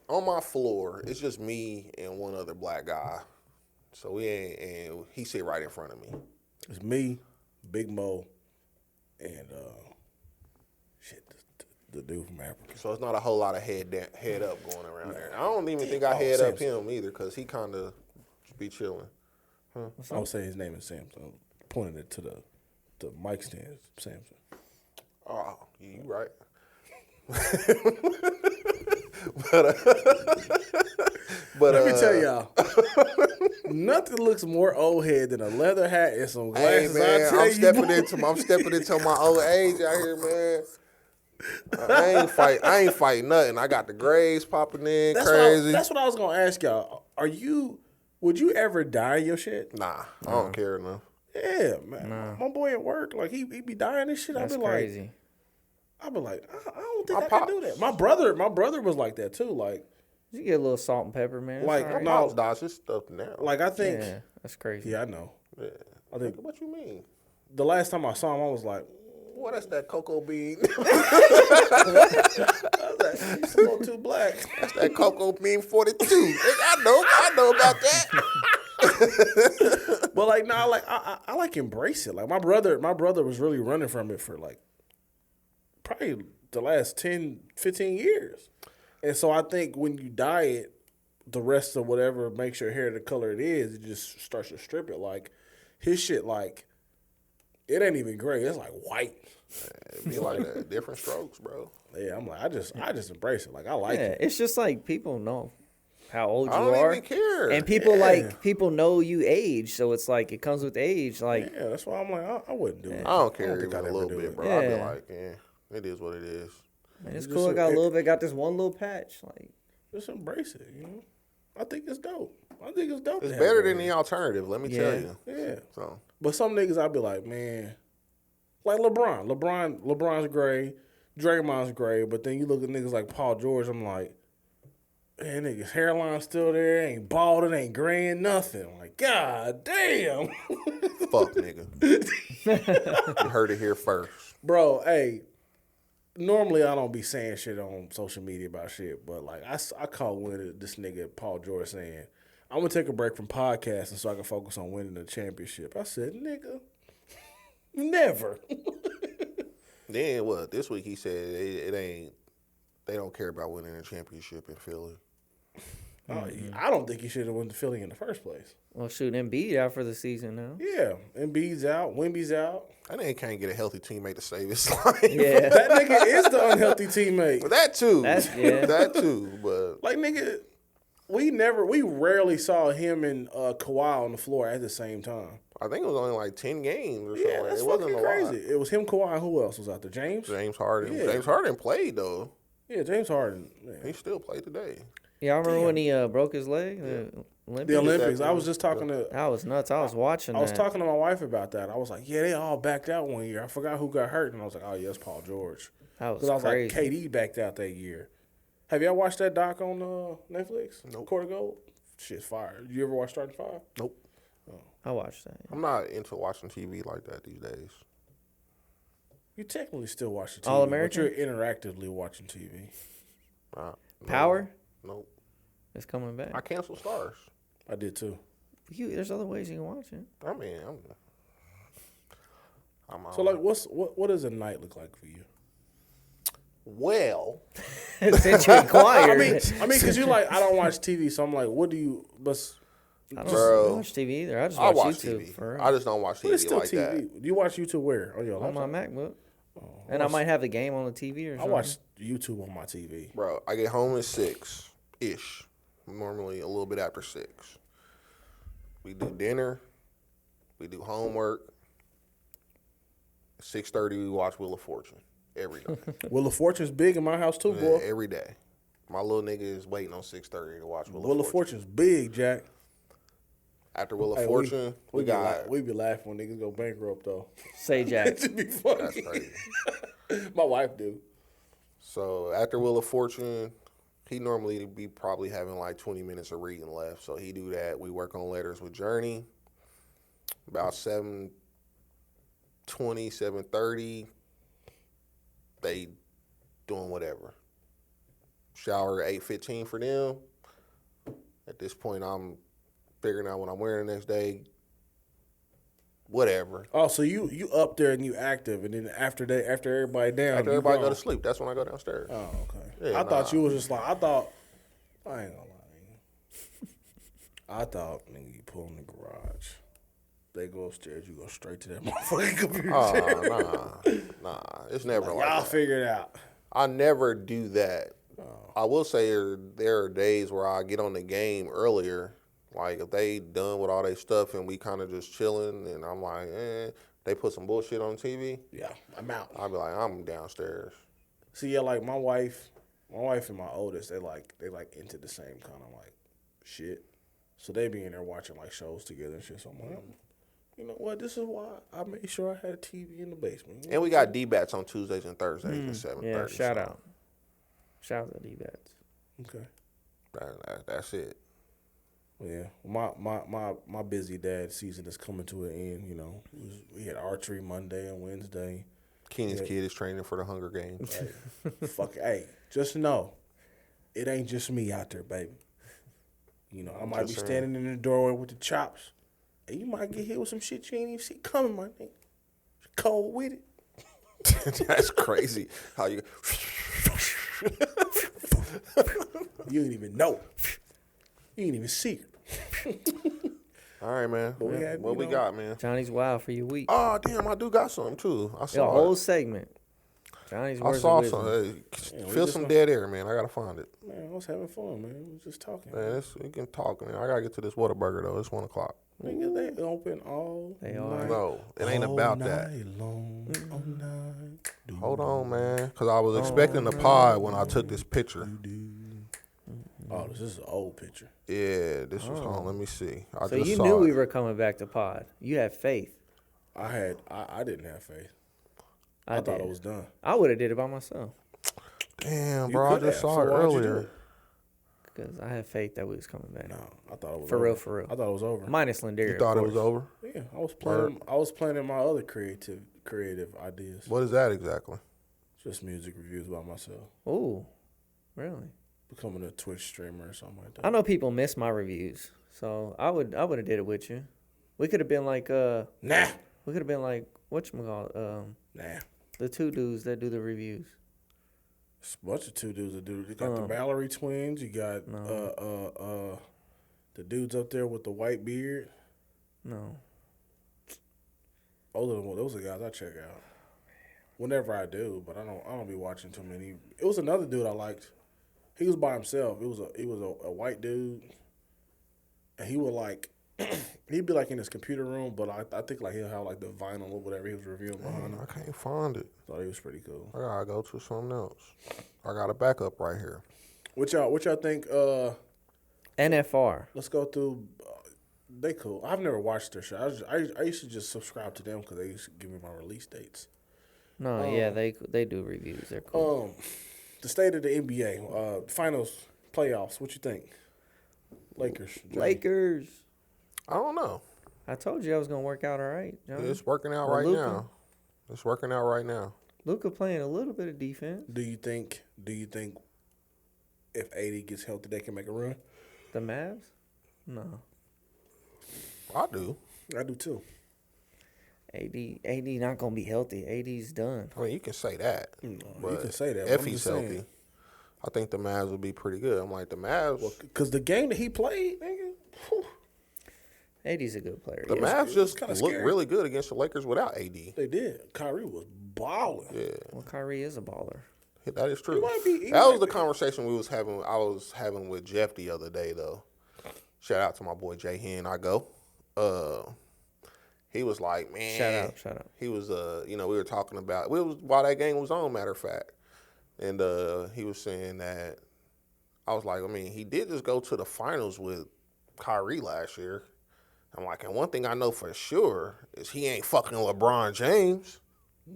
[SPEAKER 2] on my floor, it's just me and one other black guy. So and he sit right in front of me.
[SPEAKER 1] It's me, Big Mo, and the dude from Africa.
[SPEAKER 2] So it's not a whole lot of head up going around there. I don't even think I head up
[SPEAKER 1] Samson.
[SPEAKER 2] him either, cause he kind of be chilling.
[SPEAKER 1] I would say his name is Samson. Pointing it to the mic stand, Samson.
[SPEAKER 2] Oh, you right. But
[SPEAKER 1] Let me tell y'all, nothing looks more old head than a leather hat and some
[SPEAKER 2] Hey
[SPEAKER 1] glasses.
[SPEAKER 2] man,
[SPEAKER 1] I tell
[SPEAKER 2] I'm
[SPEAKER 1] you,
[SPEAKER 2] stepping into my old age out here, man. I ain't fight nothing. I got the grays popping in crazy.
[SPEAKER 1] That's what I was gonna ask y'all. Would you ever dye your shit?
[SPEAKER 2] Nah, I don't care enough.
[SPEAKER 1] Yeah, man. My boy at work, like he be dyeing this shit.
[SPEAKER 3] That's crazy.
[SPEAKER 1] I don't think
[SPEAKER 2] My
[SPEAKER 1] I can do that. My brother was like that too. Like
[SPEAKER 3] You get a little salt and pepper, man. It's
[SPEAKER 1] Like,
[SPEAKER 3] all right.
[SPEAKER 1] no.
[SPEAKER 2] Pops dodge his stuff now.
[SPEAKER 1] I think.
[SPEAKER 3] Yeah, that's crazy.
[SPEAKER 1] Yeah, I know.
[SPEAKER 2] Yeah.
[SPEAKER 1] I think
[SPEAKER 2] What you mean?
[SPEAKER 1] the last time I saw him, I was like,
[SPEAKER 2] Boy, that's that cocoa bean.
[SPEAKER 1] "He's a little too black."
[SPEAKER 2] That's that cocoa bean 42. I know about that.
[SPEAKER 1] But like, nah, like I like embrace it. Like my brother was really running from it for like probably the last 10, 15 years. And so I think when you dye it, the rest of whatever makes your hair the color it is, it just starts to strip it. Like his shit, like it ain't even gray. It's like white.
[SPEAKER 2] It be like that. Different strokes, bro.
[SPEAKER 1] Yeah, I'm like, I just embrace it. Like I like
[SPEAKER 3] Yeah,
[SPEAKER 1] it.
[SPEAKER 3] it's just like people know how old you
[SPEAKER 2] I don't
[SPEAKER 3] are,
[SPEAKER 2] even care.
[SPEAKER 3] and people
[SPEAKER 1] Yeah.
[SPEAKER 3] people know you age, so it's like it comes with age. Like
[SPEAKER 1] Yeah, that's why I'm like, I wouldn't do it.
[SPEAKER 2] I don't care
[SPEAKER 1] think
[SPEAKER 2] even
[SPEAKER 1] I'd
[SPEAKER 2] a
[SPEAKER 1] ever
[SPEAKER 2] little
[SPEAKER 1] do
[SPEAKER 2] bit,
[SPEAKER 1] it.
[SPEAKER 2] bro. I be
[SPEAKER 3] Yeah.
[SPEAKER 2] like, it is what it is.
[SPEAKER 3] man, it's
[SPEAKER 1] Just
[SPEAKER 3] cool. I got a
[SPEAKER 1] it-
[SPEAKER 3] little bit, got this one little patch. Like
[SPEAKER 1] Just embrace it. You know, I think it's dope. I think it's dope.
[SPEAKER 2] It's
[SPEAKER 1] to have
[SPEAKER 2] better
[SPEAKER 1] gray
[SPEAKER 2] than the
[SPEAKER 1] hair.
[SPEAKER 2] alternative, let me tell
[SPEAKER 3] Yeah.
[SPEAKER 2] you.
[SPEAKER 1] Yeah.
[SPEAKER 2] So
[SPEAKER 1] But some niggas, I'd be like, man, like LeBron. LeBron's gray. Draymond's gray. But then you look at niggas like Paul George, I'm like, man, niggas hairline's still there. Ain't balding, ain't graying, nothing. I'm like, God damn.
[SPEAKER 2] fuck, nigga. You heard it here first.
[SPEAKER 1] Bro, hey, normally I don't be saying shit on social media about shit, but like I caught this nigga Paul George saying, I'm gonna take a break from podcasting so I can focus on winning the championship. I said, nigga, never.
[SPEAKER 2] Then what? This week he said it ain't. They don't care about winning a championship in Philly.
[SPEAKER 1] I don't think he should have won the Philly in the first place.
[SPEAKER 3] Well, shoot, Embiid out for the season now.
[SPEAKER 1] Yeah, Embiid's out, Wemby's out.
[SPEAKER 2] That nigga can't get a healthy teammate to save his life.
[SPEAKER 3] Yeah.
[SPEAKER 1] That nigga is the unhealthy teammate.
[SPEAKER 2] That too.
[SPEAKER 3] Yeah.
[SPEAKER 2] That too. But
[SPEAKER 1] Like, nigga, we rarely saw him and Kawhi on the floor at the same time.
[SPEAKER 2] I think it was only like 10 games or something.
[SPEAKER 1] Yeah, that's
[SPEAKER 2] it wasn't
[SPEAKER 1] fucking
[SPEAKER 2] a lot.
[SPEAKER 1] crazy. It was him, Kawhi, and who else was out there? James
[SPEAKER 2] Harden.
[SPEAKER 1] Yeah.
[SPEAKER 2] James Harden played though.
[SPEAKER 1] Yeah, James Harden. Man.
[SPEAKER 2] He still played today.
[SPEAKER 3] Yeah, I remember when he broke his leg. The
[SPEAKER 1] The Olympics. I was just talking to.
[SPEAKER 3] That was nuts. I was watching
[SPEAKER 1] I was
[SPEAKER 3] that.
[SPEAKER 1] talking to my wife about that. I was like, yeah, they all backed out one year. I forgot who got hurt, and I was like, oh, yeah, it's Paul George.
[SPEAKER 3] That was
[SPEAKER 1] Because I was
[SPEAKER 3] crazy.
[SPEAKER 1] like, KD backed out that year. Have y'all watched that doc on Netflix?
[SPEAKER 2] Nope.
[SPEAKER 1] Court of Gold? Shit's fire. You ever watch Starting Five?
[SPEAKER 2] Nope.
[SPEAKER 3] I watched that.
[SPEAKER 2] I'm not into watching TV like that these days.
[SPEAKER 1] You technically still watch the TV,
[SPEAKER 3] All-American?
[SPEAKER 1] but you're interactively watching TV.
[SPEAKER 2] No.
[SPEAKER 3] Power
[SPEAKER 2] Nope.
[SPEAKER 3] is coming back.
[SPEAKER 2] I cancel Stars.
[SPEAKER 1] I did too.
[SPEAKER 3] There's other ways you can watch it.
[SPEAKER 2] I mean, I'm
[SPEAKER 1] So like, what does a night look like for you?
[SPEAKER 2] well.
[SPEAKER 3] Since you inquired.
[SPEAKER 1] I mean, because you like, I don't watch TV, so I'm like, what do you? But
[SPEAKER 3] I
[SPEAKER 2] Bro.
[SPEAKER 3] don't watch TV either. I just
[SPEAKER 2] I
[SPEAKER 3] watch
[SPEAKER 2] watch
[SPEAKER 3] YouTube.
[SPEAKER 2] TV.
[SPEAKER 3] For real.
[SPEAKER 2] I just don't watch
[SPEAKER 1] it's
[SPEAKER 2] TV
[SPEAKER 1] still
[SPEAKER 2] like
[SPEAKER 1] TV.
[SPEAKER 2] that.
[SPEAKER 1] Do you watch YouTube where on your
[SPEAKER 3] on
[SPEAKER 1] laptop?
[SPEAKER 3] my MacBook. And I might have the game on the TV or
[SPEAKER 1] I
[SPEAKER 3] something.
[SPEAKER 1] watch YouTube on my TV.
[SPEAKER 2] Bro, I get home at 6-ish. Normally a little bit after 6. We do dinner. We do homework. 6:30 we watch Wheel of Fortune. Every day.
[SPEAKER 1] Wheel of Fortune's big in my house too, boy.
[SPEAKER 2] Every day. My little nigga is waiting on 6:30 to watch
[SPEAKER 1] Wheel of Fortune's big, Jack.
[SPEAKER 2] After Wheel of
[SPEAKER 1] Hey,
[SPEAKER 2] Fortune, we got...
[SPEAKER 1] we be laughing when niggas go bankrupt though.
[SPEAKER 3] Say Jack.
[SPEAKER 1] It should be funny.
[SPEAKER 2] That's crazy.
[SPEAKER 1] My wife do.
[SPEAKER 2] So after Wheel of Fortune, he normally be probably having like 20 minutes of reading left. So he do that. We work on letters with Journey. About 7:20, 7:30, they doing whatever. Shower at 8:15 for them. At this point, I'm figuring out what I'm wearing the next day. Whatever.
[SPEAKER 1] Oh, so you up there and you active, and then after everybody down,
[SPEAKER 2] After
[SPEAKER 1] you
[SPEAKER 2] everybody
[SPEAKER 1] gone.
[SPEAKER 2] go to sleep, that's when I go downstairs.
[SPEAKER 1] Oh, okay.
[SPEAKER 2] Yeah,
[SPEAKER 1] I thought
[SPEAKER 2] nah.
[SPEAKER 1] you was just like I ain't gonna lie. Nigga. I thought nigga, you pull in the garage. They go upstairs, you go straight to that motherfucking computer.
[SPEAKER 2] Oh, nah. It's never like
[SPEAKER 1] Y'all
[SPEAKER 2] that.
[SPEAKER 1] figure it out.
[SPEAKER 2] I never do that.
[SPEAKER 1] Oh.
[SPEAKER 2] I will say there are days where I get on the game earlier. Like if they done with all their stuff and we kind of just chilling, and I'm like, they put some bullshit on TV.
[SPEAKER 1] Yeah, I'm out.
[SPEAKER 2] I'll be like, I'm downstairs.
[SPEAKER 1] See, yeah, like my wife and my oldest, they like into the same kind of like shit. So they be in there watching like shows together and shit. So I'm like, you know what? This is why I made sure I had a TV in the basement.
[SPEAKER 2] And we got D-bats on Tuesdays and Thursdays at 7:30.
[SPEAKER 3] Yeah, shout out. Shout out to D-Bats.
[SPEAKER 1] Okay.
[SPEAKER 2] That's it.
[SPEAKER 1] Yeah, my busy dad season is coming to an end. You know, we had archery Monday and Wednesday.
[SPEAKER 2] Keenan's kid is training for the Hunger Games.
[SPEAKER 1] Hey, fuck, hey, just know, it ain't just me out there, baby. You know, I might be standing in the doorway with the chops, and you might get hit with some shit you ain't even see coming, my nigga. Cold with it.
[SPEAKER 2] That's crazy. How you?
[SPEAKER 1] You ain't even know. You ain't even see it.
[SPEAKER 2] All right, man.
[SPEAKER 1] But we had,
[SPEAKER 2] what
[SPEAKER 1] you
[SPEAKER 2] we
[SPEAKER 1] know,
[SPEAKER 2] got, man?
[SPEAKER 3] Johnny's Wild for your week.
[SPEAKER 2] Oh, damn, I do got something, too. I
[SPEAKER 3] A
[SPEAKER 2] saw
[SPEAKER 3] whole
[SPEAKER 2] it.
[SPEAKER 3] segment. Johnny's
[SPEAKER 2] I
[SPEAKER 3] Words
[SPEAKER 2] saw
[SPEAKER 3] of Wisdom.
[SPEAKER 2] some. Hey,
[SPEAKER 1] Yeah, we
[SPEAKER 2] feel
[SPEAKER 1] just
[SPEAKER 2] some
[SPEAKER 1] gonna-
[SPEAKER 2] dead air, man. I got to find it.
[SPEAKER 1] Man, I was having fun, man. We was just talking.
[SPEAKER 2] Man, we can talk, man. I got to get to this Whataburger, though. It's 1 o'clock.
[SPEAKER 1] Nigga, they open all
[SPEAKER 3] They
[SPEAKER 1] night.
[SPEAKER 3] are.
[SPEAKER 2] No, it ain't
[SPEAKER 1] all
[SPEAKER 2] about
[SPEAKER 1] night
[SPEAKER 2] that.
[SPEAKER 1] Long, all night.
[SPEAKER 2] Hold on, man. Because I was expecting the pod when I took this picture.
[SPEAKER 1] Oh, this is an old picture.
[SPEAKER 2] Yeah, this was on. Let me see. I
[SPEAKER 3] So
[SPEAKER 2] just
[SPEAKER 3] you
[SPEAKER 2] saw
[SPEAKER 3] knew
[SPEAKER 2] it.
[SPEAKER 3] we were coming back to pod. You had faith.
[SPEAKER 1] I didn't have faith.
[SPEAKER 3] I
[SPEAKER 1] thought
[SPEAKER 3] did.
[SPEAKER 1] it was done.
[SPEAKER 3] I would have did it by myself
[SPEAKER 2] Damn,
[SPEAKER 1] You
[SPEAKER 2] bro. I
[SPEAKER 1] could
[SPEAKER 2] just
[SPEAKER 1] have.
[SPEAKER 2] saw
[SPEAKER 1] So
[SPEAKER 2] it
[SPEAKER 1] why'd you do
[SPEAKER 2] earlier.
[SPEAKER 1] it?
[SPEAKER 3] because I had faith that we was coming back.
[SPEAKER 1] No, I thought it was
[SPEAKER 3] For
[SPEAKER 1] over.
[SPEAKER 3] real, for real.
[SPEAKER 1] I thought it was over.
[SPEAKER 3] Minus Lindari.
[SPEAKER 2] You thought it was over?
[SPEAKER 1] Yeah, I was planning my other creative ideas.
[SPEAKER 2] What is that exactly?
[SPEAKER 1] Just music reviews by myself.
[SPEAKER 3] Oh, really?
[SPEAKER 1] Becoming a Twitch streamer or something like that.
[SPEAKER 3] I know people miss my reviews, so I would have did it with you. We could have been like
[SPEAKER 1] Nah.
[SPEAKER 3] We could have been like whatchamacallit,
[SPEAKER 1] Nah.
[SPEAKER 3] the two dudes that do the reviews.
[SPEAKER 1] It's a bunch of two dudes that do. You got the Mallory twins. You got the dudes up there with the white beard.
[SPEAKER 3] No.
[SPEAKER 1] Those are the guys I check out. Whenever I do, but I don't be watching too many. It was another dude I liked. He was by himself. He was a white dude, and he would like he'd be like in his computer room, but I think like he'll have like the vinyl or whatever he was reviewing behind him.
[SPEAKER 2] I can't find it.
[SPEAKER 1] Thought he was pretty cool.
[SPEAKER 2] I gotta go to something else. I got a backup right here.
[SPEAKER 1] What y'all think?
[SPEAKER 3] NFR.
[SPEAKER 1] Let's go through. They cool. I've never watched their show. I used to just subscribe to them because they used to give me my release dates.
[SPEAKER 3] No, yeah, they do reviews. They're cool.
[SPEAKER 1] The state of the NBA, finals, playoffs. What you think? Lakers. Johnny.
[SPEAKER 3] Lakers.
[SPEAKER 2] I don't know.
[SPEAKER 3] I told you I was gonna work out all right, John.
[SPEAKER 2] It's working out right now. It's working out right now.
[SPEAKER 3] Luka playing a little bit of defense.
[SPEAKER 1] Do you think if AD gets healthy, they can make a run?
[SPEAKER 3] The Mavs? No.
[SPEAKER 2] I do.
[SPEAKER 1] I do too.
[SPEAKER 3] AD not gonna be healthy. AD's done.
[SPEAKER 2] I mean, you can say that.
[SPEAKER 1] You can say that.
[SPEAKER 2] If he's healthy, I think the Mavs will be pretty good. I'm like, the Mavs.
[SPEAKER 1] Because the game that he played, nigga. Whew.
[SPEAKER 3] AD's a good player.
[SPEAKER 2] The Mavs just looked really good against the Lakers without AD.
[SPEAKER 1] They did. Kyrie was balling.
[SPEAKER 2] Yeah.
[SPEAKER 3] Well, Kyrie is a baller.
[SPEAKER 2] That is true.
[SPEAKER 1] That
[SPEAKER 2] was the conversation I was having with Jeff the other day, though. Shout out to my boy Jay Hen. He was like, man.
[SPEAKER 3] Shout out.
[SPEAKER 2] He was, we were talking about, while that game was on, matter of fact. And he was saying that, I was like, I mean, he did just go to the finals with Kyrie last year. I'm like, and one thing I know for sure is he ain't fucking LeBron James.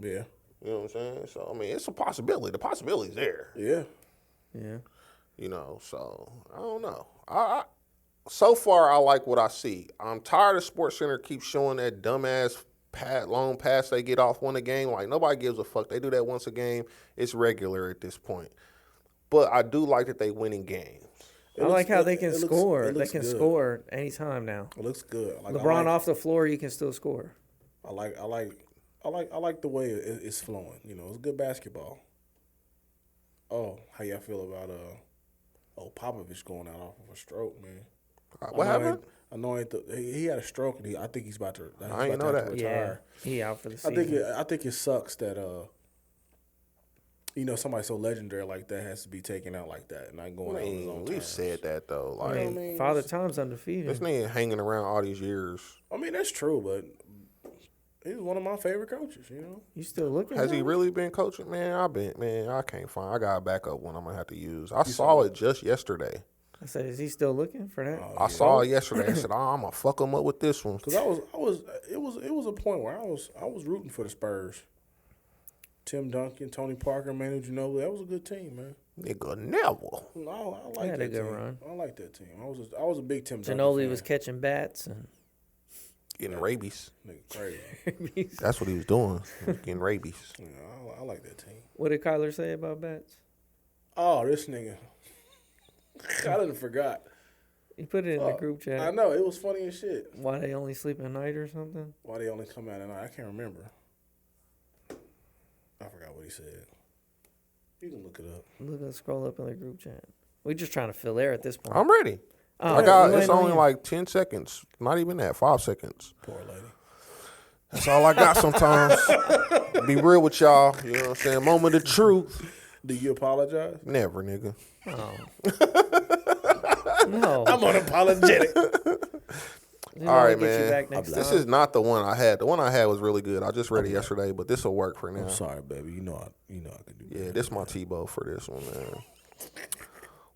[SPEAKER 1] Yeah.
[SPEAKER 2] You know what I'm saying? So, I mean, it's a possibility. The possibility's there.
[SPEAKER 1] Yeah.
[SPEAKER 3] Yeah.
[SPEAKER 2] So, I don't know. So far, I like what I see. I'm tired of SportsCenter keep showing that dumbass long pass they get off one a game. Like, nobody gives a fuck. They do that once a game. It's regular at this point. But I do like that they winning games.
[SPEAKER 3] I like how they can score. They can score anytime now.
[SPEAKER 1] It looks good.
[SPEAKER 3] LeBron off the floor, you can still score.
[SPEAKER 1] I like the way it's flowing. It's good basketball. Oh, how y'all feel about Popovich going out off of a stroke, man?
[SPEAKER 2] What happened?
[SPEAKER 1] I know he had a stroke, and I think he's about to.
[SPEAKER 2] I didn't know that.
[SPEAKER 1] Retire.
[SPEAKER 3] Yeah, he out for the season.
[SPEAKER 1] I think it sucks that somebody so legendary like that has to be taken out like that, and not going out on his own terms.
[SPEAKER 2] We've said that though.
[SPEAKER 3] Like, Father Time's undefeated.
[SPEAKER 2] This nigga hanging around all these years.
[SPEAKER 1] I mean, that's true, but he's one of my favorite coaches.
[SPEAKER 3] You still looking?
[SPEAKER 2] Has he really been coaching? Man, I can't find. I got a backup one I'm gonna have to use. I saw it just yesterday.
[SPEAKER 3] I said, is he still looking for that?
[SPEAKER 2] I saw it yesterday. I said, I'm gonna fuck him up with this one.
[SPEAKER 1] Because it was a point where I was rooting for the Spurs. Tim Duncan, Tony Parker, Manu Ginobili, that was a good team, man.
[SPEAKER 2] Nigga, never.
[SPEAKER 1] No, I like that
[SPEAKER 3] a good
[SPEAKER 1] team.
[SPEAKER 3] run.
[SPEAKER 1] I like that team. I was a big Tim Duncan
[SPEAKER 3] Ginobili
[SPEAKER 1] fan.
[SPEAKER 3] was catching bats and
[SPEAKER 2] getting rabies.
[SPEAKER 1] Nigga crazy.
[SPEAKER 2] That's what he was doing. He was getting rabies.
[SPEAKER 1] Yeah, I like that team.
[SPEAKER 3] What did Kyler say about bats?
[SPEAKER 1] Oh, this nigga. I done forgot.
[SPEAKER 3] You put it in the group chat.
[SPEAKER 1] I know. It was funny as shit.
[SPEAKER 3] Why they only sleep at night or something?
[SPEAKER 1] Why they only come out at night? I can't remember. I forgot what he said. You can look it up.
[SPEAKER 3] Scroll up in the group chat. We just trying to fill air at this point.
[SPEAKER 2] I'm ready. It's only like 10 seconds. Not even that. 5 seconds.
[SPEAKER 1] Poor lady.
[SPEAKER 2] That's all I got sometimes. Be real with y'all. You know what I'm saying? Moment of truth.
[SPEAKER 1] Do you apologize?
[SPEAKER 2] Never, nigga.
[SPEAKER 3] Oh. No.
[SPEAKER 1] I'm unapologetic.
[SPEAKER 2] All right, man. This is not the one I had. The one I had was really good. I just read it yesterday, but this will work for now.
[SPEAKER 1] I'm sorry, baby. You know I can do that.
[SPEAKER 2] Yeah, this is my Tebow for this one, man.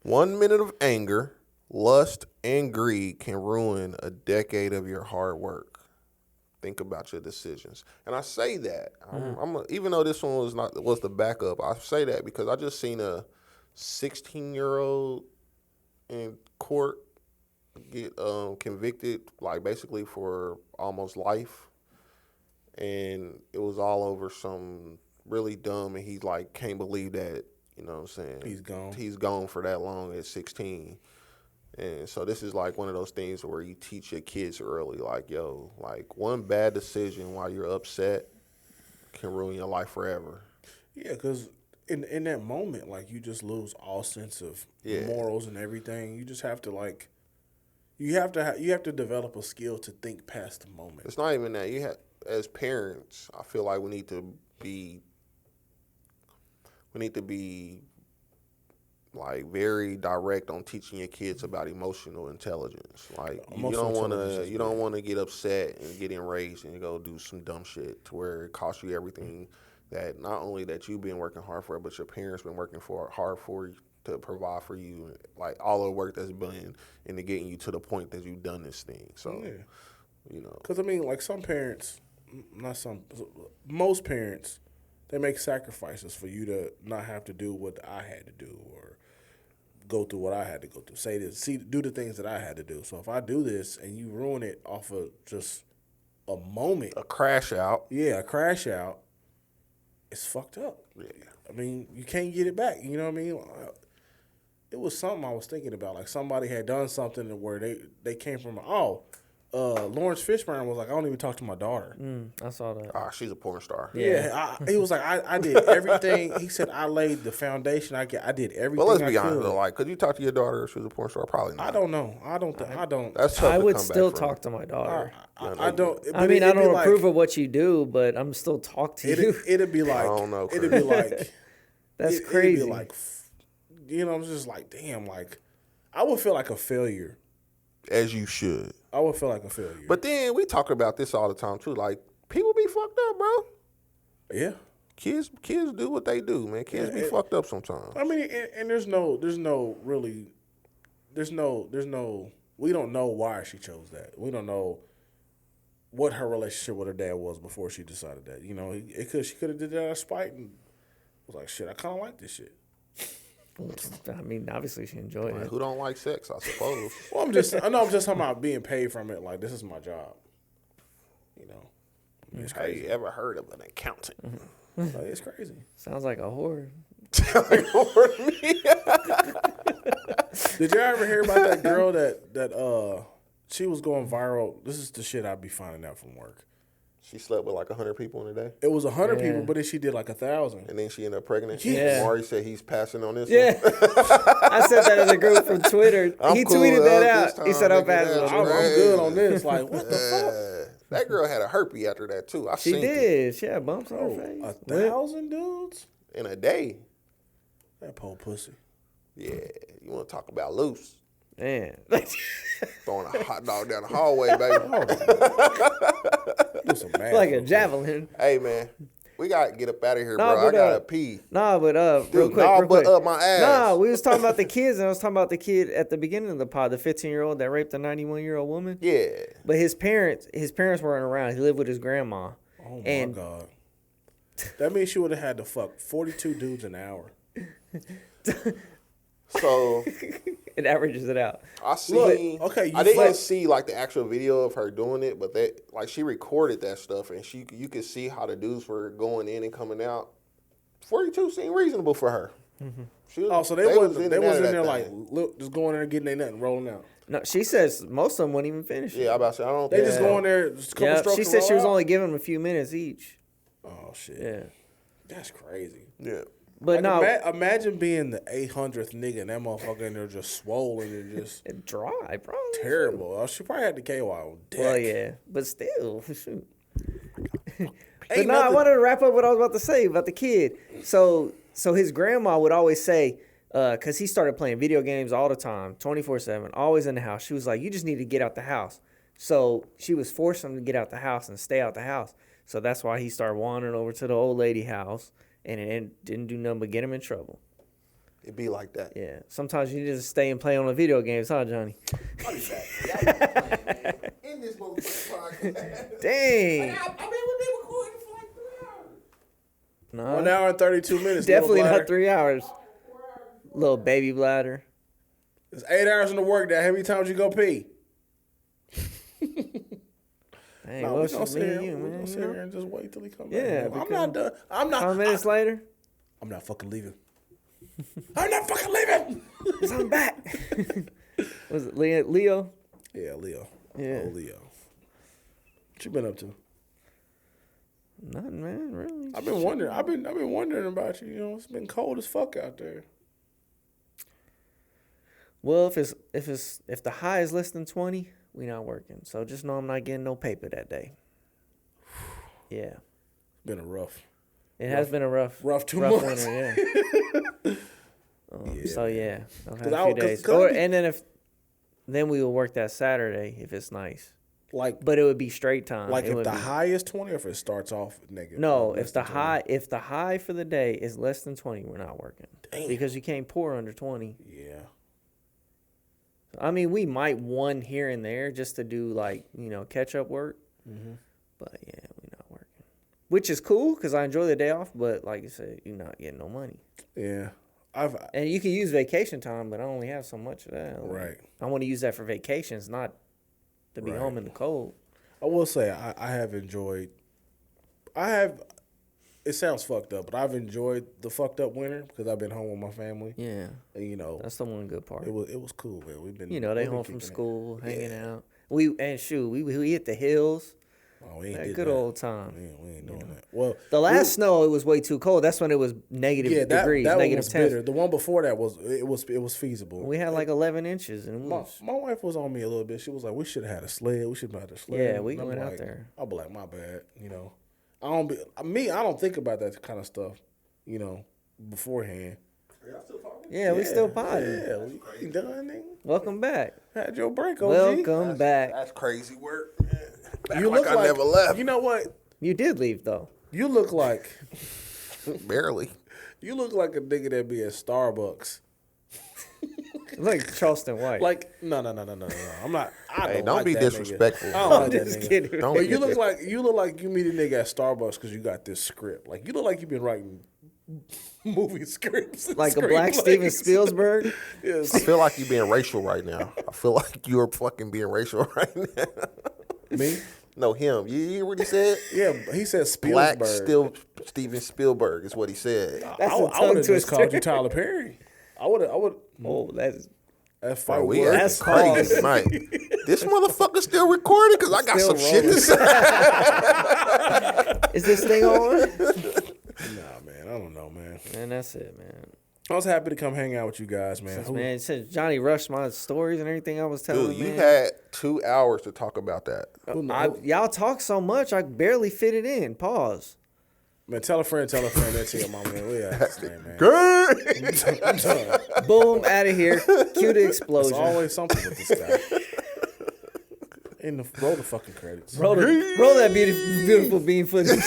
[SPEAKER 2] 1 minute of anger, lust, and greed can ruin a decade of your hard work. Think about your decisions. And I say that, even though this one was the backup, I say that because I just seen a 16-year-old in court get convicted, like basically for almost life, and it was all over some really dumb, and he like can't believe that, you know what I'm saying? He's gone for that long at 16. And so this is like one of those things where you teach your kids early, like, yo, like one bad decision while you're upset can ruin your life forever.
[SPEAKER 1] Yeah, because in that moment, like, you just lose all sense of morals and everything. You just have to, like, you have to develop a skill to think past the moment.
[SPEAKER 2] It's not even that. As parents, I feel like we need to be like very direct on teaching your kids about emotional intelligence. Like you don't want to get upset and get enraged and go do some dumb shit to where it costs you everything that not only that you've been working hard for, but your parents been working hard for you to provide for you. Like all the work that's been into getting you to the point that you've done this thing. So, you know,
[SPEAKER 1] because I mean, like most parents, they make sacrifices for you to not have to do what I had to do or go through what I had to go through. Do the things that I had to do. So if I do this and you ruin it off of just a moment,
[SPEAKER 2] a crash out.
[SPEAKER 1] Yeah, a crash out. It's fucked up.
[SPEAKER 2] Yeah.
[SPEAKER 1] I mean, you can't get it back. You know what I mean? It was something I was thinking about. Like somebody had done something where they came from, Lawrence Fishburne was like, I don't even talk to my daughter.
[SPEAKER 3] I saw that.
[SPEAKER 2] Ah, she's a porn star.
[SPEAKER 1] Yeah, he was like, I did everything. He said, I laid the foundation. I did everything.
[SPEAKER 2] But let's be honest, though, like, could you talk to your daughter if she was a porn star? Probably not.
[SPEAKER 1] I don't know. I don't.
[SPEAKER 2] That's tough
[SPEAKER 3] I
[SPEAKER 2] to
[SPEAKER 3] would
[SPEAKER 2] come
[SPEAKER 3] still
[SPEAKER 2] back from.
[SPEAKER 3] talk to my daughter.
[SPEAKER 1] I don't.
[SPEAKER 3] I mean, I don't approve of what you do, but I'm still talk to you.
[SPEAKER 1] It'd be like,
[SPEAKER 2] I don't know,
[SPEAKER 1] it'd be like,
[SPEAKER 3] that's crazy.
[SPEAKER 1] It'd be like, you know, I'm just like, damn, like, I would feel like a failure.
[SPEAKER 2] As you should.
[SPEAKER 1] I would feel like a failure.
[SPEAKER 2] But then we talk about this all the time too. Like people be fucked up, bro.
[SPEAKER 1] Yeah.
[SPEAKER 2] Kids do what they do, man. Kids be fucked up sometimes.
[SPEAKER 1] I mean, and there's no, we don't know why she chose that. We don't know what her relationship with her dad was before she decided that. You know, she could have did that out of spite and was like, shit, I kind of like this shit.
[SPEAKER 3] I mean, obviously she enjoyed it.
[SPEAKER 2] Who don't like sex, I suppose.
[SPEAKER 1] Well, I'm just talking about being paid from it. Like, this is my job. You know, I mean, it's
[SPEAKER 2] Have
[SPEAKER 1] crazy.
[SPEAKER 2] you ever heard of an accountant?
[SPEAKER 1] Like, it's crazy.
[SPEAKER 3] Sounds like a whore.
[SPEAKER 1] Did you ever hear about that girl that she was going viral? This is the shit I'd be finding out from work.
[SPEAKER 2] She slept with like 100 people in a day.
[SPEAKER 1] It was 100 people, but then she did like 1,000.
[SPEAKER 2] And then she ended up pregnant.
[SPEAKER 3] Yeah.
[SPEAKER 2] Maury said he's passing on this
[SPEAKER 3] Yeah. I said that in the group from Twitter. He
[SPEAKER 2] cool
[SPEAKER 3] tweeted that
[SPEAKER 2] this
[SPEAKER 3] out.
[SPEAKER 2] time,
[SPEAKER 3] He said, I'm
[SPEAKER 2] nigga,
[SPEAKER 3] passing
[SPEAKER 2] that's
[SPEAKER 3] on
[SPEAKER 1] I'm
[SPEAKER 3] it.
[SPEAKER 1] good on this. Like, what the fuck?
[SPEAKER 2] That girl had a herpes after that too. I
[SPEAKER 3] She
[SPEAKER 2] seen
[SPEAKER 3] did. She had bumps on her face.
[SPEAKER 1] 1,000 dudes?
[SPEAKER 2] it in a day.
[SPEAKER 1] That poor pussy.
[SPEAKER 2] Yeah, you want to talk about loose?
[SPEAKER 3] Man.
[SPEAKER 2] Throwing a hot dog down the hallway, baby.
[SPEAKER 1] Do some math.
[SPEAKER 3] Like a javelin.
[SPEAKER 2] Hey man, we gotta get up out of here,
[SPEAKER 3] Nah,
[SPEAKER 2] bro. I
[SPEAKER 3] but,
[SPEAKER 2] gotta pee.
[SPEAKER 3] Nah, but real
[SPEAKER 2] Dude,
[SPEAKER 3] quick.
[SPEAKER 2] up my ass.
[SPEAKER 3] Nah, we was talking about the kids, and I was talking about the kid at the beginning of the pod, the 15-year-old that raped a 91-year-old woman.
[SPEAKER 2] Yeah.
[SPEAKER 3] But his parents weren't around. He lived with his grandma.
[SPEAKER 1] Oh my God. That means she would have had to fuck 42 dudes an hour.
[SPEAKER 2] So
[SPEAKER 3] It averages it out.
[SPEAKER 2] I see.
[SPEAKER 1] okay,
[SPEAKER 2] I didn't see like the actual video of her doing it, but she recorded that stuff, and you could see how the dudes were going in and coming out. 42 seemed reasonable for her.
[SPEAKER 1] Mm-hmm. So they wasn't in there like, look, just going in there getting their nut and rolling out.
[SPEAKER 3] No, she says most of them wouldn't even finish it.
[SPEAKER 2] Yeah, I about to say I don't.
[SPEAKER 1] They
[SPEAKER 2] think
[SPEAKER 1] just go in there, just a couple strokes.
[SPEAKER 3] She
[SPEAKER 1] and
[SPEAKER 3] said
[SPEAKER 1] roll
[SPEAKER 3] she was
[SPEAKER 1] out?
[SPEAKER 3] only giving them a few minutes each.
[SPEAKER 1] Oh shit.
[SPEAKER 3] Yeah.
[SPEAKER 1] That's crazy.
[SPEAKER 2] Yeah.
[SPEAKER 3] But
[SPEAKER 1] like, imagine being the 800th nigga and that motherfucker in there just swollen and just
[SPEAKER 3] dry, probably.
[SPEAKER 1] terrible. Oh, she probably had the KY on deck.
[SPEAKER 3] Well, yeah, but still, shoot. But
[SPEAKER 1] Ain't
[SPEAKER 3] no, I
[SPEAKER 1] nothing-
[SPEAKER 3] wanted to wrap up what I was about to say about the kid. So his grandma would always say, because he started playing video games all the time, 24/7, always in the house. She was like, you just need to get out the house. So she was forcing him to get out the house and stay out the house. So that's why he started wandering over to the old lady house, and it didn't do nothing but get him in trouble.
[SPEAKER 2] It'd be like that.
[SPEAKER 3] Yeah. Sometimes you just stay and play on the video games, huh, Johnny?
[SPEAKER 2] In this podcast.
[SPEAKER 3] Dang.
[SPEAKER 2] I've been recording for like 3 hours.
[SPEAKER 3] No,
[SPEAKER 1] 1 hour and 32 minutes.
[SPEAKER 3] definitely
[SPEAKER 1] little
[SPEAKER 3] not 3 hours. Little baby bladder.
[SPEAKER 1] It's 8 hours in the work day. How many times you go pee?
[SPEAKER 3] Hey,
[SPEAKER 1] No,
[SPEAKER 3] well,
[SPEAKER 1] we
[SPEAKER 3] it's
[SPEAKER 1] gonna
[SPEAKER 3] just
[SPEAKER 1] sit
[SPEAKER 3] me
[SPEAKER 1] here.
[SPEAKER 3] and you,
[SPEAKER 1] We
[SPEAKER 3] man.
[SPEAKER 1] gonna
[SPEAKER 3] You
[SPEAKER 1] sit
[SPEAKER 3] know?
[SPEAKER 1] here and just wait till he come
[SPEAKER 3] Yeah,
[SPEAKER 1] back. I'm
[SPEAKER 3] because-
[SPEAKER 1] not done. I'm not.
[SPEAKER 3] 5 minutes later,
[SPEAKER 1] I'm not fucking leaving. I'm not fucking leaving.
[SPEAKER 3] I'm back. Was it Leo?
[SPEAKER 1] Yeah, Leo.
[SPEAKER 3] Yeah.
[SPEAKER 1] Oh, Leo. What you been up to?
[SPEAKER 3] Nothing, man. Really.
[SPEAKER 1] I've been wondering. I've been wondering about you. You know, it's been cold as fuck out there.
[SPEAKER 3] Well, if the high is less than 20, we not working. So just know I'm not getting no paper that day. Yeah.
[SPEAKER 1] Been a rough.
[SPEAKER 3] It has been a rough
[SPEAKER 1] 2 months.
[SPEAKER 3] winter, yeah. So yeah, I'll have
[SPEAKER 1] 'Cause
[SPEAKER 3] a few days. And then we will work that Saturday if it's nice.
[SPEAKER 1] Like,
[SPEAKER 3] But it would be straight time.
[SPEAKER 1] like
[SPEAKER 3] It
[SPEAKER 1] if
[SPEAKER 3] would
[SPEAKER 1] the
[SPEAKER 3] be-
[SPEAKER 1] high is 20, or if it starts off negative.
[SPEAKER 3] No,
[SPEAKER 1] less
[SPEAKER 3] if the
[SPEAKER 1] than 20?
[SPEAKER 3] high for the day is less than 20, we're not working.
[SPEAKER 1] Damn.
[SPEAKER 3] Because you can't pour under 20.
[SPEAKER 1] Yeah.
[SPEAKER 3] I mean, we might one here and there just to do like, catch up work.
[SPEAKER 1] Mm-hmm.
[SPEAKER 3] But yeah, we're not working. Which is cool because I enjoy the day off, but like you said, you're not getting no money.
[SPEAKER 1] Yeah.
[SPEAKER 3] And you can use vacation time, but I only have so much of that.
[SPEAKER 1] Right.
[SPEAKER 3] I want to use that for vacations, not to be
[SPEAKER 1] Right.
[SPEAKER 3] home in the cold.
[SPEAKER 1] I will say I have enjoyed. It sounds fucked up, but I've enjoyed the fucked up winter because I've been home with my family.
[SPEAKER 3] Yeah.
[SPEAKER 1] And
[SPEAKER 3] That's the one good part.
[SPEAKER 1] it was cool, man. We've been
[SPEAKER 3] They
[SPEAKER 1] we've been
[SPEAKER 3] home from
[SPEAKER 1] kicking it.
[SPEAKER 3] school, hanging out. We hit the hills.
[SPEAKER 1] Oh, we ain't
[SPEAKER 3] That
[SPEAKER 1] did
[SPEAKER 3] good
[SPEAKER 1] that.
[SPEAKER 3] old time.
[SPEAKER 1] We ain't doing that. Well,
[SPEAKER 3] The last snow, it was way too cold. That's when it was negative degrees,
[SPEAKER 1] that one
[SPEAKER 3] negative
[SPEAKER 1] was
[SPEAKER 3] 10.
[SPEAKER 1] bitter. The one before that was feasible.
[SPEAKER 3] We had like 11 inches, and it was.
[SPEAKER 1] My wife was on me a little bit. She was like, "We should have had a sled. We should have had a sled."
[SPEAKER 3] Yeah, we
[SPEAKER 1] And I'm
[SPEAKER 3] went out
[SPEAKER 1] like-
[SPEAKER 3] there.
[SPEAKER 1] I'll be like, "My bad," I don't think about that kind of stuff, beforehand.
[SPEAKER 3] Yeah, we still potting.
[SPEAKER 1] Yeah, we ain't done, nigga.
[SPEAKER 3] Welcome back.
[SPEAKER 1] Had your break, OG.
[SPEAKER 3] Welcome back.
[SPEAKER 2] That's crazy work, man. Back
[SPEAKER 1] You
[SPEAKER 2] like
[SPEAKER 1] look
[SPEAKER 2] I
[SPEAKER 1] like
[SPEAKER 2] never left.
[SPEAKER 1] You know what?
[SPEAKER 3] You did leave though.
[SPEAKER 1] You look like
[SPEAKER 2] Barely.
[SPEAKER 1] you look like a nigga that be at Starbucks.
[SPEAKER 3] Like Charleston White.
[SPEAKER 1] Like no. I'm not.
[SPEAKER 2] Hey, don't
[SPEAKER 1] like
[SPEAKER 2] be
[SPEAKER 1] that nigga.
[SPEAKER 2] disrespectful.
[SPEAKER 1] I don't like that
[SPEAKER 3] just
[SPEAKER 1] nigga.
[SPEAKER 3] kidding.
[SPEAKER 2] Don't
[SPEAKER 1] But
[SPEAKER 2] be
[SPEAKER 1] you look like you meet a nigga at Starbucks because you got this script. Like you look like you've been writing movie scripts. and
[SPEAKER 3] Like a black
[SPEAKER 1] screenplays.
[SPEAKER 3] Steven Spielberg.
[SPEAKER 1] Yes.
[SPEAKER 2] I feel like you're being racial right now. I feel like you're fucking being racial right now.
[SPEAKER 1] Me?
[SPEAKER 2] No, him. You hear what he said?
[SPEAKER 1] Yeah, he said
[SPEAKER 2] Black
[SPEAKER 1] Spielberg.
[SPEAKER 2] Steven Spielberg is what he said.
[SPEAKER 3] That's
[SPEAKER 1] I
[SPEAKER 3] a
[SPEAKER 1] would
[SPEAKER 3] tongue
[SPEAKER 1] have just
[SPEAKER 3] twister.
[SPEAKER 1] called you Tyler Perry. I would.
[SPEAKER 3] Oh, that's
[SPEAKER 1] That's
[SPEAKER 2] Bro,
[SPEAKER 1] fight
[SPEAKER 2] we
[SPEAKER 1] words.
[SPEAKER 3] That's
[SPEAKER 2] crazy tonight. This motherfucker still recording because I got
[SPEAKER 3] Still
[SPEAKER 2] some shit to say.
[SPEAKER 3] is this thing on?
[SPEAKER 1] Nah, man. I don't know, man.
[SPEAKER 3] And that's it, man.
[SPEAKER 1] I was happy to come hang out with you guys, man.
[SPEAKER 3] Man, since Johnny rushed my stories and everything I was telling
[SPEAKER 2] Dude, you
[SPEAKER 3] man.
[SPEAKER 2] had 2 hours to talk about that.
[SPEAKER 3] Y'all talk so much, I barely fit it in. Pause.
[SPEAKER 1] Man, tell a friend, then tell your mama, man. We out this thing, man.
[SPEAKER 2] Good.
[SPEAKER 1] I'm done.
[SPEAKER 3] Boom, out of here. Cue the
[SPEAKER 1] There's
[SPEAKER 3] explosion.
[SPEAKER 1] always something with this guy. Roll the fucking credits.
[SPEAKER 3] Roll that beautiful bean footage.